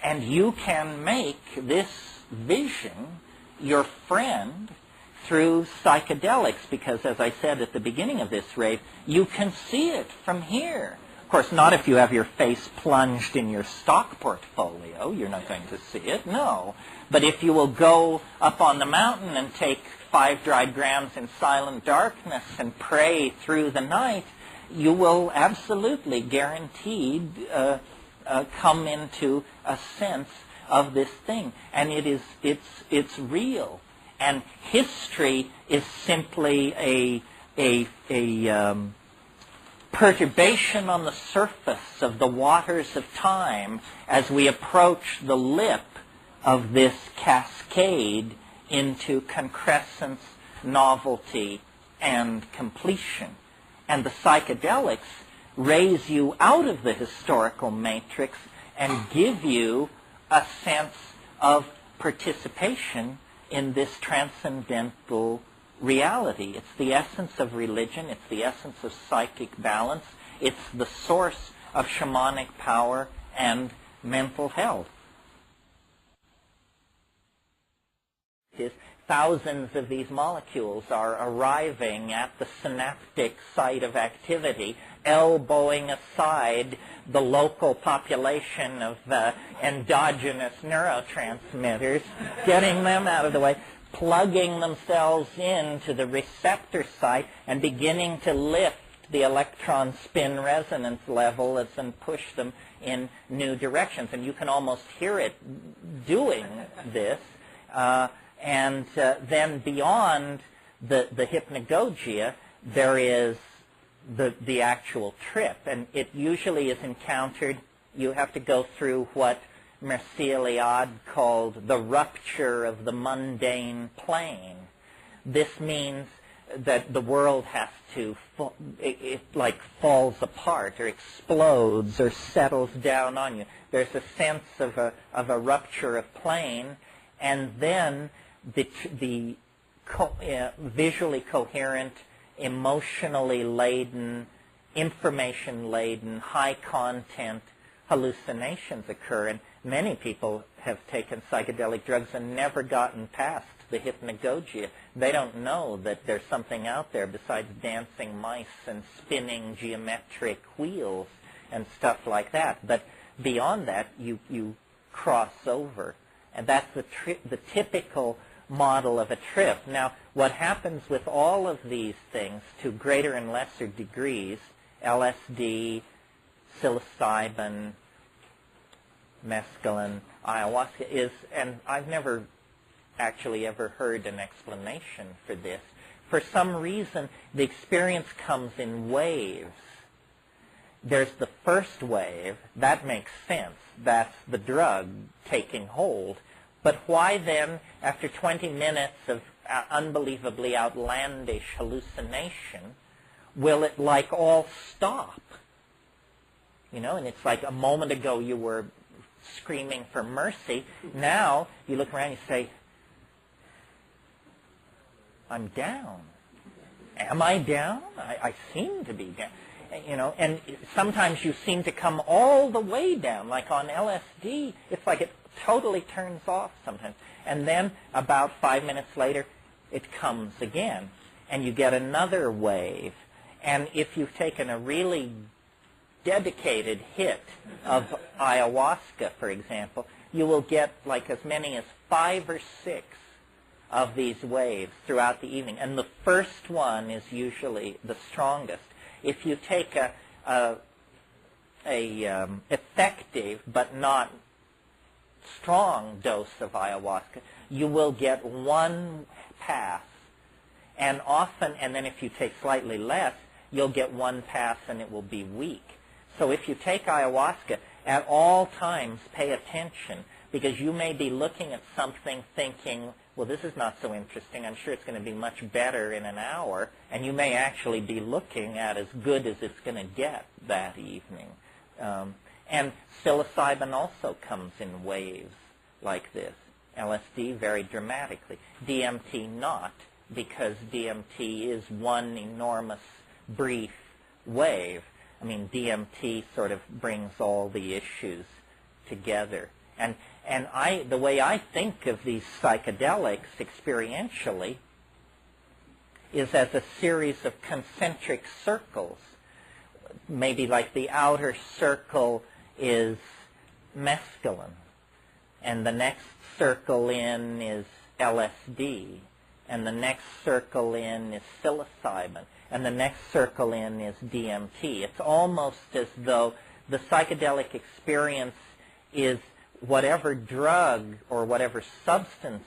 And you can make this vision your friend through psychedelics, because as I said at the beginning of this rave, you can see it from here. Of course, not if you have your face plunged in your stock portfolio. You're not going to see it, no. But if you will go up on the mountain and take 5 dry grams in silent darkness and pray through the night, you will absolutely guaranteed come into a sense of this thing. And it's real. And history is simply a perturbation on the surface of the waters of time as we approach the lip of this cascade into concrescence, novelty, and completion. And the psychedelics raise you out of the historical matrix and give you a sense of participation in this transcendental reality. It's the essence of religion. It's the essence of psychic balance. It's the source of shamanic power and mental health. Thousands of these molecules are arriving at the synaptic site of activity, elbowing aside the local population of endogenous neurotransmitters, getting them out of the way, plugging themselves into the receptor site and beginning to lift the electron spin resonance levels and push them in new directions. And you can almost hear it doing this. And then beyond the hypnagogia, there is the actual trip. And it usually is encountered, you have to go through what Mircea Eliade called the rupture of the mundane plane. This means that the world has to, it like falls apart or explodes or settles down on you. There's a sense of a rupture of plane, and then the visually coherent, emotionally laden, information-laden, high-content hallucinations occur. And many people have taken psychedelic drugs and never gotten past the hypnagogia. They don't know that there's something out there besides dancing mice and spinning geometric wheels and stuff like that. But beyond that, you cross over. And that's the typical model of a trip. Now, what happens with all of these things to greater and lesser degrees, LSD, psilocybin, mescaline, ayahuasca, is, and I've never actually ever heard an explanation for this. For some reason, the experience comes in waves. There's the first wave. That makes sense. That's the drug taking hold. But why then, after 20 minutes of unbelievably outlandish hallucination, will it like all stop? You know, and it's like a moment ago you were screaming for mercy. Now you look around and you say, I'm down. Am I down? I seem to be down. You know, and sometimes you seem to come all the way down, like on LSD. It's like it totally turns off sometimes. And then about 5 minutes later, it comes again. And you get another wave. And if you've taken a really dedicated hit of ayahuasca, for example, you will get like as many as 5 or 6 of these waves throughout the evening. And the first one is usually the strongest. If you take a effective but not strong dose of ayahuasca, you will get one pass, and often, and then if you take slightly less, you'll get one pass and it will be weak. So if you take ayahuasca, at all times pay attention, because you may be looking at something thinking, well, this is not so interesting, I'm sure it's going to be much better in an hour, and you may actually be looking at as good as it's going to get that evening. And psilocybin also comes in waves like this. LSD very dramatically. DMT not, because DMT is one enormous brief wave. I mean, DMT sort of brings all the issues together. And the way I think of these psychedelics experientially is as a series of concentric circles. Maybe like the outer circle is mescaline, and the next circle in is LSD, and the next circle in is psilocybin, and the next circle in is DMT. It's almost as though the psychedelic experience is whatever drug or whatever substance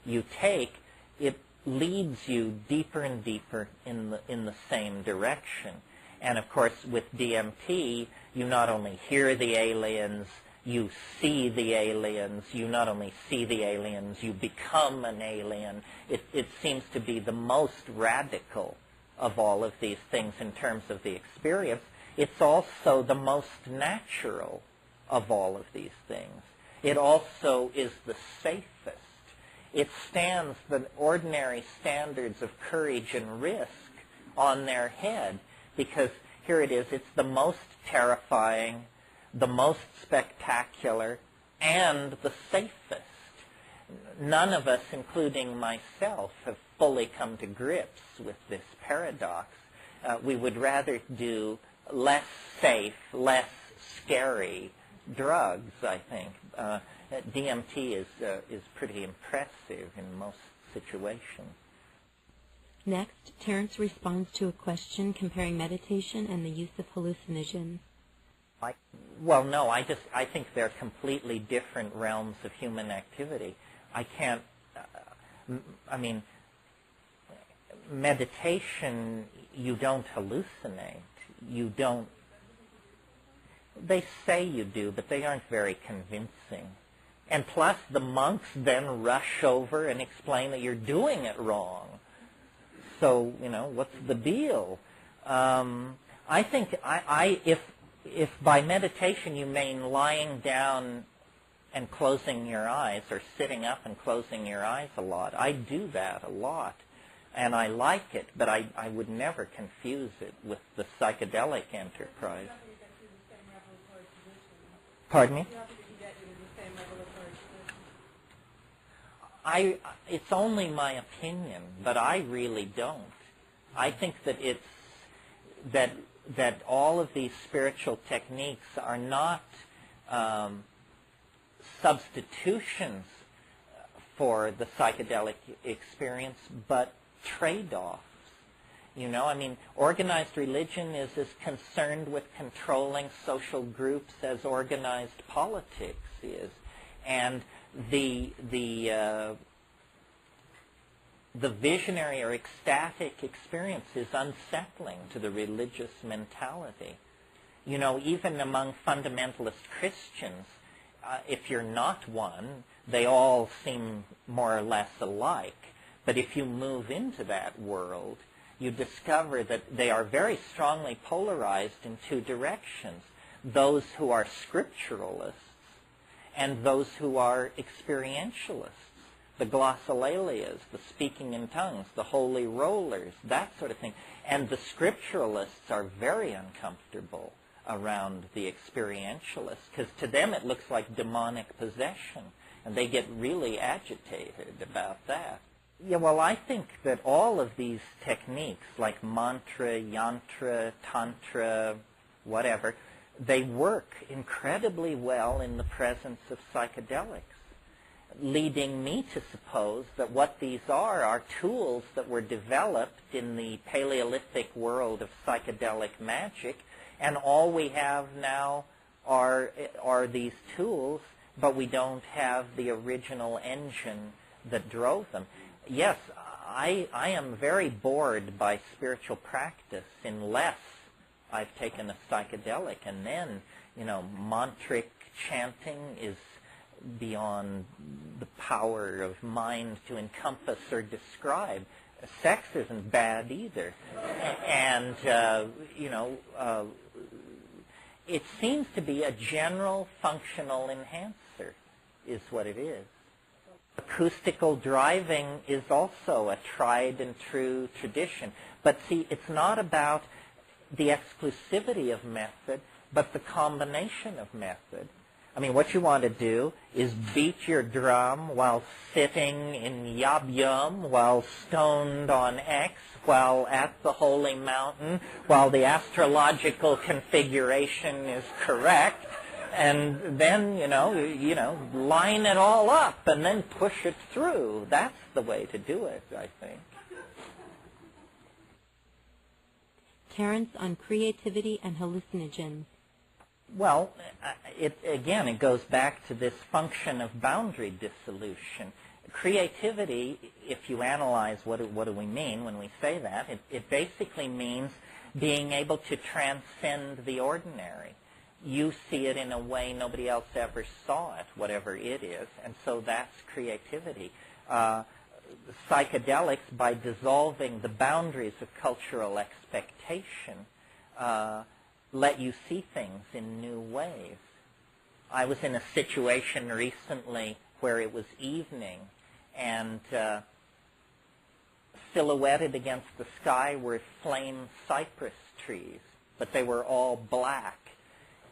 you take, it leads you deeper and deeper in the same direction. And of course, with DMT, you not only hear the aliens, you see the aliens. You not only see the aliens, you become an alien. It seems to be the most radical of all of these things in terms of the experience. It's also the most natural of all of these things. It also is the safest. It stands the ordinary standards of courage and risk on their head, because here it is, it's the most terrifying, the most spectacular, and the safest. None of us, including myself, have fully come to grips with this paradox. We would rather do less safe, less scary drugs, I think. DMT is pretty impressive in most situations. Next, Terence responds to a question comparing meditation and the use of hallucinogens. Well, no, I think they're completely different realms of human activity. I can't, I mean, meditation, you don't hallucinate. You don't, they say you do, but they aren't very convincing. And plus, the monks then rush over and explain that you're doing it wrong. So, you know, what's the deal? I think if by meditation you mean lying down and closing your eyes, or sitting up and closing your eyes a lot, I do that a lot. And I like it, but I would never confuse it with the psychedelic enterprise. Pardon me? It's only my opinion, but I really don't. I think that it's that all of these spiritual techniques are not substitutions for the psychedelic experience, but trade-offs. You know, I mean, organized religion is as concerned with controlling social groups as organized politics is, and the visionary or ecstatic experience is unsettling to the religious mentality. You know, even among fundamentalist Christians, if you're not one, they all seem more or less alike. But if you move into that world, you discover that they are very strongly polarized in two directions. Those who are scripturalists and those who are experientialists. The glossolalias, the speaking in tongues, the holy rollers, that sort of thing. And the scripturalists are very uncomfortable around the experientialists, because to them it looks like demonic possession, and they get really agitated about that. Yeah, well, I think that all of these techniques, like mantra, yantra, tantra, whatever, they work incredibly well in the presence of psychedelics, leading me to suppose that what these are tools that were developed in the Paleolithic world of psychedelic magic and all we have now are these tools, but we don't have the original engine that drove them. Yes, I am very bored by spiritual practice unless I've taken a psychedelic, and then, mantric chanting is beyond the power of mind to encompass or describe. Sex isn't bad either. And, it seems to be a general functional enhancer is what it is. Acoustical driving is also a tried and true tradition. But see, it's not about the exclusivity of method, but the combination of method. I mean, what you want to do is beat your drum while sitting in Yab Yum, while stoned on X, while at the holy mountain, while the astrological configuration is correct, and then, line it all up and then push it through. That's the way to do it, I think. Terence, on creativity and hallucinogens. Well, it goes back to this function of boundary dissolution. Creativity, if you analyze what do we mean when we say that, it basically means being able to transcend the ordinary. You see it in a way nobody else ever saw it, whatever it is, and so that's creativity. Psychedelics, by dissolving the boundaries of cultural expectation, let you see things in new ways. I was in a situation recently where it was evening, and silhouetted against the sky were flame cypress trees, but they were all black.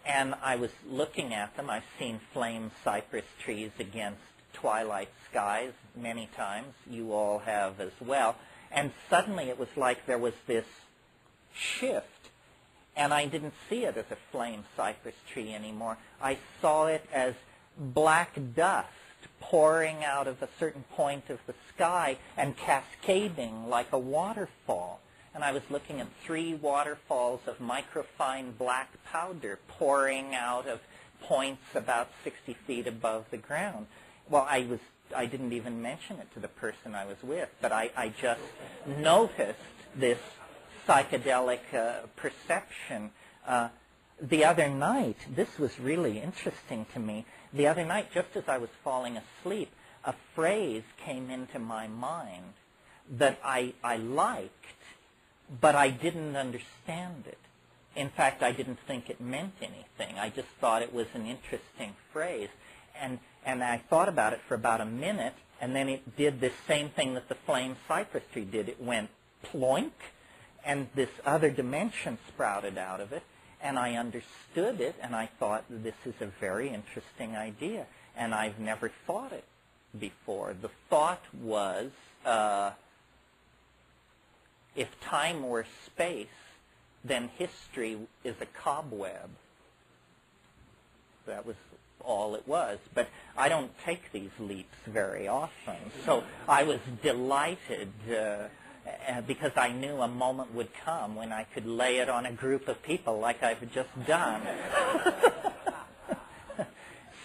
And I was looking at them. I've seen flame cypress trees against twilight skies many times. You all have as well. And suddenly it was like there was this shift, and I didn't see it as a flame cypress tree anymore. I saw it as black dust pouring out of a certain point of the sky and cascading like a waterfall. And I was looking at 3 waterfalls of microfine black powder pouring out of points about 60 feet above the ground. Well, I didn't even mention it to the person I was with, but I just noticed this psychedelic perception. The other night, this was really interesting to me. The other night, just as I was falling asleep, a phrase came into my mind that I liked, but I didn't understand it. In fact, I didn't think it meant anything. I just thought it was an interesting phrase. And I thought about it for about a minute, and then it did this same thing that the flame cypress tree did. It went ploink, and this other dimension sprouted out of it, and I understood it, and I thought, this is a very interesting idea, and I've never thought it before. The thought was, if time were space, then history is a cobweb. That was all it was. But I don't take these leaps very often. So I was delighted because I knew a moment would come when I could lay it on a group of people like I've just done.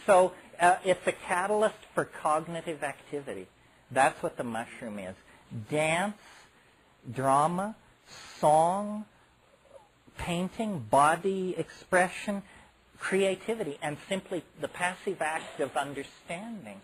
So it's a catalyst for cognitive activity. That's what the mushroom is. Dance, drama, song, painting, body expression, creativity, and simply the passive act of understanding.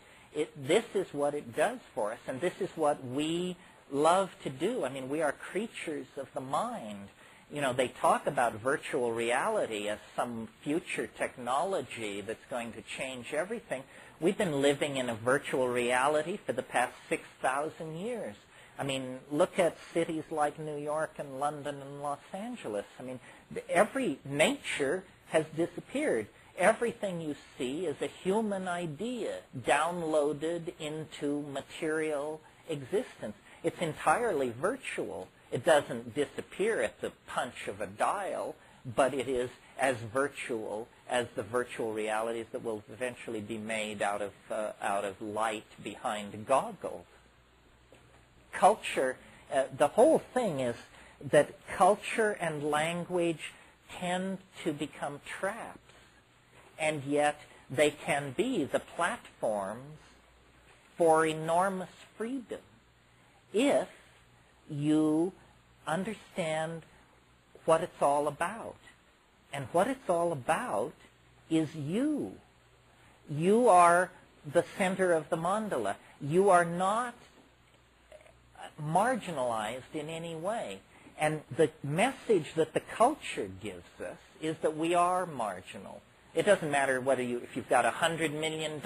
This is what it does for us, and this is what we love to do. I mean, we are creatures of the mind. You know, they talk about virtual reality as some future technology that's going to change everything. We've been living in a virtual reality for the past 6,000 years. I mean, look at cities like New York and London and Los Angeles. I mean, every nature has disappeared. Everything you see is a human idea downloaded into material existence. It's entirely virtual. It doesn't disappear at the punch of a dial, but it is as virtual as the virtual realities that will eventually be made out of light behind goggles. Culture, the whole thing is that culture and language tend to become traps. And yet they can be the platforms for enormous freedom if you understand what it's all about. And what it's all about is you. You are the center of the mandala. You are not marginalized in any way. And the message that the culture gives us is that we are marginal. It doesn't matter whether if you've got $100 million.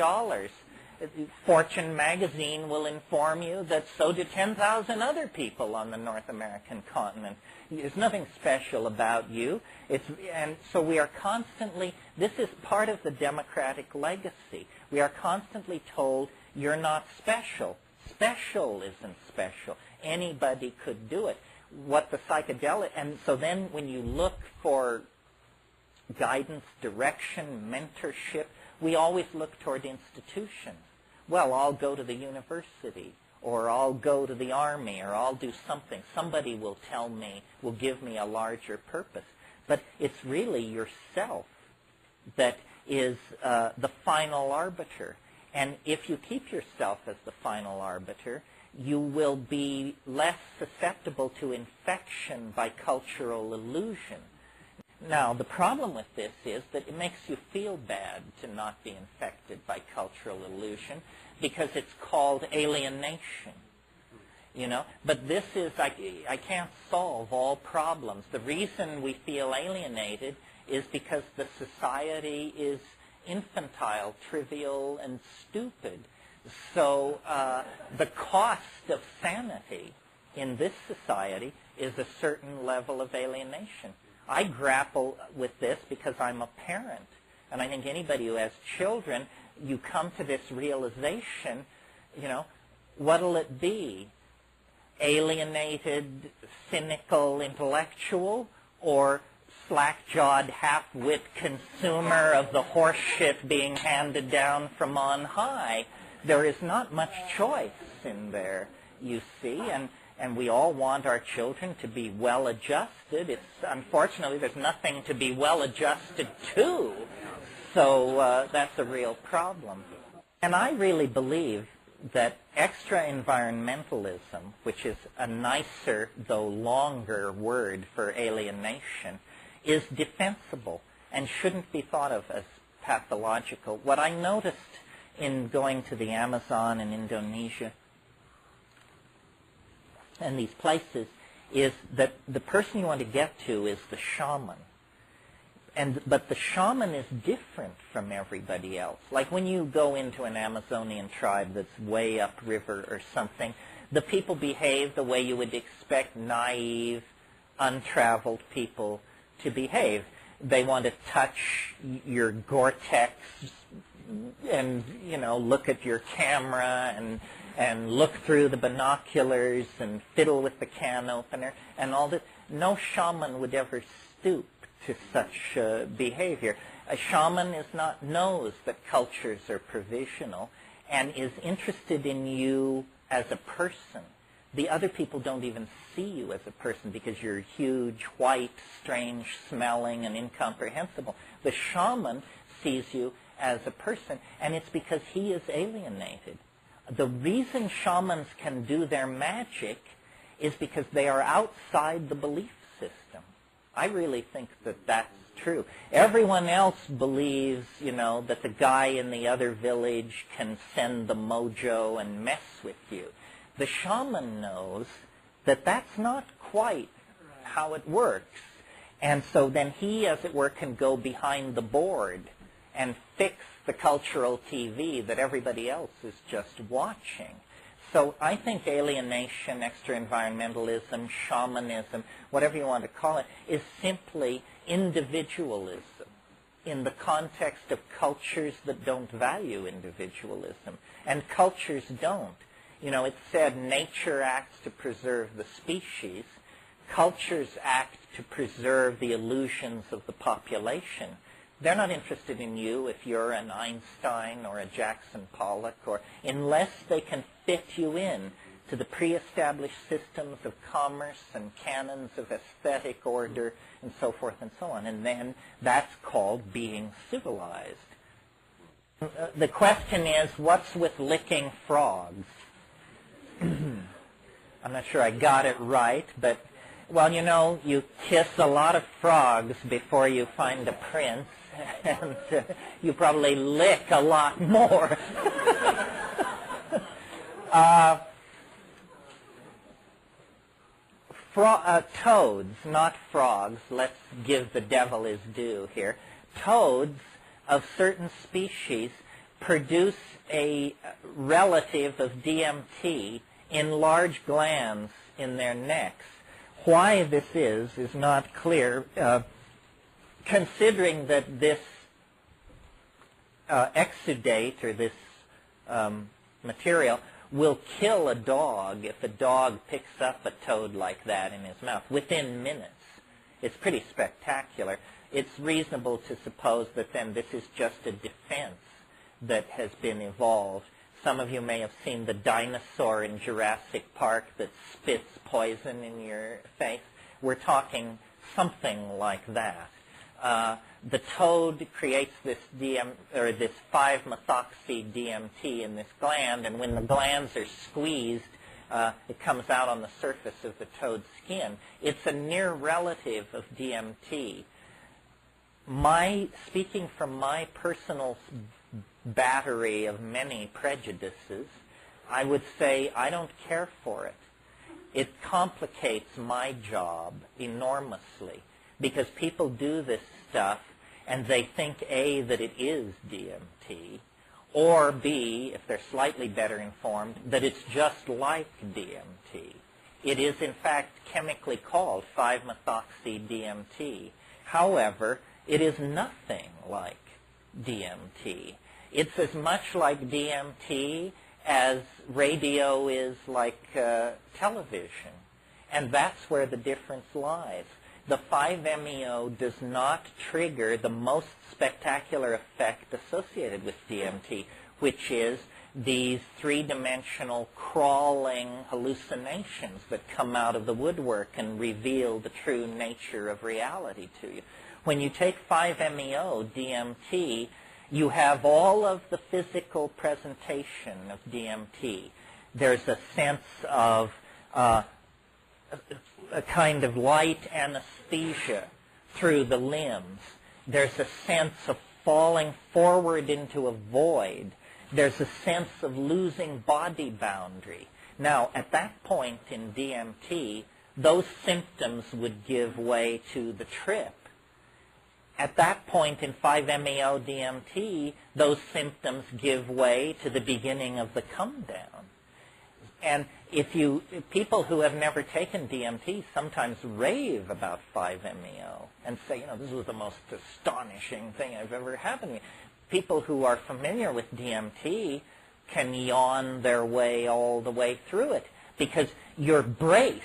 Fortune magazine will inform you that so do 10,000 other people on the North American continent. There's nothing special about you. And so we are constantly, this is part of the democratic legacy. We are constantly told, you're not special. Special isn't special. Anybody could do it. What the psychedelic, and so then when you look for guidance, direction, mentorship, we always look toward institutions. Well, I'll go to the university, or I'll go to the army, or I'll do something. Somebody will tell me, will give me a larger purpose. But it's really yourself that is the final arbiter. And if you keep yourself as the final arbiter, you will be less susceptible to infection by cultural illusion. Now, the problem with this is that it makes you feel bad to not be infected by cultural illusion because it's called alienation. You know, but this is, I can't solve all problems. The reason we feel alienated is because the society is infantile, trivial, and stupid. So the cost of sanity in this society is a certain level of alienation. I grapple with this because I'm a parent. And I think anybody who has children, you come to this realization, you know, what'll it be? Alienated, cynical intellectual, or slack-jawed, half-wit consumer of the horse shit being handed down from on high? There is not much choice in there, you see, and we all want our children to be well-adjusted. Unfortunately, there's nothing to be well-adjusted to, so that's a real problem. And I really believe that extra-environmentalism, which is a nicer, though longer word for alienation, is defensible and shouldn't be thought of as pathological. What I noticed in going to the Amazon and Indonesia and these places is that the person you want to get to is the shaman. But the shaman is different from everybody else. Like when you go into an Amazonian tribe that's way upriver or something, the people behave the way you would expect naive, untraveled people to behave. They want to touch your Gore-Tex and, you know, look at your camera and look through the binoculars and fiddle with the can opener and all that. No shaman would ever stoop to such behavior. A shaman knows that cultures are provisional and is interested in you as a person. The other people don't even see you as a person because you're huge, white, strange smelling, and incomprehensible. The shaman sees you as a person, and it's because he is alienated. The reason shamans can do their magic is because they are outside the belief system. I really think that that's true. Everyone else believes, you know, that the guy in the other village can send the mojo and mess with you. The shaman knows that that's not quite how it works. And so then he, as it were, can go behind the board and fix the cultural TV that everybody else is just watching. So I think alienation, extra-environmentalism, shamanism, whatever you want to call it, is simply individualism in the context of cultures that don't value individualism. And cultures don't. You know, it's said nature acts to preserve the species. Cultures act to preserve the illusions of the population. They're not interested in you if you're an Einstein or a Jackson Pollock, or unless they can fit you in. to the pre-established systems of commerce and canons of aesthetic order and so forth and so on. And then that's called being civilized. The question is, what's with licking frogs? I'm not sure I got it right, but, well, you know, you kiss a lot of frogs before you find a prince, and you probably lick a lot more. Toads, not frogs. Let's give the devil his due here. Toads of certain species produce a relative of DMT in large glands in their necks. Why this is not clear, considering that this exudate, or this material, will kill a dog if a dog picks up a toad like that in his mouth within minutes. It's pretty spectacular. It's reasonable to suppose that then this is just a defense that has been evolved. Some of you may have seen the dinosaur in Jurassic Park that spits poison in your face. We're talking something like that. The toad creates this 5-methoxy-DMT in this gland, and when the glands are squeezed, it comes out on the surface of the toad's skin. It's a near relative of DMT. Speaking from my personal battery of many prejudices, I would say I don't care for it. It complicates my job enormously, because people do this stuff and they think, A, that it is DMT, or B, if they're slightly better informed, that it's just like DMT. It is, in fact, chemically called 5-methoxy-DMT. However, it is nothing like DMT. It's as much like DMT as radio is like television. And that's where the difference lies. The 5-MeO does not trigger the most spectacular effect associated with DMT, which is these three-dimensional crawling hallucinations that come out of the woodwork and reveal the true nature of reality to you. When you take 5-MeO, DMT, you have all of the physical presentation of DMT. There's a sense of a kind of light anesthesia through the limbs. There's a sense of falling forward into a void. There's a sense of losing body boundary. Now, at that point in DMT, those symptoms would give way to the trip. At that point in 5-MeO DMT, those symptoms give way to the beginning of the come down. And people who have never taken DMT sometimes rave about 5-MeO and say, you know, this was the most astonishing thing I've ever happened to me. People who are familiar with DMT can yawn their way all the way through it, because you're braced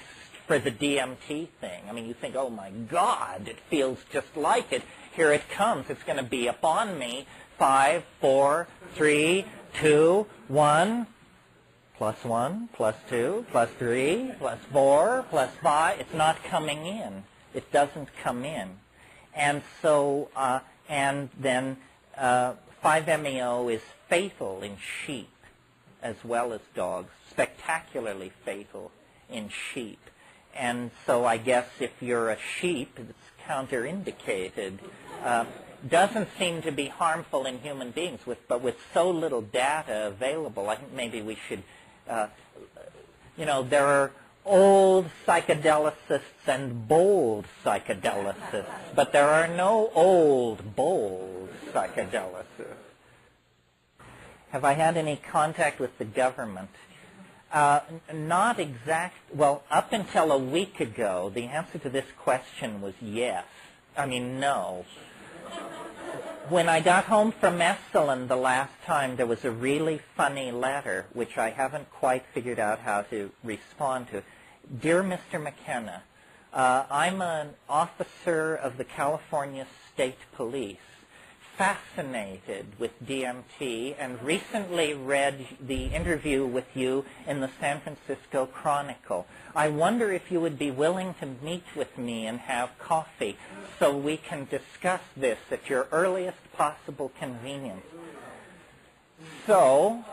for the DMT thing. I mean, you think, oh my God, it feels just like it. Here it comes. It's going to be upon me. 5, 4, 3, 2, 1. Plus 1, plus 2, plus 3, plus 4, plus 5. It's not coming in. It doesn't come in. And so, and then 5-MeO is fatal in sheep as well as dogs, spectacularly fatal in sheep. And so I guess if you're a sheep, it's counterindicated. Doesn't seem to be harmful in human beings, but with so little data available, I think maybe we should, you know, there are old psychedelicists and bold psychedelicists, but there are no old, bold psychedelicists. Have I had any contact with the government? Not exact. Well, up until a week ago, the answer to this question was yes. I mean, no. When I got home from Esalen the last time, there was a really funny letter, which I haven't quite figured out how to respond to. Dear Mr. McKenna, I'm an officer of the California State Police. fascinated with DMT and recently read the interview with you in the San Francisco Chronicle. I wonder if you would be willing to meet with me and have coffee so we can discuss this at your earliest possible convenience. So,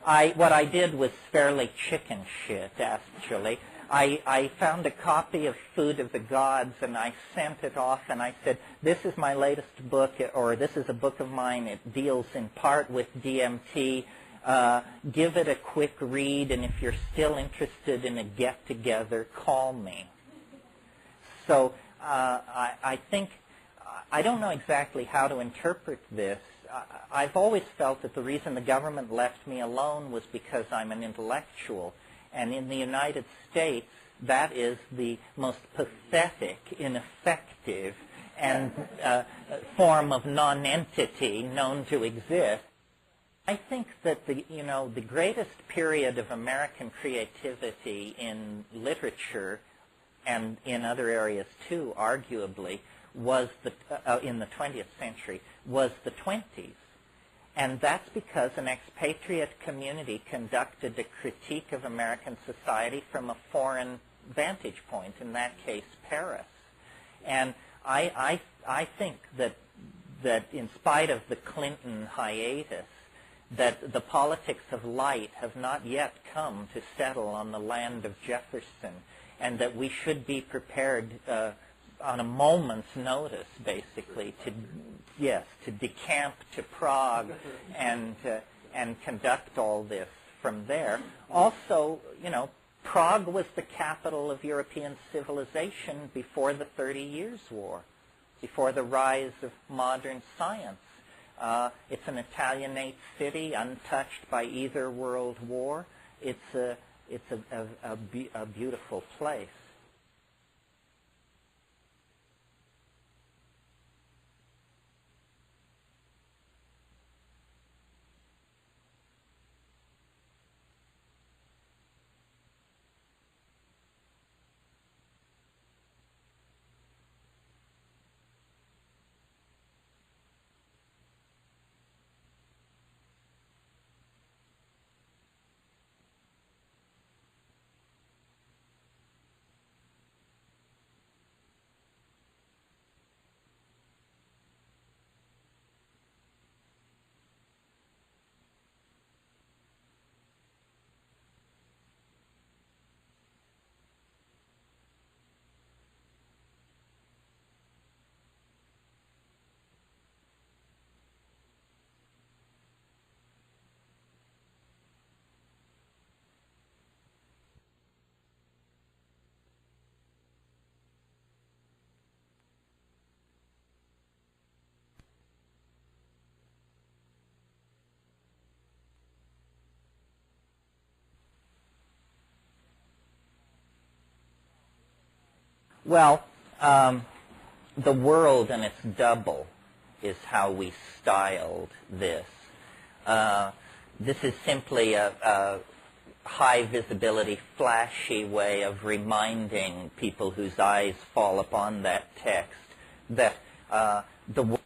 what I did was fairly chicken shit, actually. I found a copy of Food of the Gods, and I sent it off, and I said, this is my latest book, or this is a book of mine. It deals in part with DMT. Give it a quick read, and if you're still interested in a get-together, call me. So I think, I don't know exactly how to interpret this. I've always felt that the reason the government left me alone was because I'm an intellectual. And in the United States, that is the most pathetic, ineffective, and form of non-entity known to exist. I think that the greatest period of American creativity in literature and in other areas too, arguably, was in the 20th century, was the 20s. And that's because an expatriate community conducted a critique of American society from a foreign vantage point, in that case, Paris. And I think that in spite of the Clinton hiatus, that the politics of light have not yet come to settle on the land of Jefferson, and that we should be prepared on a moment's notice, basically, to decamp to Prague and conduct all this from there. Also, Prague was the capital of European civilization before the 30 Years' War, before the rise of modern science. It's an Italianate city, untouched by either world war. It's a beautiful place. Well, the world and its double is how we styled this. This is simply a high visibility, flashy way of reminding people whose eyes fall upon that text that the